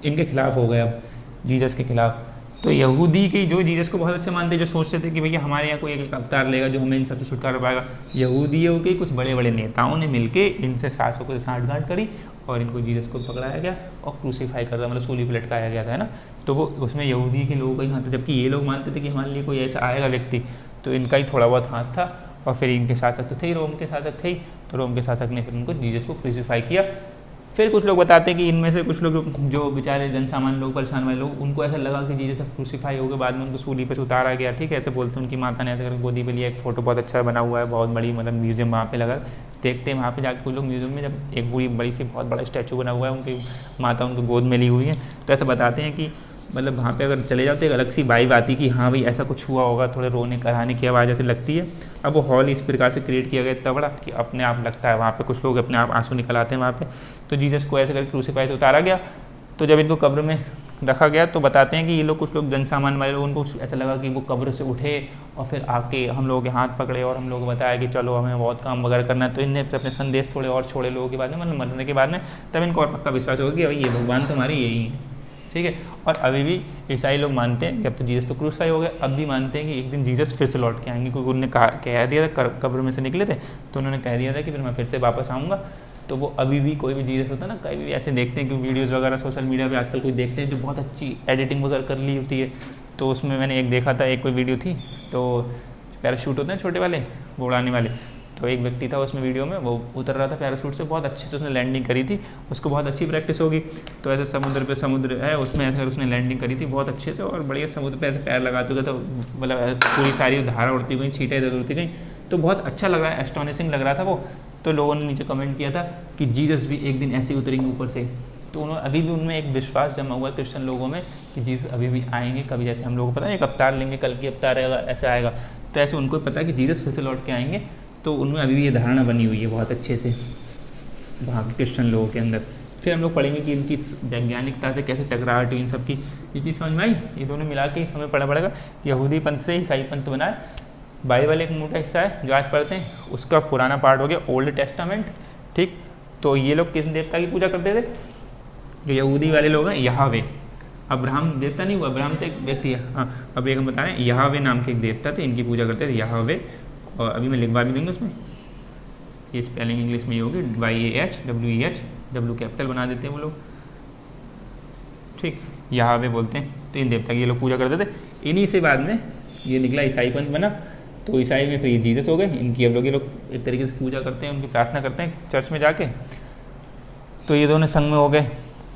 इनके खिलाफ हो गए अब, जीसस के खिलाफ। तो यहूदी के जो जीसस को बहुत अच्छा मानते, जो सोचते थे कि भैया हमारे यहाँ कोई एक अवतार लेगा जो हमें इन सबसे छुटकारा पाएगा, यहूदियों के कुछ बड़े बड़े नेताओं ने मिलके इनसे शासकों से साठगांठ करी और इनको जीसस को पकड़ाया गया और क्रूसीफाई कर रहा, मतलब सूली पर लटकाया गया था, है ना। तो वो उसमें यहूदी के लोगों का ही हाथ था, जबकि ये लोग मानते थे कि हमारे लिए कोई ऐसा आएगा व्यक्ति, तो इनका ही थोड़ा बहुत हाथ था। और फिर इनके शासक तो थे ही, रोम के शासक थे ही, तो रोम के शासक ने फिर उनको जीसस को क्रूसीफाई किया। फिर कुछ लोग बताते हैं कि इनमें से कुछ लोग जो बेचारे जन सामान्य लोग, परेशान वाले लोग, उनको ऐसा लगा कि जीसस क्रूसीफाई हो गए, बाद में उनको सूली पे से उतारा गया, ठीक है, ऐसे बोलते हैं। उनकी माता ने ऐसे करके गोदी पे लिया, एक फोटो बहुत अच्छा बना हुआ है, बहुत बड़ी, मतलब म्यूजियम वहाँ पे लगा, देखते हैं वहाँ पे जाके कुछ लोग म्यूजियम में, जब एक पूरी बड़ी सी बहुत बड़ा स्टैचू बना हुआ है, उनकी माता उनको गोद में ली हुई है, तो ऐसा बताते हैं कि मतलब वहाँ पे अगर चले जाओ तो एक अलग सी वाइब आती कि हाँ भाई ऐसा कुछ हुआ होगा, थोड़े रोने कराने की आवाज़ ऐसे लगती है। अब वो हॉल इस प्रकार से क्रिएट किया गया इतना बड़ा कि अपने आप लगता है वहाँ पे कुछ लोग अपने आप आंसू निकल आते हैं वहाँ पे। तो जीसस को ऐसे करके क्रूसीफाई से उतारा गया। तो जब इनको कब्र में रखा गया तो बताते हैं कि ये लोग, कुछ लोग जन सामान्य वाले लोग, उनको ऐसा लगा कि वो कब्र से उठे और फिर आके हम लोगों के हाथ पकड़े और हम लोगों को बताया कि चलो हमें बहुत काम वगैरह करना है। तो इनने अपने संदेश थोड़े और छोड़े लोगों के बाद में, मतलब मरने के बाद में, तब इनको और पक्का विश्वास होगा कि भाई ये भगवान तुम्हारे यही हैं, ठीक है। और अभी भी ईसाई लोग मानते हैं कि अब तो जीसस तो क्रूसिफाई हो गए, अब भी मानते हैं कि एक दिन जीसस फिर से लौट के आएंगे, क्योंकि उन्होंने कह दिया था, कब्र में से निकले थे तो उन्होंने कह दिया था कि फिर मैं फिर से वापस आऊँगा। तो वो अभी भी कोई भी जीसस होता है ना, कहीं भी ऐसे देखते हैं कि वीडियोज़ वगैरह सोशल मीडिया पे आजकल कोई देखते हैं जो बहुत अच्छी एडिटिंग वगैरह कर ली होती है, तो उसमें मैंने एक देखा था, एक कोई वीडियो थी, तो पैराशूट होते हैं छोटे वाले वो उड़ाने वाले, तो एक व्यक्ति था उसमें वीडियो में, वो उतर रहा था पैराशूट से, बहुत अच्छे से उसने लैंडिंग करी थी, उसको बहुत अच्छी प्रैक्टिस होगी। तो ऐसे समुद्र है उसमें ऐसे उसने लैंडिंग करी थी बहुत अच्छे से, और बढ़िया समुद्र पे ऐसे पैर लगा चुका था, मतलब पूरी सारी धारा उड़ती गई, छींटें इधर उड़ती गई, तो बहुत अच्छा लग रहा है, एस्टोनिशिंग लग रहा था वो। तो लोगों ने नीचे कमेंट किया था कि जीसस भी एक दिन ऐसे ही उतरेंगे ऊपर से। तो उन्होंने अभी भी उनमें एक विश्वास जमा हुआ है क्रिश्चियन लोगों में कि जीसस अभी भी आएंगे कभी, जैसे हम लोगों को पता है एक अवतार लेंगे, कल की अवतार आएगा, ऐसा आएगा, तो ऐसे उनको पता है कि जीसस फिर से लौट के आएंगे। तो उनमें अभी भी ये धारणा बनी हुई है बहुत अच्छे से वहाँ के क्रिश्चियन लोगों के अंदर। फिर हम लोग पढ़ेंगे कि इनकी वैज्ञानिकता से कैसे टकराहट हुई, इन सब की ये चीज़ समझ में आई। ये दोनों मिला के हमें पढ़ना पड़ेगा। यहूदी पंथ से ईसाई पंथ बना है। बाइबल एक मोटा हिस्सा है जो आज पढ़ते हैं, उसका पुराना पार्ट हो गया ओल्ड टेस्टामेंट, ठीक। तो ये लोग किस देवता की पूजा करते थे? जो यहूदी वाले लोग हैं यहावे। अब्राहम देवता नहीं हुआ, अब्राहम तो एक व्यक्ति है, हाँ। अब एक हम बता रहे हैं यहावे नाम के एक देवता थे, इनकी पूजा करते थे यहावे। और अभी मैं लिखवा भी दूँगा उसमें, ये स्पेलिंग इंग्लिश में ही होगी YAHWEH, W कैपिटल बना देते हैं वो लोग, ठीक। यहावे बोलते हैं। तो इन देवता की ये लोग पूजा करते थे। इन्हीं से बाद में ये निकला ईसाई पंथ बना। तो ईसाई में फिर ये जीसस हो गए, इनकी अब लोग ये लोग एक तरीके से पूजा करते हैं, उनकी प्रार्थना करते हैं चर्च में जाके। तो ये दोनों संग में हो गए।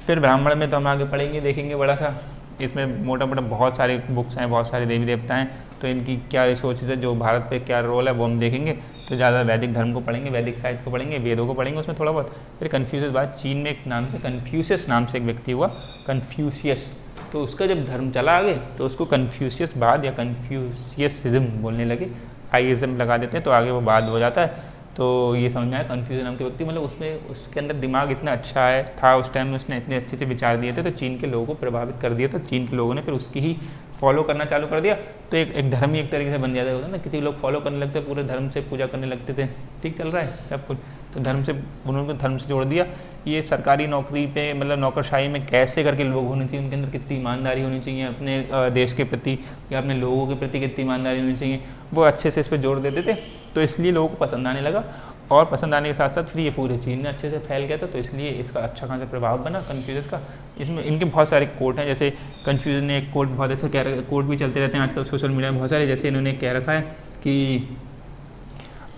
फिर ब्राह्मण में तो हम आगे पढ़ेंगे, देखेंगे बड़ा सा, इसमें मोटा मोटा बहुत सारे बुक्स हैं, बहुत सारे देवी देवता हैं, तो इनकी क्या रिसोर्सेज है, जो भारत पे क्या रोल है वो हम देखेंगे। तो ज़्यादा वैदिक धर्म को पढ़ेंगे, वैदिक साहित्य को पढ़ेंगे, वेदों को पढ़ेंगे उसमें थोड़ा बहुत। फिर कन्फ्यूशियस बाद, चीन में एक नाम से कन्फ्यूशियस नाम से एक व्यक्ति हुआ, कन्फ्यूशियस, तो उसका जब धर्म चला आगे तो उसको कन्फ्यूशियस बाद या कन्फ्यूशियसिज्म बोलने लगे, आईइज्म लगा देते हैं, तो आगे वो बाद हो जाता है। तो ये समझ में आया कन्फ्यूजन नाम के व्यक्ति, मतलब उसमें उसके अंदर दिमाग इतना अच्छा है था उस टाइम में, उसने इतने अच्छे से विचार दिए थे, तो चीन के लोगों को प्रभावित कर दिया था। चीन के लोगों ने फिर उसकी ही फॉलो करना चालू कर दिया। तो एक धर्म ही एक तरीके से बन जाता होता है ना, किसी लोग फॉलो करने लगते, पूरे धर्म से पूजा करने लगते थे, ठीक चल रहा है सब कुछ, तो धर्म से उन्होंने धर्म से जोड़ दिया। ये सरकारी नौकरी पे, मतलब नौकरशाही में कैसे करके लोग होने चाहिए, उनके अंदर कितनी ईमानदारी होनी चाहिए, अपने देश के प्रति या अपने लोगों के प्रति कितनी ईमानदारी होनी चाहिए, वो अच्छे से इस पर जोर देते थे। तो इसलिए लोगों को पसंद आने लगा, और पसंद आने के साथ साथ फिर ये पूरे चीन में अच्छे से फैल गया था। तो इसलिए इसका अच्छा खासा प्रभाव बना कन्फ्यूजन का। इसमें इनके बहुत सारे कोट हैं, जैसे कन्फ्यूजन ने एक कोट बहुत ऐसा कह रहा है, कोट भी चलते रहते हैं आजकल सोशल मीडिया में बहुत सारे, जैसे इन्होंने कह रखा है कि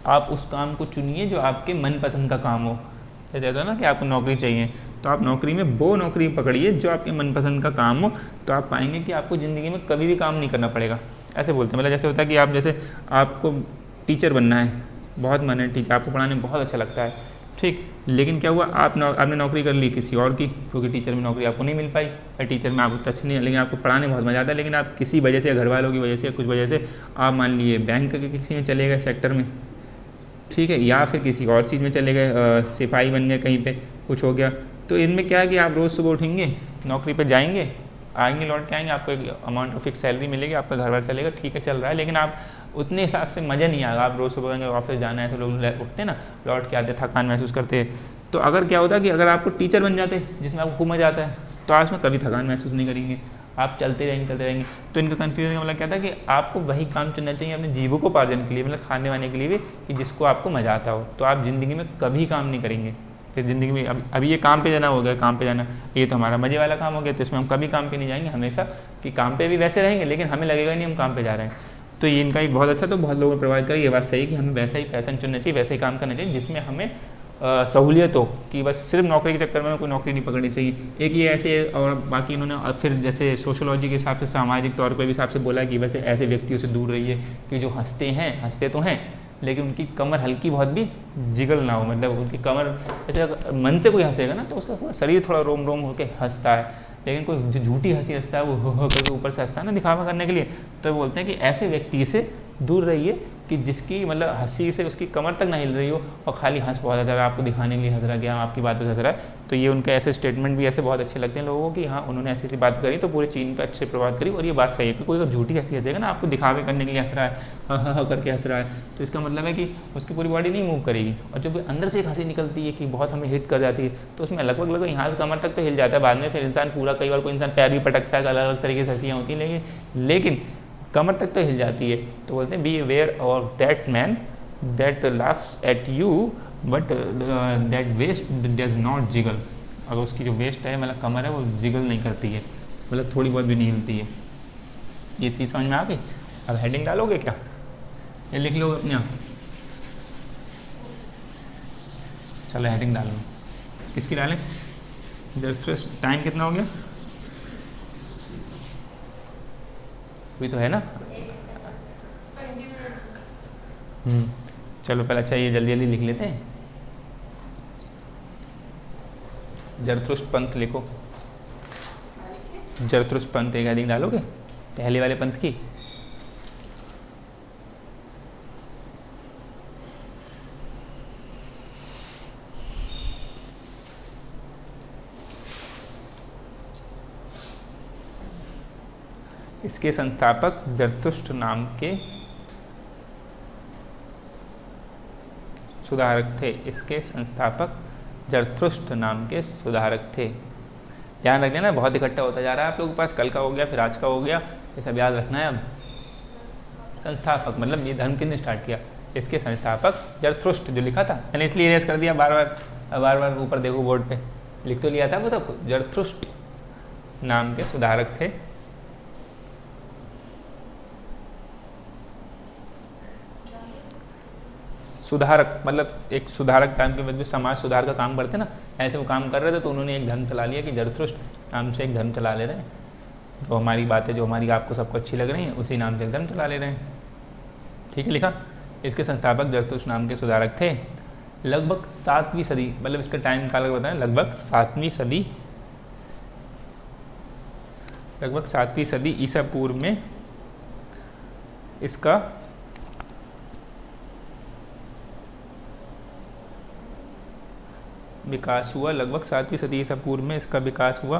आप उस काम को चुनिए जो आपके मनपसंद का काम हो। जैसे कहते हो ना कि आपको नौकरी चाहिए, तो आप नौकरी में वो नौकरी पकड़िए जो आपके मनपसंद का काम हो, तो आप पाएंगे कि आपको ज़िंदगी में कभी भी काम नहीं करना पड़ेगा। ऐसे बोलते हैं, मतलब जैसे होता है कि आप जैसे आपको टीचर बनना है, बहुत मन है, ठीक है, आपको पढ़ाने में बहुत अच्छा लगता है, ठीक, लेकिन क्या हुआ, आपने नौकरी कर ली किसी और की, क्योंकि टीचर में नौकरी आपको नहीं मिल पाई, या टीचर में आपको टच नहीं है, लेकिन आपको पढ़ाने में बहुत मज़ा आता है, लेकिन आप किसी वजह से, घर वालों की वजह से, कुछ वजह से आप मान लीजिए बैंक के किसी में चले गए सेक्टर में, ठीक है, या फिर किसी और चीज़ में चले गए, सिपाही बन गए कहीं पे, कुछ हो गया। तो इनमें क्या है कि आप रोज़ सुबह उठेंगे, नौकरी पे जाएंगे, आएंगे, लौट के आएंगे, आपको एक अमाउंट ऑफ फिक्स सैलरी मिलेगी, आपका घर बार चलेगा, ठीक है, चल रहा है, लेकिन आप उतने हिसाब से मज़ा नहीं आएगा। आप रोज़ सुबह ऑफिस जाना है, तो लोग उठते ना, लौट के आते, थकान महसूस करते। तो अगर क्या होता कि अगर आपको टीचर बन जाते जिसमें आपको खूब मज़ा आता है, तो आप उसमें कभी थकान महसूस नहीं करेंगे, आप चलते रहेंगे। तो इनका कन्फ्यूजन का मतलब क्या था कि आपको वही काम चुनना चाहिए अपने जीविकोपार्जन के लिए, मतलब खाने वाने के लिए भी, कि जिसको आपको मज़ा आता हो। तो आप ज़िंदगी में कभी काम नहीं करेंगे फिर ज़िंदगी में। अभी ये काम पे जाना हो गया, काम पे जाना, ये तो हमारा मज़े वाला काम हो गया, तो इसमें हम कभी काम पे नहीं जाएंगे हमेशा, कि काम पे भी वैसे रहेंगे, लेकिन हमें लगेगा नहीं हम काम पे जा रहे हैं। तो ये इनका एक बहुत अच्छा, तो बहुत लोगों को प्रभावित करें, ये बात सही कि हमें वैसा ही पैशन चुनना चाहिए, वैसा ही काम करना चाहिए जिसमें हमें सहूलियत हो, कि बस सिर्फ नौकरी के चक्कर में कोई नौकरी नहीं पकड़नी चाहिए। एक ये ऐसे, और बाकी इन्होंने फिर जैसे सोशोलॉजी के हिसाब से, सामाजिक तौर पर भी हिसाब से बोला कि वैसे ऐसे व्यक्तियों से दूर रहिए कि जो हंसते तो हैं, लेकिन उनकी कमर हल्की बहुत भी जिगल ना हो, मतलब उनकी कमर ऐसे मन से कोई हंसेगा ना तो उसका शरीर थोड़ा रोम रोम होकर हंसता है, लेकिन कोई जो झूठी हंसी हंसता है वो हो करके ऊपर से हंसता है ना, दिखावा करने के लिए। तो बोलते हैं कि ऐसे व्यक्ति से दूर रहिए कि जिसकी मतलब हंसी से उसकी कमर तक ना हिल रही हो और खाली हंस बहुत अच्छा रहा, आपको दिखाने के लिए हंस रहा कि हाँ आपकी बातों से हंस रहा है। तो ये उनके ऐसे स्टेटमेंट भी ऐसे बहुत अच्छे लगते हैं लोगों को कि हाँ उन्होंने ऐसी ऐसी बात करी तो पूरे चीन पर अच्छे प्रभाव करी। और ये बात सही है कि कोई अगर झूठी हंसी हंसेगा ना, आपको दिखावे करने के लिए हंस रहा है, हाँ हाँ करके हंस रहा है, तो इसका मतलब है कि उसकी पूरी बॉडी नहीं मूव करेगी। और जब अंदर से एक हंसी निकलती है कि बहुत हमें हिट कर जाती है, तो उसमें लगभग यहाँ से कमर तक तो हिल जाता है, बाद में फिर इंसान पूरा, कई बार कोई इंसान पैर भी पटकता है, अलग अलग तरीके से हंसियाँ होती हैं, लेकिन कमर तक तो हिल जाती है। तो बोलते हैं beware of that man that laughs at you but that waist does not jiggle. अगर उसकी जो वेस्ट है मतलब कमर है वो जिगल नहीं करती है, मतलब थोड़ी बहुत भी नहीं हिलती है। ये चीज़ समझ में आ गई। अब हेडिंग डालोगे क्या, ये लिख लो अपने आप। चलो हेडिंग डाल लो, किसकी डालें? जस्ट टाइम कितना हो गया अभी तो है ना? चलो पहले अच्छा ये जल्दी जल्दी लिख लेते हैं। जरथुष्ट्र पंथ लिखो। जरथुष्ट्र पंथ एक हेडिंग डालोगे पहले वाले पंथ की। इसके संस्थापक जरथुष्ट्र नाम के सुधारक थे। इसके संस्थापक जरथुष्ट्र नाम के सुधारक थे। ध्यान रखना ना, बहुत इकट्ठा होता जा रहा है आप लोगों के पास, कल का हो गया फिर आज का हो गया, ये सब याद रखना है। अब संस्थापक मतलब ये धर्म किसने स्टार्ट किया, इसके संस्थापक जरथुष्ट्र जो लिखा था, मैंने इसलिए इरेज कर दिया, बार बार ऊपर देखो बोर्ड पे लिख तो लिया था वो सब। जरथुष्ट्र नाम के सुधारक थे। सुधारक मतलब एक सुधारक टाइम के बाद समाज सुधार का काम करते ना, ऐसे वो काम कर रहे थे, तो उन्होंने एक धर्म चला लिया कि जरथुष्ट्र नाम से एक धर्म चला ले रहे हैं। जो हमारी बातें जो हमारी आपको सबको अच्छी लग रही हैं उसी नाम से एक धर्म चला ले रहे हैं। ठीक है लिखा। इसके संस्थापक जरथुष्ट्र नाम के सुधारक थे। लगभग 7वीं सदी, मतलब इसका टाइम काल बताएं, लगभग 7वीं सदी ईसा पूर्व में इसका विकास हुआ। लगभग 7वीं सदी ईसा पूर्व में इसका विकास हुआ।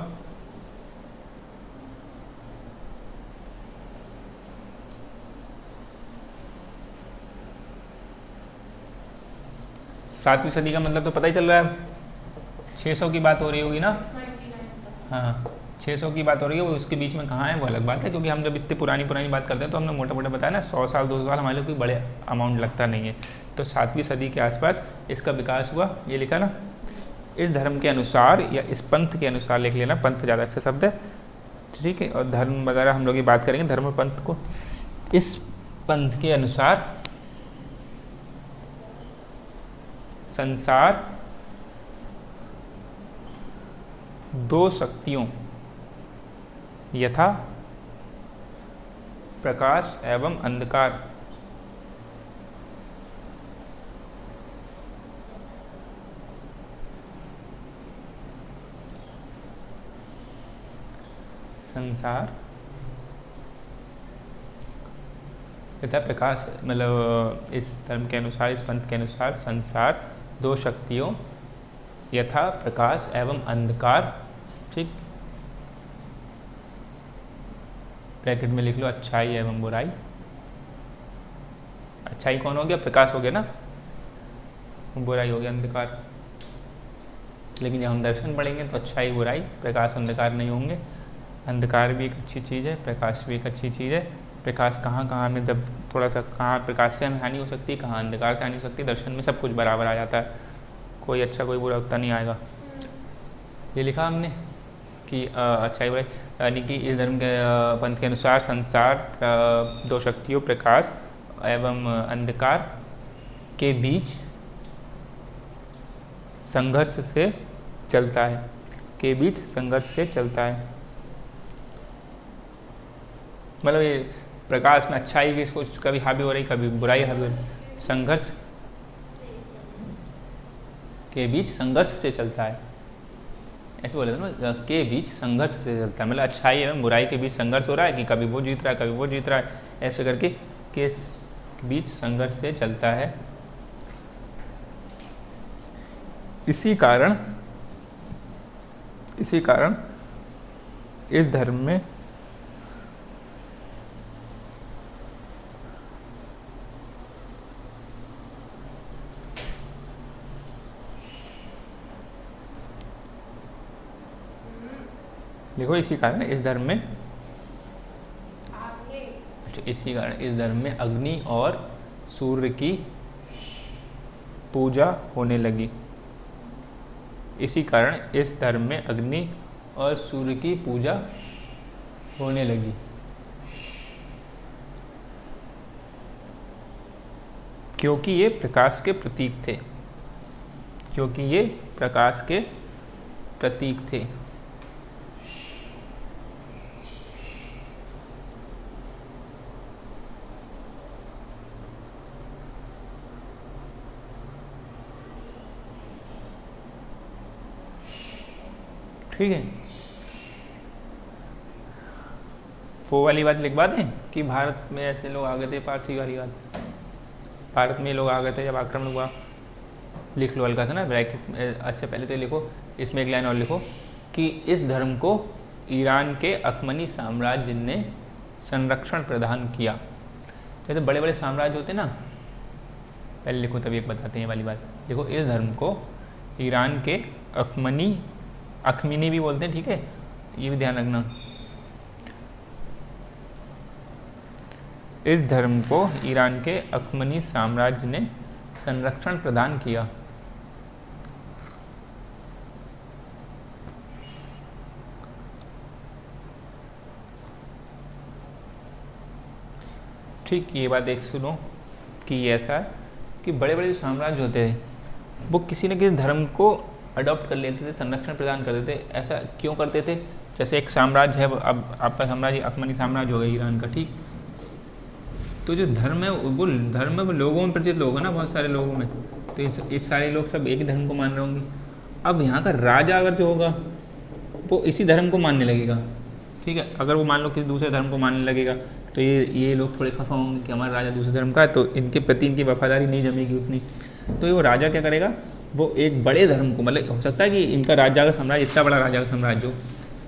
सातवीं सदी का मतलब तो पता ही चल रहा है, 600 की बात हो रही होगी ना। हाँ 600 की बात हो रही है, वो उसके बीच में कहाँ है वो अलग बात है, क्योंकि हम जब इतनी पुरानी बात करते हैं तो हमने मोटा मोटा बताया ना, 100 साल 200 साल हमारे लिए कोई बड़े अमाउंट लगता नहीं है। तो 7वीं सदी के आसपास इसका विकास हुआ, ये लिखा ना। इस धर्म के अनुसार या इस पंथ के अनुसार लिख लेना, पंथ ज़्यादा अच्छा शब्द है, ठीक है। और धर्म वगैरह हम लोग ये बात करेंगे, धर्म पंथ को। इस पंथ के अनुसार संसार 2 शक्तियों यथा प्रकाश एवं अंधकार संसार यथा प्रकाश, मतलब इस धर्म के अनुसार, इस पंथ के अनुसार संसार 2 शक्तियों यथा प्रकाश एवं अंधकार, ठीक, ब्रैकेट में लिख लो अच्छाई एवं बुराई। अच्छाई कौन हो गया, प्रकाश हो गया ना, बुराई हो गया अंधकार। लेकिन जब हम दर्शन पढ़ेंगे तो अच्छाई बुराई प्रकाश अंधकार नहीं होंगे। अंधकार भी एक अच्छी चीज़ है, प्रकाश भी एक अच्छी चीज़ है। प्रकाश कहाँ कहाँ में, जब थोड़ा सा कहाँ प्रकाश से हमें हानि हो सकती है, कहाँ अंधकार से हानि हो सकती है, दर्शन में सब कुछ बराबर आ जाता है, कोई अच्छा कोई बुरा उतना नहीं आएगा। ये लिखा हमने कि अच्छाई बुराई, यानी कि इस धर्म के पंथ के अनुसार संसार 2 शक्तियों प्रकाश एवं अंधकार के बीच संघर्ष से चलता है, के बीच संघर्ष से चलता है। मतलब ये प्रकाश में अच्छाई की कुछ कभी हावी हो रही, कभी बुराई हावी हो रही, संघर्ष के बीच संघर्ष से चलता है, ऐसे बोले थे ना, के बीच संघर्ष से चलता है। मतलब अच्छाई एवं बुराई के बीच संघर्ष हो रहा है कि कभी वो जीत रहा है कभी वो जीत रहा है, ऐसे करके के के बीच संघर्ष से चलता है। इसी कारण इस धर्म में लिखो, इसी कारण इस धर्म में अग्नि और सूर्य की पूजा होने लगी। इसी कारण इस धर्म में अग्नि और सूर्य की पूजा होने लगी। क्योंकि ये प्रकाश के प्रतीक थे। ठीक है, वो वाली बात लिखवा दें कि भारत में ऐसे लोग आ गए थे, पारसी वाली बात। भारत में लोग आ गए थे जब आक्रमण हुआ। लिख लो हल्का सा ना ब्रैकेट। अच्छा पहले तो लिखो, इसमें एक लाइन और लिखो कि इस धर्म को ईरान के अखमनी साम्राज्य ने संरक्षण प्रदान किया। जैसे बड़े बड़े साम्राज्य होते ना, पहले लिखो तभी एक बताते हैं वाली बात। देखो, इस धर्म को ईरान के अखमीनी भी बोलते हैं, ठीक है, ये भी ध्यान रखना। इस धर्म को ईरान के अखमनी साम्राज्य ने संरक्षण प्रदान किया। ठीक, ये बात एक सुनो कि ऐसा है कि बड़े बड़े जो साम्राज्य होते थे वो किसी न किसी धर्म को अडॉप्ट कर लेते थे, संरक्षण प्रदान कर देते। ऐसा क्यों करते थे? जैसे एक साम्राज्य है, अब आपका साम्राज्य अखमनी साम्राज्य हो गया ईरान का, ठीक। तो जो धर्म है वो लोगों में प्रचलित होगा ना, बहुत सारे लोगों में। तो इस सारे लोग सब एक ही धर्म को मान रहे होंगे। अब यहाँ का राजा अगर जो होगा वो इसी धर्म को मानने लगेगा, ठीक है। अगर वो मान लो किसी दूसरे धर्म को मानने लगेगा तो ये लोग थोड़े खफा होंगे कि हमारा राजा दूसरे धर्म का है, तो इनके प्रति इनकी वफादारी नहीं जमेगी उतनी। तो ये वो राजा क्या करेगा, वो एक बड़े धर्म को, मतलब हो सकता है कि इनका राजा का साम्राज्य, इतना बड़ा राजा का साम्राज्य हो,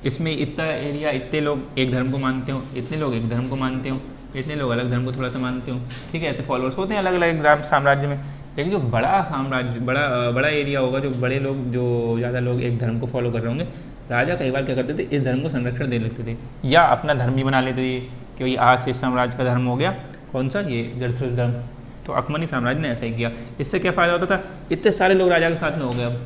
इसमें इतना एरिया, इतने लोग एक धर्म को मानते हो, इतने लोग एक धर्म को मानते हो, इतने लोग अलग धर्म को थोड़ा सा मानते हो, ठीक है। ऐसे फॉलोअर्स होते हैं अलग अलग साम्राज्य में। लेकिन जो बड़ा साम्राज्य, बड़ा एरिया होगा, जो बड़े लोग, जो ज़्यादा लोग एक धर्म को फॉलो कर रहे होंगे, राजा कई बार क्या करते थे, इस धर्म को संरक्षण दे लेते थे या अपना धर्म ही बना लेते थे कि भाई आज से इस साम्राज्य का धर्म हो गया, कौन सा, ये जरथुस्त्र धर्म। तो अखमनी साम्राज्य ने ऐसा ही किया। इससे क्या फ़ायदा होता था, इतने सारे लोग राजा के साथ में हो गए अब,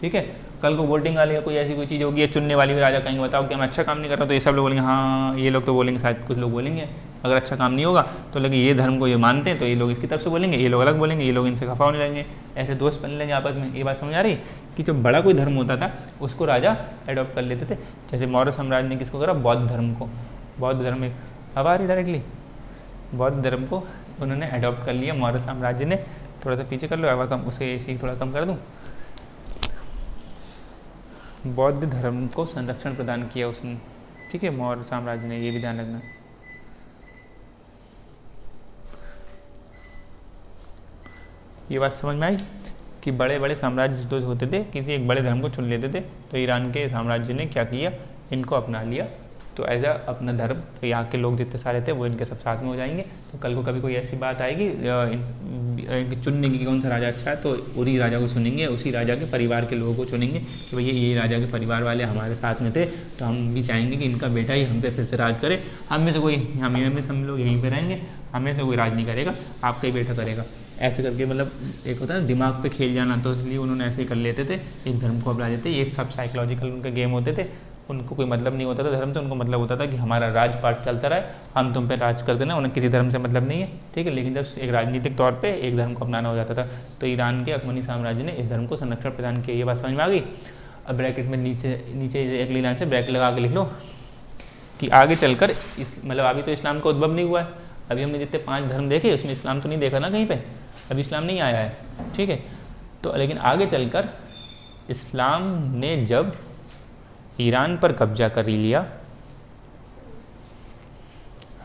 ठीक है। कल को वोटिंग वाली कोई ऐसी कोई चीज़ होगी, ये चुनने वाली भी राजा कहेंगे बताओ कि मैं अच्छा काम नहीं कर रहा, तो ये सब लोग बोलेंगे हाँ, ये लोग तो बोलेंगे, शायद कुछ लोग बोलेंगे अगर अच्छा काम नहीं होगा तो, लेकिन ये धर्म को ये मानते हैं तो ये लोग इसकी तरफ से बोलेंगे, ये लोग अलग बोलेंगे, ये लोग इनसे खफा होने लगेंगे, ऐसे दोस्त बनने लेंगे आपस में। ये बात समझ आ रही कि जो बड़ा कोई धर्म होता था उसको राजा एडॉप्ट कर लेते थे। जैसे मौर्य साम्राज्य ने किसको करा, बौद्ध धर्म को। बौद्ध धर्म अब आ रही डायरेक्टली, बौद्ध धर्म को उन्होंने एडॉप्ट कर लिया मौर्य साम्राज्य ने। थोड़ा सा पीछे कर लो, अब कम उसे ऐसे ही थोड़ा कम कर दूँ। बौद्ध धर्म को संरक्षण प्रदान किया उसने, ठीक है, मौर्य साम्राज्य ने, ये भी ध्यान रखना। ये बात समझ में आई कि बड़े बड़े साम्राज्य जो होते थे किसी एक बड़े धर्म को चुन लेते थे, तो ईरान के साम्राज्य ने क्या किया, इनको अपना लिया। तो एज अपना धर्म, तो यहाँ के लोग जितने सारे थे वो इनके सब साथ में हो जाएंगे। तो कल को कभी कोई ऐसी बात आएगी इनके चुनने की कौन सा राजा अच्छा है, तो उसी राजा को चुनेंगे, उसी राजा के परिवार के लोगों को चुनेंगे कि भैया ये राजा के परिवार वाले हमारे साथ में थे, तो हम भी चाहेंगे कि इनका बेटा ही हम पे फिर से राज करे। हम में से कोई, हम लोग यहीं पर रहेंगे, हमें से कोई राज नहीं करेगा, आपका ही बेटा करेगा। ऐसे करके मतलब एक होता है ना दिमाग पे खेल जाना, तो इसलिए उन्होंने ऐसे ही कर लेते थे, एक धर्म को अपना लेते। ये सब साइकोलॉजिकल उनके गेम होते थे। उनको कोई मतलब नहीं होता था धर्म से, उनको मतलब होता था कि हमारा राजपाट चलता रहे, हम तुम पे राज कर देना, उन्हें किसी धर्म से मतलब नहीं है, ठीक है। लेकिन जब एक राजनीतिक तौर पे एक धर्म को अपनाना हो जाता था, तो ईरान के अखमनी साम्राज्य ने इस धर्म को संरक्षण प्रदान किया। ये बात समझ में आ गई। अब ब्रैकेट में नीचे अगली लाइन से ब्रैकेट लगा के लिख लो कि आगे चलकर मतलब अभी तो इस्लाम का उद्भव नहीं हुआ है, अभी हमने जितने 5 धर्म देखे उसमें इस्लाम तो नहीं देखा ना कहीं पे, अभी इस्लाम नहीं आया है, ठीक है। तो लेकिन आगे चलकर इस्लाम ने जब ईरान पर कब्जा कर लिया,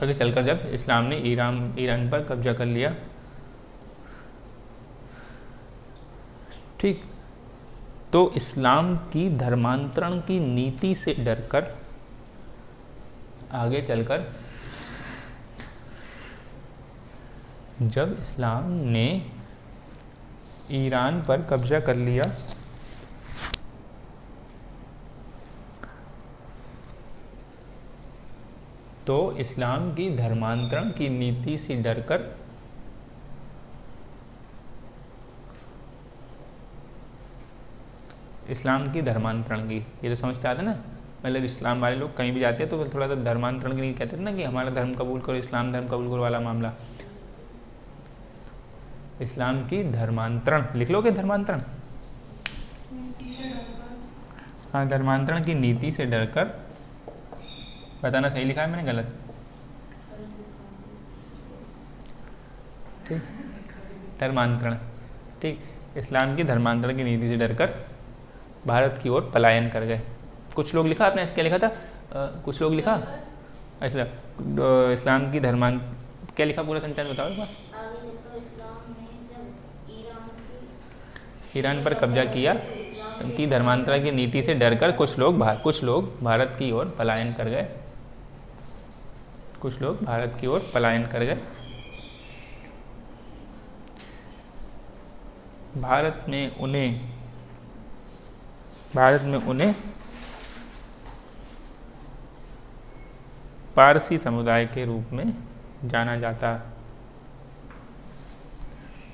आगे चलकर जब इस्लाम ने ईरान पर कब्जा कर लिया, ठीक, तो इस्लाम की धर्मांतरण की नीति से डरकर आगे चलकर जब इस्लाम ने ईरान पर कब्जा कर लिया, तो इस्लाम की धर्मांतरण की नीति से डरकर इस्लाम की धर्मांतरण की, ये तो समझते आते ना, मतलब इस्लाम वाले लोग कहीं भी जाते हैं तो थोड़ा सा धर्मांतरण की नहीं कहते थे ना कि हमारा धर्म कबूल करो, इस्लाम धर्म कबूल करो वाला मामला। इस्लाम की धर्मांतरण लिख लोगे, धर्मांतरण, हाँ, धर्मांतरण की नीति से डरकर, बताना सही लिखा है मैंने गलत? ठीक, धर्मांतरण, ठीक, इस्लाम की धर्मांतरण की नीति से डरकर भारत की ओर पलायन कर गए। कुछ लोग लिखा, आपने क्या लिखा था? कुछ लोग लिखा अच्छा, इस्लाम की क्या लिखा पूरा सेंटेंस बताओ एक बार। ईरान पर कब्जा किया की धर्मांतरण की नीति से डरकर कुछ लोग भारत की ओर पलायन कर गए, कुछ लोग भारत की ओर पलायन कर गए। भारत में उन्हें पारसी समुदाय के रूप में जाना जाता है।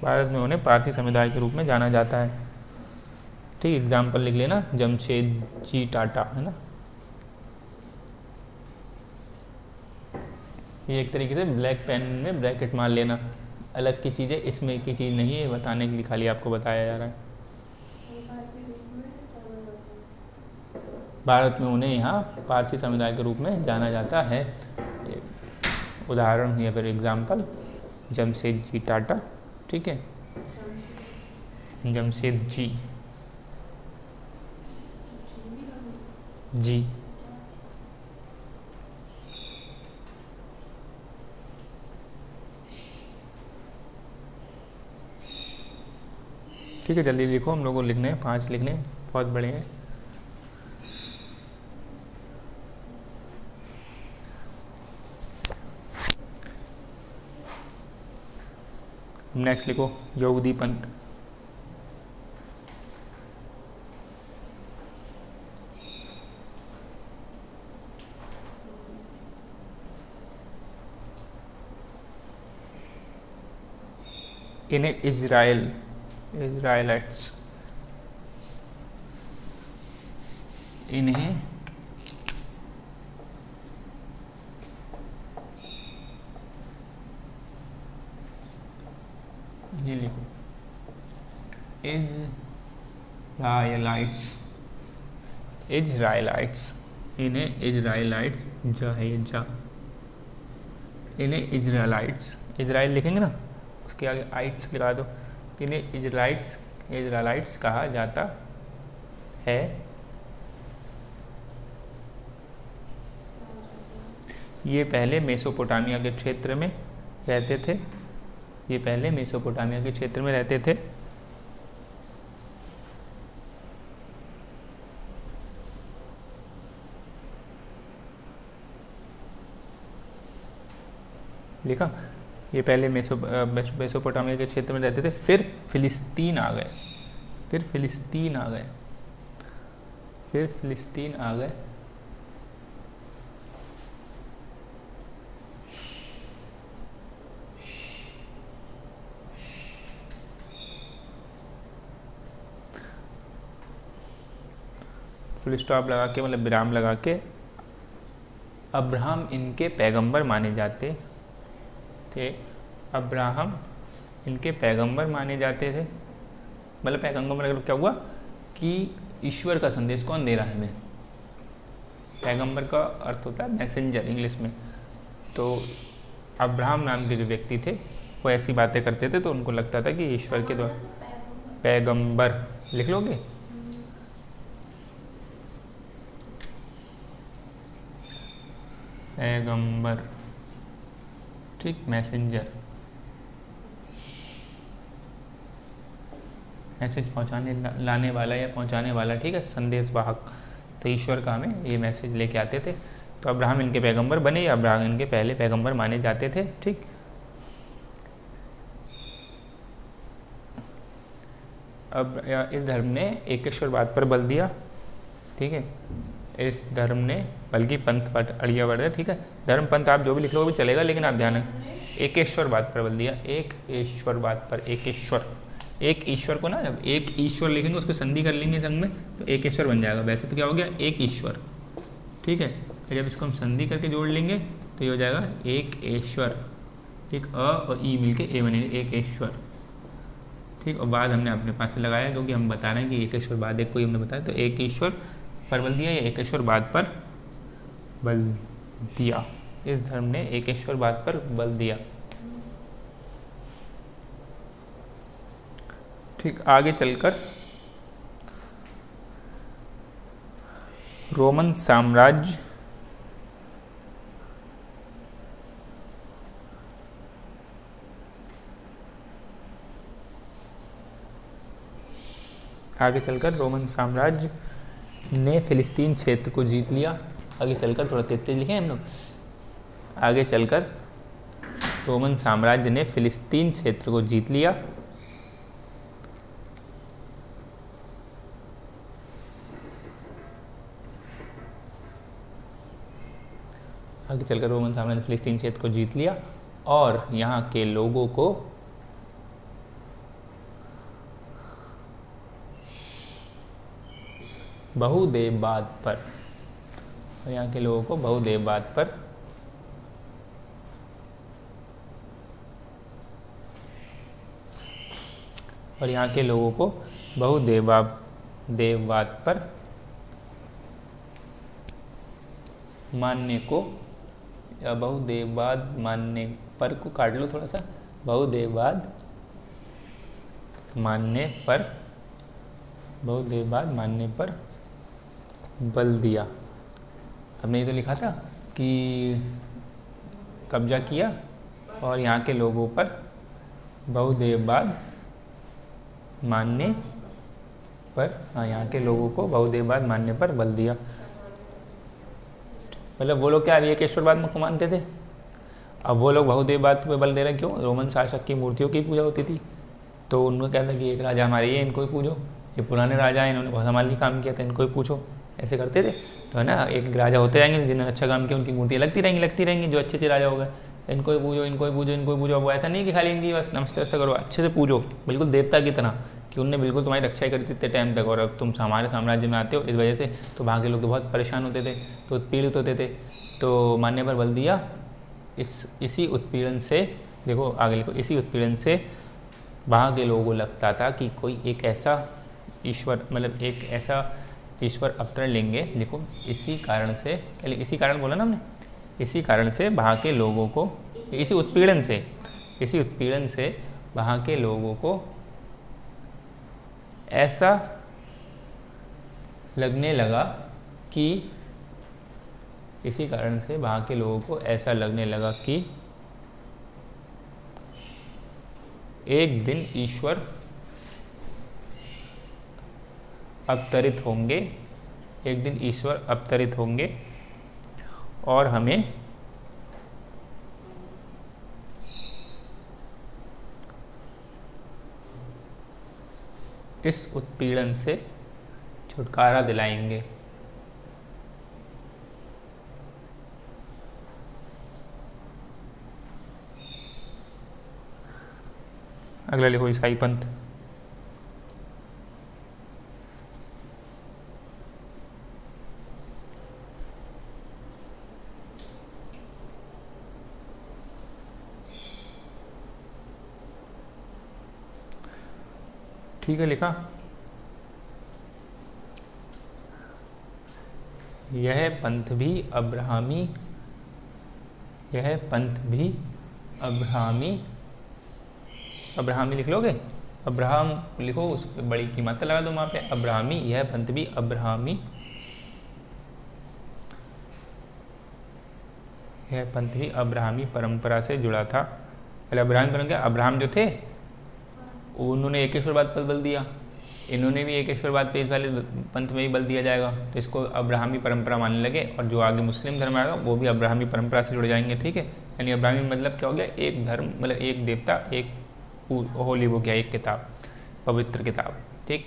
भारत में उन्हें पारसी समुदाय के रूप में जाना जाता है। ठीक, एग्जाम्पल लिख लेना, जमशेदजी टाटा, है ना, ये एक तरीके से ब्लैक पेन में ब्रैकेट मार लेना, अलग की चीज़ है, इसमें की चीज़ नहीं है, बताने के लिए खाली आपको बताया जा रहा है। भारत में उन्हें यहाँ पारसी समुदाय के रूप में जाना जाता है। उदाहरण या फिर एग्जाम्पल, जमशेदजी टाटा, ठीक है, जमशेदजी जी, ठीक है, जल्दी लिखो, हम लोगों को लिखने हैं, 5 लिखने हैं, बहुत बड़े हैं। नेक्स्ट लिखो, यहूदी पंथ। इन्हें इजराइलाइट्स, इन्हें ये लिखो, इजराइलाइट्स, इन्हें इजराइलाइट्स, इन्हें इजराइल लिखेंगे ना, उसके आगे आइट्स लगा दो, इन्हें इजराइलाइट्स कहा जाता है। ये पहले मेसोपोटामिया के क्षेत्र में रहते थे, लिखा, ये पहले मेसोपोटामिया के क्षेत्र में रहते थे, फिर फिलिस्तीन आ गए, फुल स्टॉप लगा के, मतलब विराम लगा के, अब्राहम इनके पैगंबर माने जाते थे। अब्राहम इनके पैगंबर माने जाते थे, मतलब पैगंबर मतलब क्या हुआ कि ईश्वर का संदेश कौन दे रहा है हमें। पैगंबर का अर्थ होता है मैसेंजर इंग्लिश में। तो अब्राहम नाम के जो व्यक्ति थे वो ऐसी बातें करते थे, तो उनको लगता था कि ईश्वर के द्वारा, पैगंबर लिख लोगे, पैगंबर, ठीक, मैसेंजर, मैसेज पहुंचाने लाने वाला या पहुंचाने वाला, ठीक है, संदेश वाहक। तो ईश्वर का हमें ये मैसेज लेके आते थे। तो अब्राहम इनके पैगंबर बने या अब्राहम इनके पहले पैगंबर माने जाते थे। ठीक, अब इस धर्म ने एकेश्वरवाद पर बल दिया। ठीक है, इस धर्म ने, बल्कि पंथ पर अड़िया वर्ड है। ठीक है, धर्म पंथ आप जो भी लिख लो भी चलेगा, लेकिन आप ध्यान एकेश्वरवाद पर बल दिया। एक ईश्वरवाद पर, एकेश्वर, एक ईश्वर को ना जब एक ईश्वर लिखेंगे उसको संधि कर लेंगे संग में तो एकेश्वर बन जाएगा। वैसे तो क्या हो गया, एक ईश्वर। ठीक है, तो जब इसको हम संधि करके जोड़ लेंगे तो ये हो जाएगा एक ईश्वर। ठीक, अ और ई मिलके ए बनेगा, एक ईश्वर। ठीक, और बाद हमने अपने पास से लगाया क्योंकि हम बता रहे हैं कि एकेश्वर बाद एक कोई हमने बताया, तो एक ईश्वर पर बल दिया या एकेश्वरवाद पर बल दिया। इस धर्म ने एकेश्वरवाद पर बल दिया। ठीक, आगे चलकर रोमन साम्राज्य ने फिलिस्तीन क्षेत्र को जीत लिया। आगे चलकर थोड़ा तेज लिखे हम लोग। आगे चलकर रोमन साम्राज्य ने फिलिस्तीन क्षेत्र को जीत लिया। आगे चलकर रोमन साम्राज्य ने फिलिस्तीन क्षेत्र को जीत लिया और यहाँ के लोगों को बहुदेव बाद पर, और यहाँ के लोगों को बहुदेव बाद पर और यहाँ के लोगों को बहुदेववाद पर मानने को, या बहुदेववाद मानने पर को काट लो थोड़ा सा, बहुदेववाद मानने पर, बहुदेववाद मानने पर बल दिया। हमने ये तो लिखा था कि कब्जा किया और यहाँ के लोगों पर बहुदेववाद मानने पर, यहाँ के लोगों को बहुदेववाद मानने पर बल दिया। मतलब वो लोग क्या एकेश्वरवाद को मानते थे, अब वो लोग बहुदेववाद पे बल दे रहे हैं। क्यों? रोमन शासक की मूर्तियों की पूजा होती थी, तो उनको कहता कि एक राजा हमारे ये, इनको ही पूजो, ये पुराने राजा हैं, इन्होंने बहुत हमारे लिए काम किया था, इनको ही पूछो, ऐसे करते थे। तो है ना, एक राजा होते जाएंगे जिन्होंने अच्छा काम किया, उनकी मूर्तियाँ लगती रहेंगी, जो अच्छे राजा हो गए, इनको ही पूजो, इनको ही पूजो, इनको ही पूजो। अब वो ऐसा नहीं कि खाली इनकी बस नमस्ते वस्ते करो, अच्छे से पूजो, बिल्कुल देवता की तरह, कि उनने बिल्कुल तुम्हारी रक्षा करी थी इतने टाइम तक, और अब तुम हमारे साम्राज्य में आते हो इस वजह से। तो वहाँ के लोग तो बहुत परेशान होते थे, तो उत्पीड़ित होते थे, तो मानने पर बल दिया। इसी उत्पीड़न से, देखो आगे लिखो, इसी उत्पीड़न से वहाँ के लोगों को लगता था कि कोई एक ऐसा ईश्वर, मतलब एक ऐसा ईश्वर अवतरण लेंगे। देखो इसी कारण से, इसी कारण बोला ना हमने, इसी कारण से वहाँ के लोगों को, इसी उत्पीड़न से वहाँ के लोगों को ऐसा लगने लगा कि, इसी कारण से वहाँ के लोगों को ऐसा लगने लगा कि एक दिन ईश्वर अवतरित होंगे, एक दिन ईश्वर अवतरित होंगे और हमें इस उत्पीड़न से छुटकारा दिलाएंगे। अगला लिखो ईसाई पंथ। ठीक है, लिखा। यह पंथ भी अब्राहमी, अब्राहमी लिख लोगे, अब्राहम लिखो, उस पर बड़ी की मात्रा लगा दो वहाँ पे, अब्राहमी, यह पंथ भी अब्राहमी यह पंथ भी अब्राहमी परंपरा से जुड़ा था। पहले अब्राहमी परंपरा, अब्राहम जो थे उन्होंने एकेश्वरवाद पर बल दिया, इन्होंने भी एकेश्वरवाद पे इस वाले पंथ में ही बल दिया जाएगा, तो इसको अब्राहमी परंपरा मानने लगे। और जो आगे मुस्लिम धर्म आएगा वो भी अब्राहमी परंपरा से जुड़ जाएंगे। ठीक है, यानी अब्राहमी मतलब क्या हो गया, एक धर्म मतलब एक देवता, एक होली हो गया, एक किताब, पवित्र किताब। ठीक,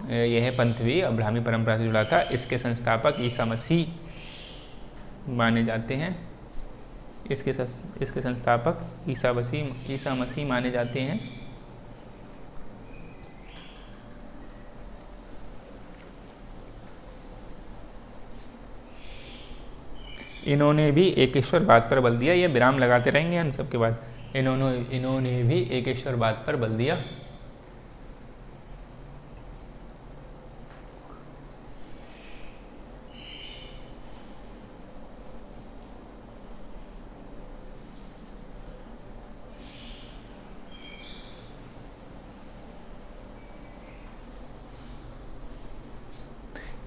यह पंथ भी अब्राहमी परंपरा से जुड़ा था। इसके संस्थापक ईसा मसीह माने जाते हैं। इसके संस्थापक ईसा मसीह माने जाते हैं। इन्होंने भी एकेश्वरवाद पर बल दिया। ये विराम लगाते रहेंगे इन सब के बाद। इन्होंने भी एकेश्वरवाद पर बल दिया।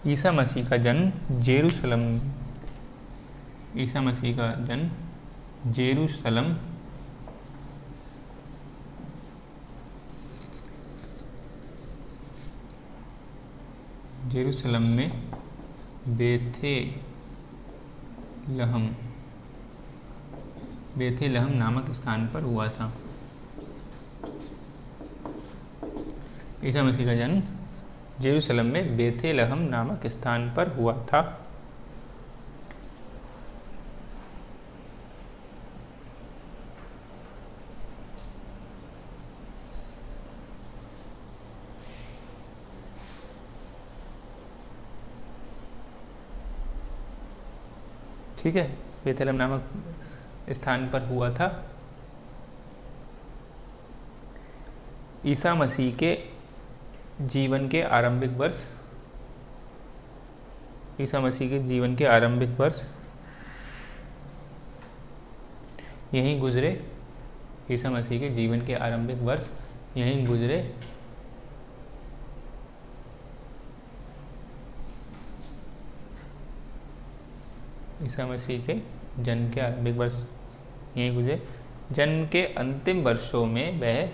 ईसा मसीह का जन्म जेरूशलम जेरूशलम में बेथेलहम नामक स्थान पर हुआ था। ईसा मसीह का जन्म जेरूशलम में बेथेलहम नामक स्थान पर हुआ था। ठीक है, बेथेलहम नामक स्थान पर हुआ था। ईसा मसीह के जीवन के आरंभिक वर्ष यहीं गुजरे। ईसा मसीह के जीवन के आरंभिक वर्ष यहीं गुजरे। ईसा मसीह के जन्म के आरंभिक वर्ष यहीं गुजरे। जन्म के अंतिम वर्षों में वह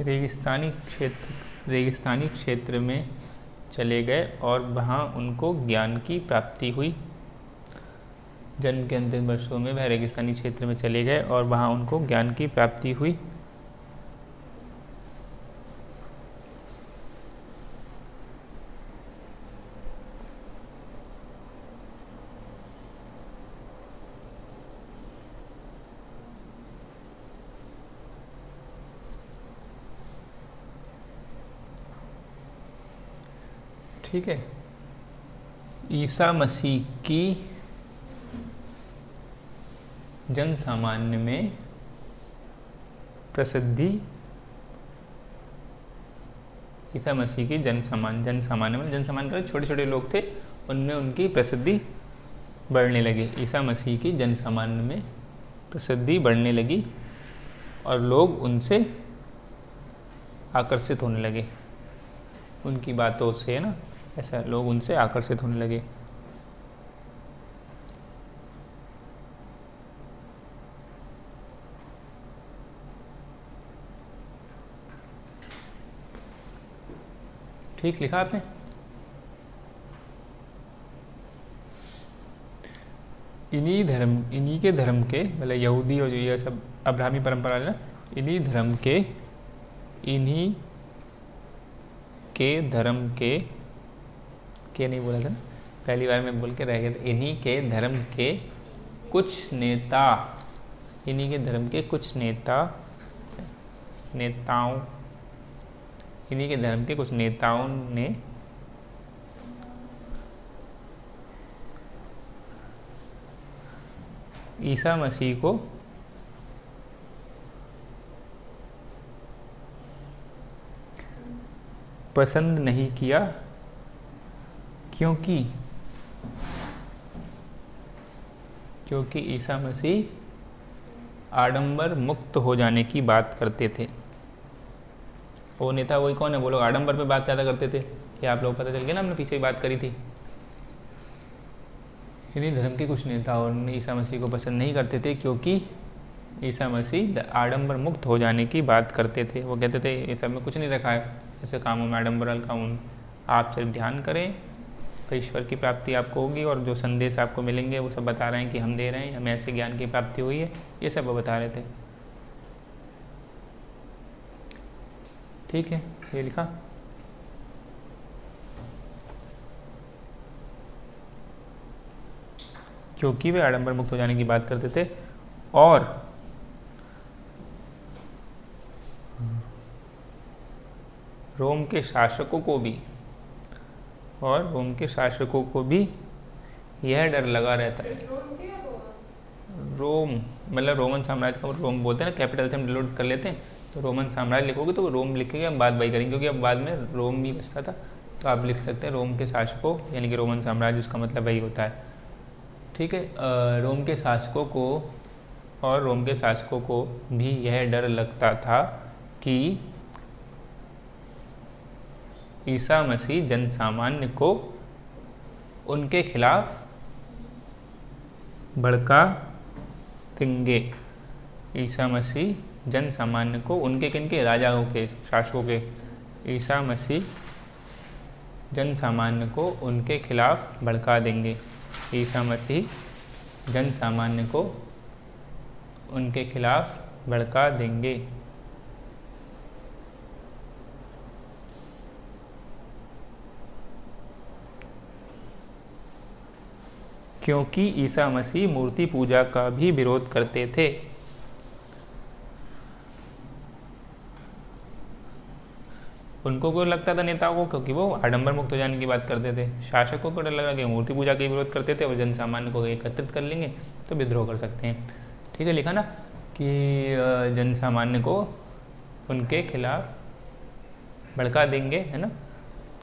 रेगिस्तानी क्षेत्र में चले गए और वहाँ उनको ज्ञान की प्राप्ति हुई। जन्म के अंतिम वर्षों में वह रेगिस्तानी क्षेत्र में चले गए और वहाँ उनको ज्ञान की प्राप्ति हुई। ठीक है, ईसा मसीह की जन सामान्य में प्रसिद्धि। ईसा मसीह की जन सामान्य में छोटे छोटे लोग थे, उनमें उनकी प्रसिद्धि बढ़ने लगी। ईसा मसीह की जन सामान्य में प्रसिद्धि बढ़ने लगी और लोग उनसे आकर्षित होने लगे, उनकी बातों से ना, ऐसा लोग उनसे आकर्षित होने लगे। ठीक लिखा आपने? इन्हीं के धर्म के मतलब यहूदी और जो ये सब अब्राहमी परंपरा है ना, इन्हीं के नहीं बोला था, पहली बार में बोल के रह गया था। इन्हीं के धर्म के कुछ नेताओं ने ईसा मसीह को पसंद नहीं किया, क्योंकि क्योंकि ईसा मसीह आडंबर मुक्त हो जाने की बात करते थे। वो नेता वही कौन है? वो लोग आडंबर पे बात ज़्यादा करते थे। ये आप लोग पता चल गया ना, हमने पीछे ही बात करी थी। इन्हीं धर्म के कुछ नेता और ईसा मसीह को पसंद नहीं करते थे क्योंकि ईसा मसीह आडंबर मुक्त हो जाने की बात करते थे। वो कहते थे ये सब में कुछ नहीं रखा है, ऐसे कामों में आडंबर कामों, आप सिर्फ ध्यान करें तो ईश्वर की प्राप्ति आपको होगी, और जो संदेश आपको मिलेंगे वो सब बता रहे हैं कि हम दे रहे हैं, हमें ऐसे ज्ञान की प्राप्ति हुई है, ये सब वो बता रहे थे। ठीक है, ये लिखा। क्योंकि वे आडंबर मुक्त हो जाने की बात करते थे और रोम के शासकों को भी यह डर लगा रहता है। रोम मतलब रोमन साम्राज्य का, रोम बोलते हैं ना, कैपिटल से हम डिनोट कर लेते हैं, तो रोमन साम्राज्य लिखोगे तो रोम लिखेंगे, हम बात वही करेंगे क्योंकि अब बाद में रोम भी बचता था, तो आप लिख सकते हैं रोम के शासकों, यानी कि रोमन साम्राज्य, उसका मतलब वही होता है। ठीक है, रोम के शासकों को भी यह डर लगता था कि ईसा मसीह जनसामान्य को उनके खिलाफ भड़का देंगे। ईसा मसीह जनसामान्य को उनके किनके? राजाओं के, शासकों के। ईसा मसीह जनसामान्य को उनके खिलाफ भड़का देंगे। ईसा मसीह जनसामान्य को उनके खिलाफ भड़का देंगे। क्योंकि ईसा मसीह मूर्ति पूजा का भी विरोध करते थे। उनको क्यों लगता था नेताओं को? क्योंकि वो आडंबर मुक्त हो जाने की बात करते थे। शासकों को डर लगा कि मूर्ति पूजा का विरोध करते थे और जनसामान्य को एकत्रित कर लेंगे तो विद्रोह कर सकते हैं। ठीक है, लिखा ना कि जनसामान्य को उनके खिलाफ भड़का देंगे, है ना,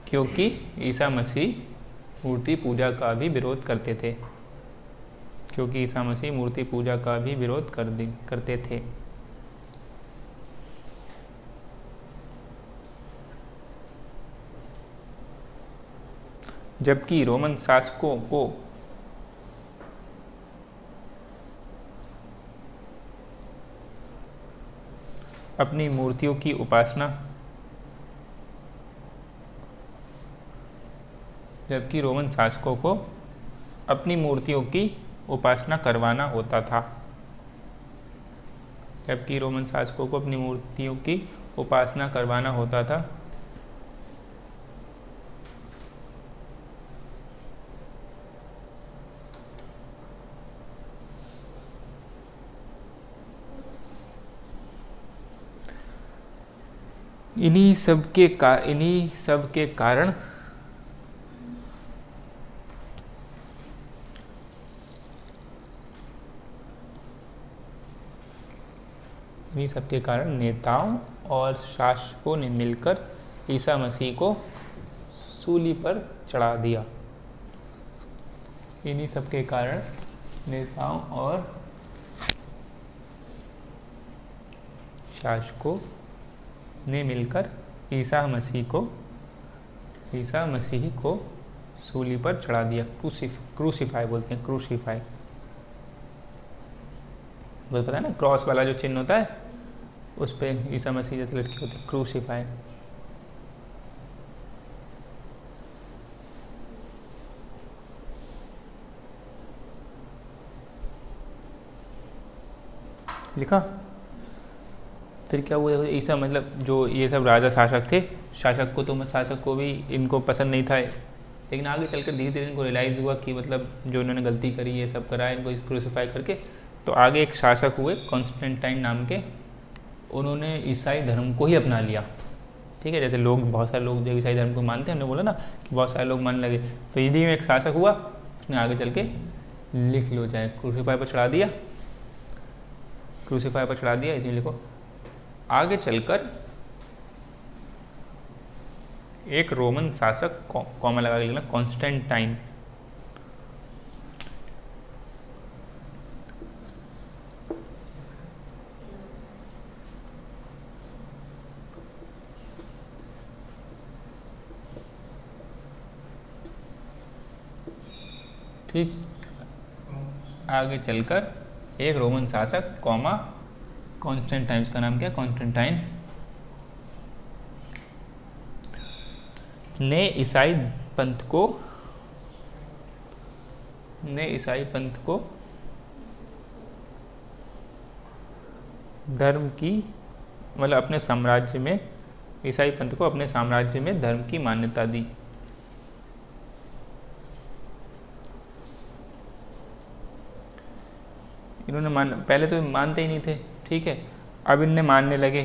क्योंकि ईसा मसीह मूर्ति पूजा का भी विरोध करते थे। क्योंकि ईसा मसीह मूर्ति पूजा का भी विरोध करते थे। जबकि रोमन शासकों को अपनी मूर्तियों की उपासना करवाना होता था। जबकि रोमन शासकों को अपनी मूर्तियों की उपासना करवाना होता था। इन्हीं सब के कारण नेताओं और शासकों ने मिलकर ईसा मसीह को सूली पर चढ़ा दिया। इन्हीं सब के कारण नेताओं और शासकों ने मिलकर ईसा मसीह को सूली पर चढ़ा दिया। क्रूसीफाई बोलते हैं, क्रूसीफाई। वो पता है ना, क्रॉस वाला जो चिन्ह होता है उस पे ईसा मसीह जैसे लटके होते हैं, क्रूसीफाई। लिखा। फिर क्या हुआ? ईसा मतलब जो ये सब राजा शासक थे, शासक को भी इनको पसंद नहीं था, लेकिन आगे चलकर धीरे धीरे इनको रियलाइज़ हुआ कि मतलब जो इन्होंने गलती करी, ये सब करा इनको क्रूसीफाई करके। तो आगे एक शासक हुए कॉन्स्टेंटाइन नाम के, उन्होंने ईसाई धर्म को ही अपना लिया। ठीक है, जैसे बहुत सारे लोग जो ईसाई धर्म को मानते हैं, हमने बोला ना कि बहुत सारे लोग मानने लगे, तो यदि में एक शासक हुआ, उसने आगे चल के लिख लो, चाहे क्रूसीफाई पर चढ़ा दिया, इसमें लिखो। आगे चलकर एक रोमन शासक, कॉमा लगा के लिखना, कॉन्स्टेंटाइन, ठीक। आगे चलकर एक रोमन शासक कॉमा कॉन्स्टेंटाइन, उसका नाम क्या है, कॉन्स्टेंटाइन, ने ईसाई पंथ को धर्म की, मतलब अपने साम्राज्य में, ईसाई पंथ को अपने साम्राज्य में धर्म की मान्यता दी। इन्होंने पहले तो मानते ही नहीं थे, ठीक है, अब इनने मानने लगे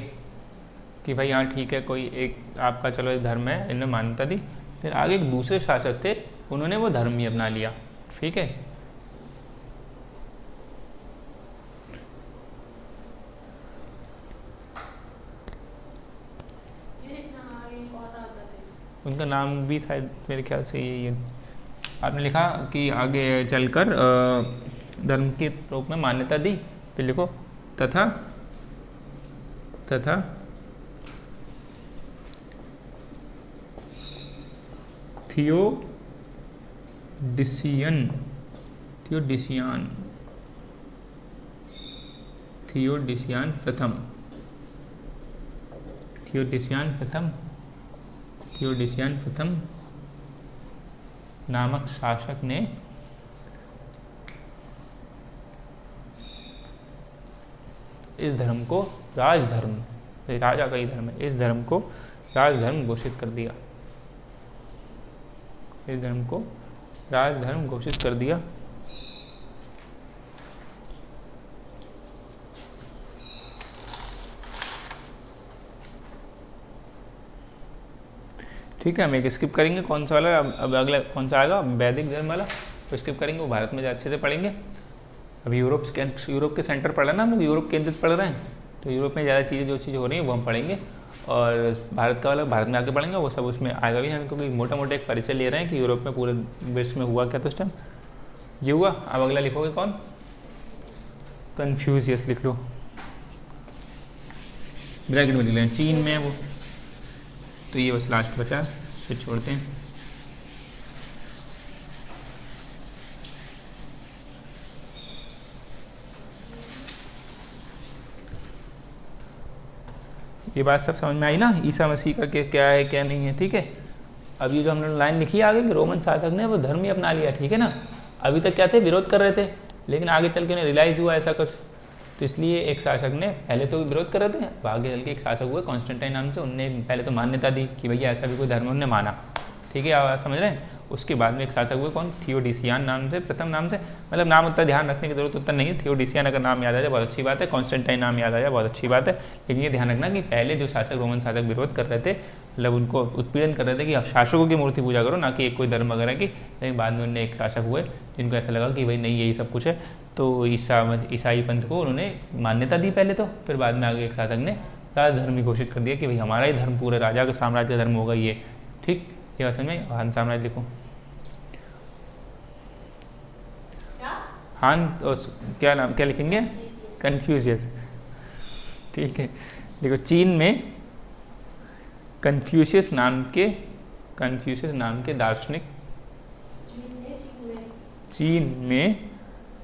कि भाई हाँ ठीक है, कोई एक आपका चलो एक धर्म है, इन्होंने मान्यता दी। फिर आगे एक दूसरे शासक थे, उन्होंने वो धर्म ही अपना लिया, ठीक है। उनका नाम भी शायद मेरे ख्याल से ये आपने लिखा कि आगे चलकर धर्म के रूप में मान्यता दी, फिर लिखो तथा थियोडिसियान प्रथम नामक शासक ने इस धर्म को राजधर्म, राजा का ही धर्म है, इस धर्म को राजधर्म घोषित कर दिया, इस धर्म को राजधर्म घोषित कर दिया। ठीक है, हम एक स्किप करेंगे, कौन सा वाला, अब अगला कौन सा आएगा, वैदिक धर्म वाला, तो स्किप करेंगे, वो भारत में अच्छे से पढ़ेंगे। अभी यूरोप के सेंटर पढ़ा ना, हम लोग यूरोप केंद्रित पढ़ रहे हैं, तो यूरोप में ज़्यादा चीज़ें जो चीज़ हो रही हैं वो हम पढ़ेंगे, और भारत का वाला भारत में आके पढ़ेंगे, वो सब उसमें आएगा भी। हम क्योंकि मोटा मोटा एक परिचय ले रहे हैं कि यूरोप में पूरे विश्व में हुआ क्या, तो उस टाइम ये हुआ। अब अगला लिखोगे कौन, कन्फ्यूशियस लिख लो, ब्रैकेट में लिख लें, चीन में वो, तो ये बस लास्ट बचा, फिर छोड़ते हैं। ये बात सब समझ में आई ना, ईसा मसीह का क्या है क्या नहीं है, ठीक है। अब ये जो हमने लाइन लिखी है आगे कि रोमन शासक ने वो धर्म ही अपना लिया, ठीक है ना। अभी तक क्या थे, विरोध कर रहे थे, लेकिन आगे चल के उन्हें रियलाइज़ हुआ ऐसा कुछ, तो इसलिए एक शासक ने, पहले तो विरोध कर रहे थे, अब आगे चल के एक शासक हुए कॉन्स्टेंटाइन नाम से, उनने पहले तो मान्यता दी कि भैया ऐसा भी कोई धर्म उन्होंने माना, ठीक है, आप समझ रहे हैं। उसके बाद में एक शासक हुए कौन, थियोडिसियान नाम से, प्रथम नाम से, मतलब नाम उतना ध्यान रखने की जरूरत उतना नहीं है, थियोडिसियान अगर नाम याद आ जाए बहुत अच्छी बात है, कॉन्स्टेंटाइन नाम याद आ जाए बहुत अच्छी बात है, लेकिन ये ध्यान रखना कि पहले जो शासक रोमन शासक विरोध कर रहे थे, मतलब उनको उत्पीड़न कर रहे थे कि शासकों की मूर्ति पूजा करो, ना कि एक कोई धर्म वगैरह की, लेकिन बाद में उनने एक शासक हुए जिनको ऐसा लगा कि भाई नहीं यही सब कुछ है, तो ईसाई पंथ को उन्होंने मान्यता दी पहले तो, फिर बाद में आगे एक शासक ने राजधर्म ही घोषित कर दिया कि भाई हमारा ही धर्म, पूरे राजा का साम्राज्य का धर्म होगा ये, ठीक। ये बात समझ में, हान साम्राज्य लिखो, हान, क्या नाम क्या लिखेंगे, कन्फ्यूशियस, ठीक है। देखो चीन में कन्फ्यूशियस नाम के दार्शनिक, चीन में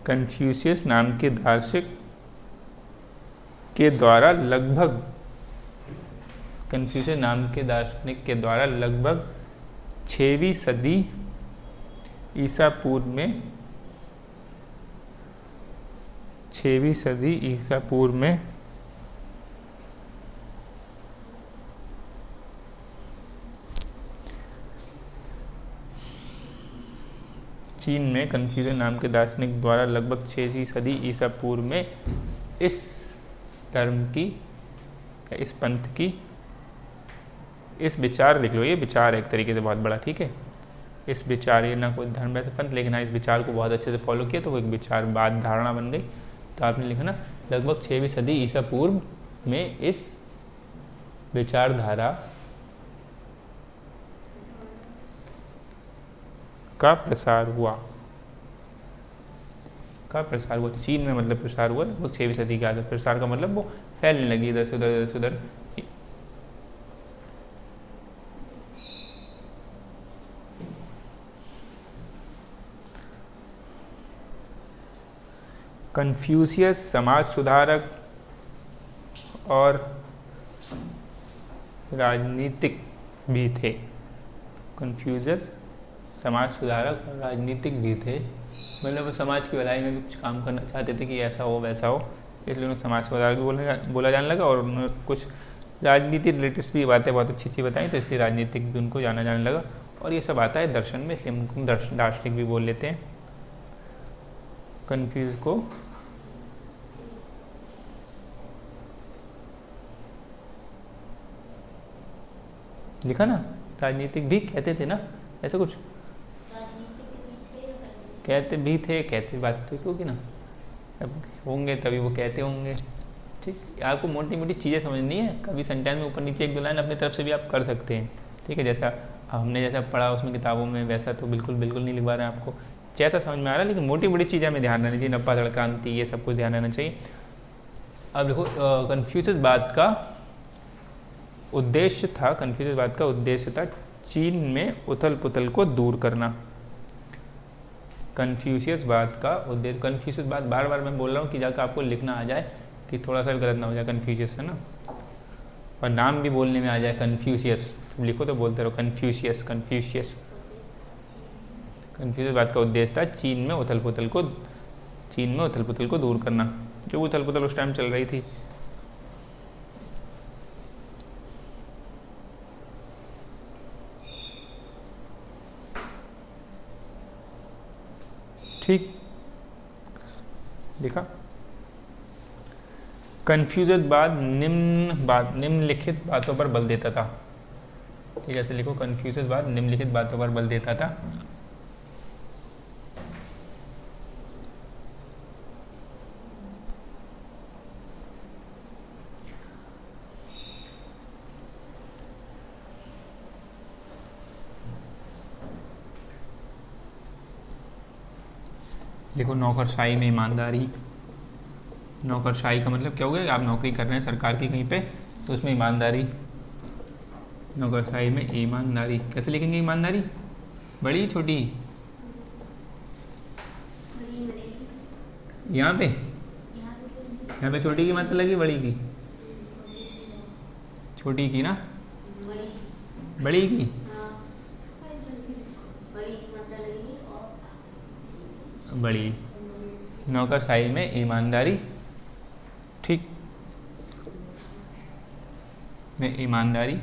कन्फ्यूशियस नाम के दार्शनिक के द्वारा लगभग, कन्फ्यूशियस नाम के दार्शनिक के द्वारा लगभग 6वीं सदी ईसा पूर्व में, 6वीं सदी ईसा पूर्व में चीन में कन्फ्यूशियस नाम के दार्शनिक द्वारा लगभग 6वीं सदी ईसा पूर्व में इस धर्म की, इस पंथ की, इस विचार लिख लो, ये विचार है एक तरीके से बहुत बड़ा, ठीक है। इस विचार, ये ना कोई धर्म है पंथ, लेकिन हाँ इस विचार को बहुत अच्छे से फॉलो किया तो वो एक विचार बाद धारणा बन गई। तो आपने लिखा ना लगभग 6वीं सदी ईसा पूर्व में इस विचारधारा का प्रसार हुआ, चीन में मतलब प्रसार हुआ लगभग 6वीं सदी के आसपास। प्रसार का मतलब वो फैलने लगी इधर से उधर, इधर से उधर। कन्फ्यूशियस समाज सुधारक और राजनीतिक भी थे। कन्फ्यूशियस समाज सुधारक और राजनीतिक भी थे, मतलब वो समाज की भलाई में भी कुछ काम करना चाहते थे कि ऐसा हो वैसा हो, इसलिए उन्हें समाज सुधारक भी बोला जाने लगा। और उन्होंने कुछ राजनीति रिलेटेड भी बातें बहुत अच्छी अच्छी बताई, तो इसलिए राजनीतिक भी उनको जाना जाने लगा। और ये सब आता है दर्शन में, इसलिए उनको दार्शनिक भी बोल लेते हैं। कन्फ्यूज को लिखा ना, राजनीतिक भी कहते थे ना, ऐसा कुछ कहते भी थे, कहते बात तो क्योंकि ना अब होंगे तभी वो कहते होंगे। ठीक, आपको मोटी मोटी चीज़ें समझनी है, कभी सेंटेंस में ऊपर नीचे एक दो लाइन अपनी तरफ से भी आप कर सकते हैं। ठीक है, जैसा हमने जैसा पढ़ा उसमें किताबों में वैसा तो बिल्कुल बिल्कुल नहीं लिखवा रहे हैं आपको, जैसा समझ में आ रहा है, लेकिन मोटी मोटी चीज़ें हमें ध्यान रहनी चाहिए, नब्बा क्रांति ये सब कुछ ध्यान रहना चाहिए। अब देखो कन्फ्यूशियसवाद का उद्देश्य था, कन्फ्यूशियसवाद का उद्देश्य था चीन में उथल पुथल को दूर करना। कन्फ्यूशियसवाद का उद्देश्य, कन्फ्यूशियसवाद बार बार मैं बोल रहा हूँ कि जाकर आपको लिखना आ जाए, कि थोड़ा सा भी गलत ना हो जाए कन्फ्यूशियस है ना, और नाम भी बोलने में आ जाए कन्फ्यूशियस, लिखो तो बोलते रहो कन्फ्यूशियस कन्फ्यूशियस। कन्फ्यूशियसवाद का उद्देश्य था चीन में उथल पुथल को दूर करना, जो उथल पुथल उस टाइम चल रही थी। ठीक लिखा। कन्फ्यूशियसवाद निम्नलिखित बातों पर बल देता था। ठीक है, ऐसे लिखो, कन्फ्यूशियसवाद निम्नलिखित बातों पर बल देता था। देखो, नौकरशाही में ईमानदारी। नौकरशाही का मतलब क्या हो गया, आप नौकरी कर रहे हैं सरकार की कहीं पे, तो उसमें ईमानदारी। नौकरशाही में ईमानदारी कैसे लिखेंगे, ईमानदारी बड़ी छोटी, यहाँ पे छोटी की मतलब लगी, बड़ी की, छोटी की ना, बड़ी की, बड़ी। नौकरशाही में ईमानदारी, ठीक, में ईमानदारी,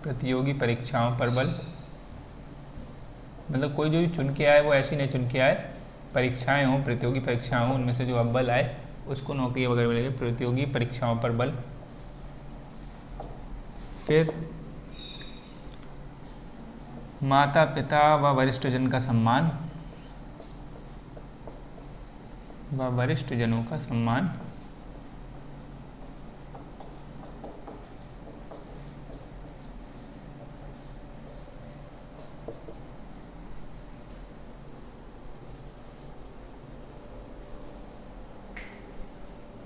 प्रतियोगी परीक्षाओं पर बल, मतलब कोई जो भी चुन के आए वो ऐसी नहीं चुन के आए, परीक्षाएं हों, प्रतियोगी परीक्षाएं हों, उनमें से जो अव्वल आए उसको नौकरी वगैरह मिलेगी। प्रतियोगी परीक्षाओं पर बल। फिर माता पिता व वरिष्ठ जन का सम्मान, व वरिष्ठ जनों का सम्मान।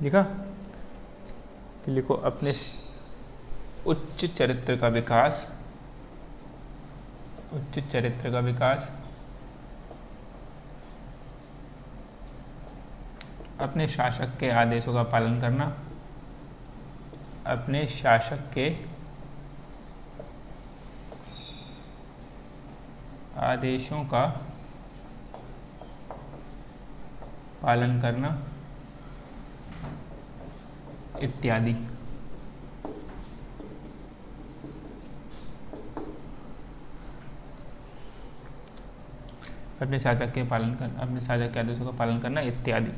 लिखा। फिर लिखो, अपने उच्च चरित्र का विकास, उच्च चरित्र का विकास, अपने शासक के आदेशों का पालन करना, अपने शासक के आदेशों का पालन करना इत्यादि। अपने शासक के आदेशों का पालन करना इत्यादि।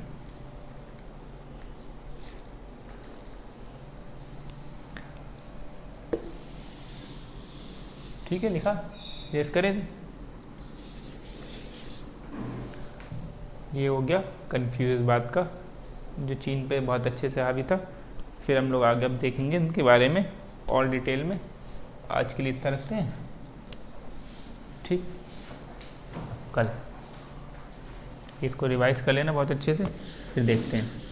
ठीक है, लिखा, यस करें। ये हो गया कन्फ्यूशियसवाद का, जो चीन पे बहुत अच्छे से हावी था। फिर हम लोग आगे अब देखेंगे इनके बारे में और डिटेल में। आज के लिए इतना रखते हैं, ठीक, कल इसको रिवाइज कर लेना बहुत अच्छे से, फिर देखते हैं।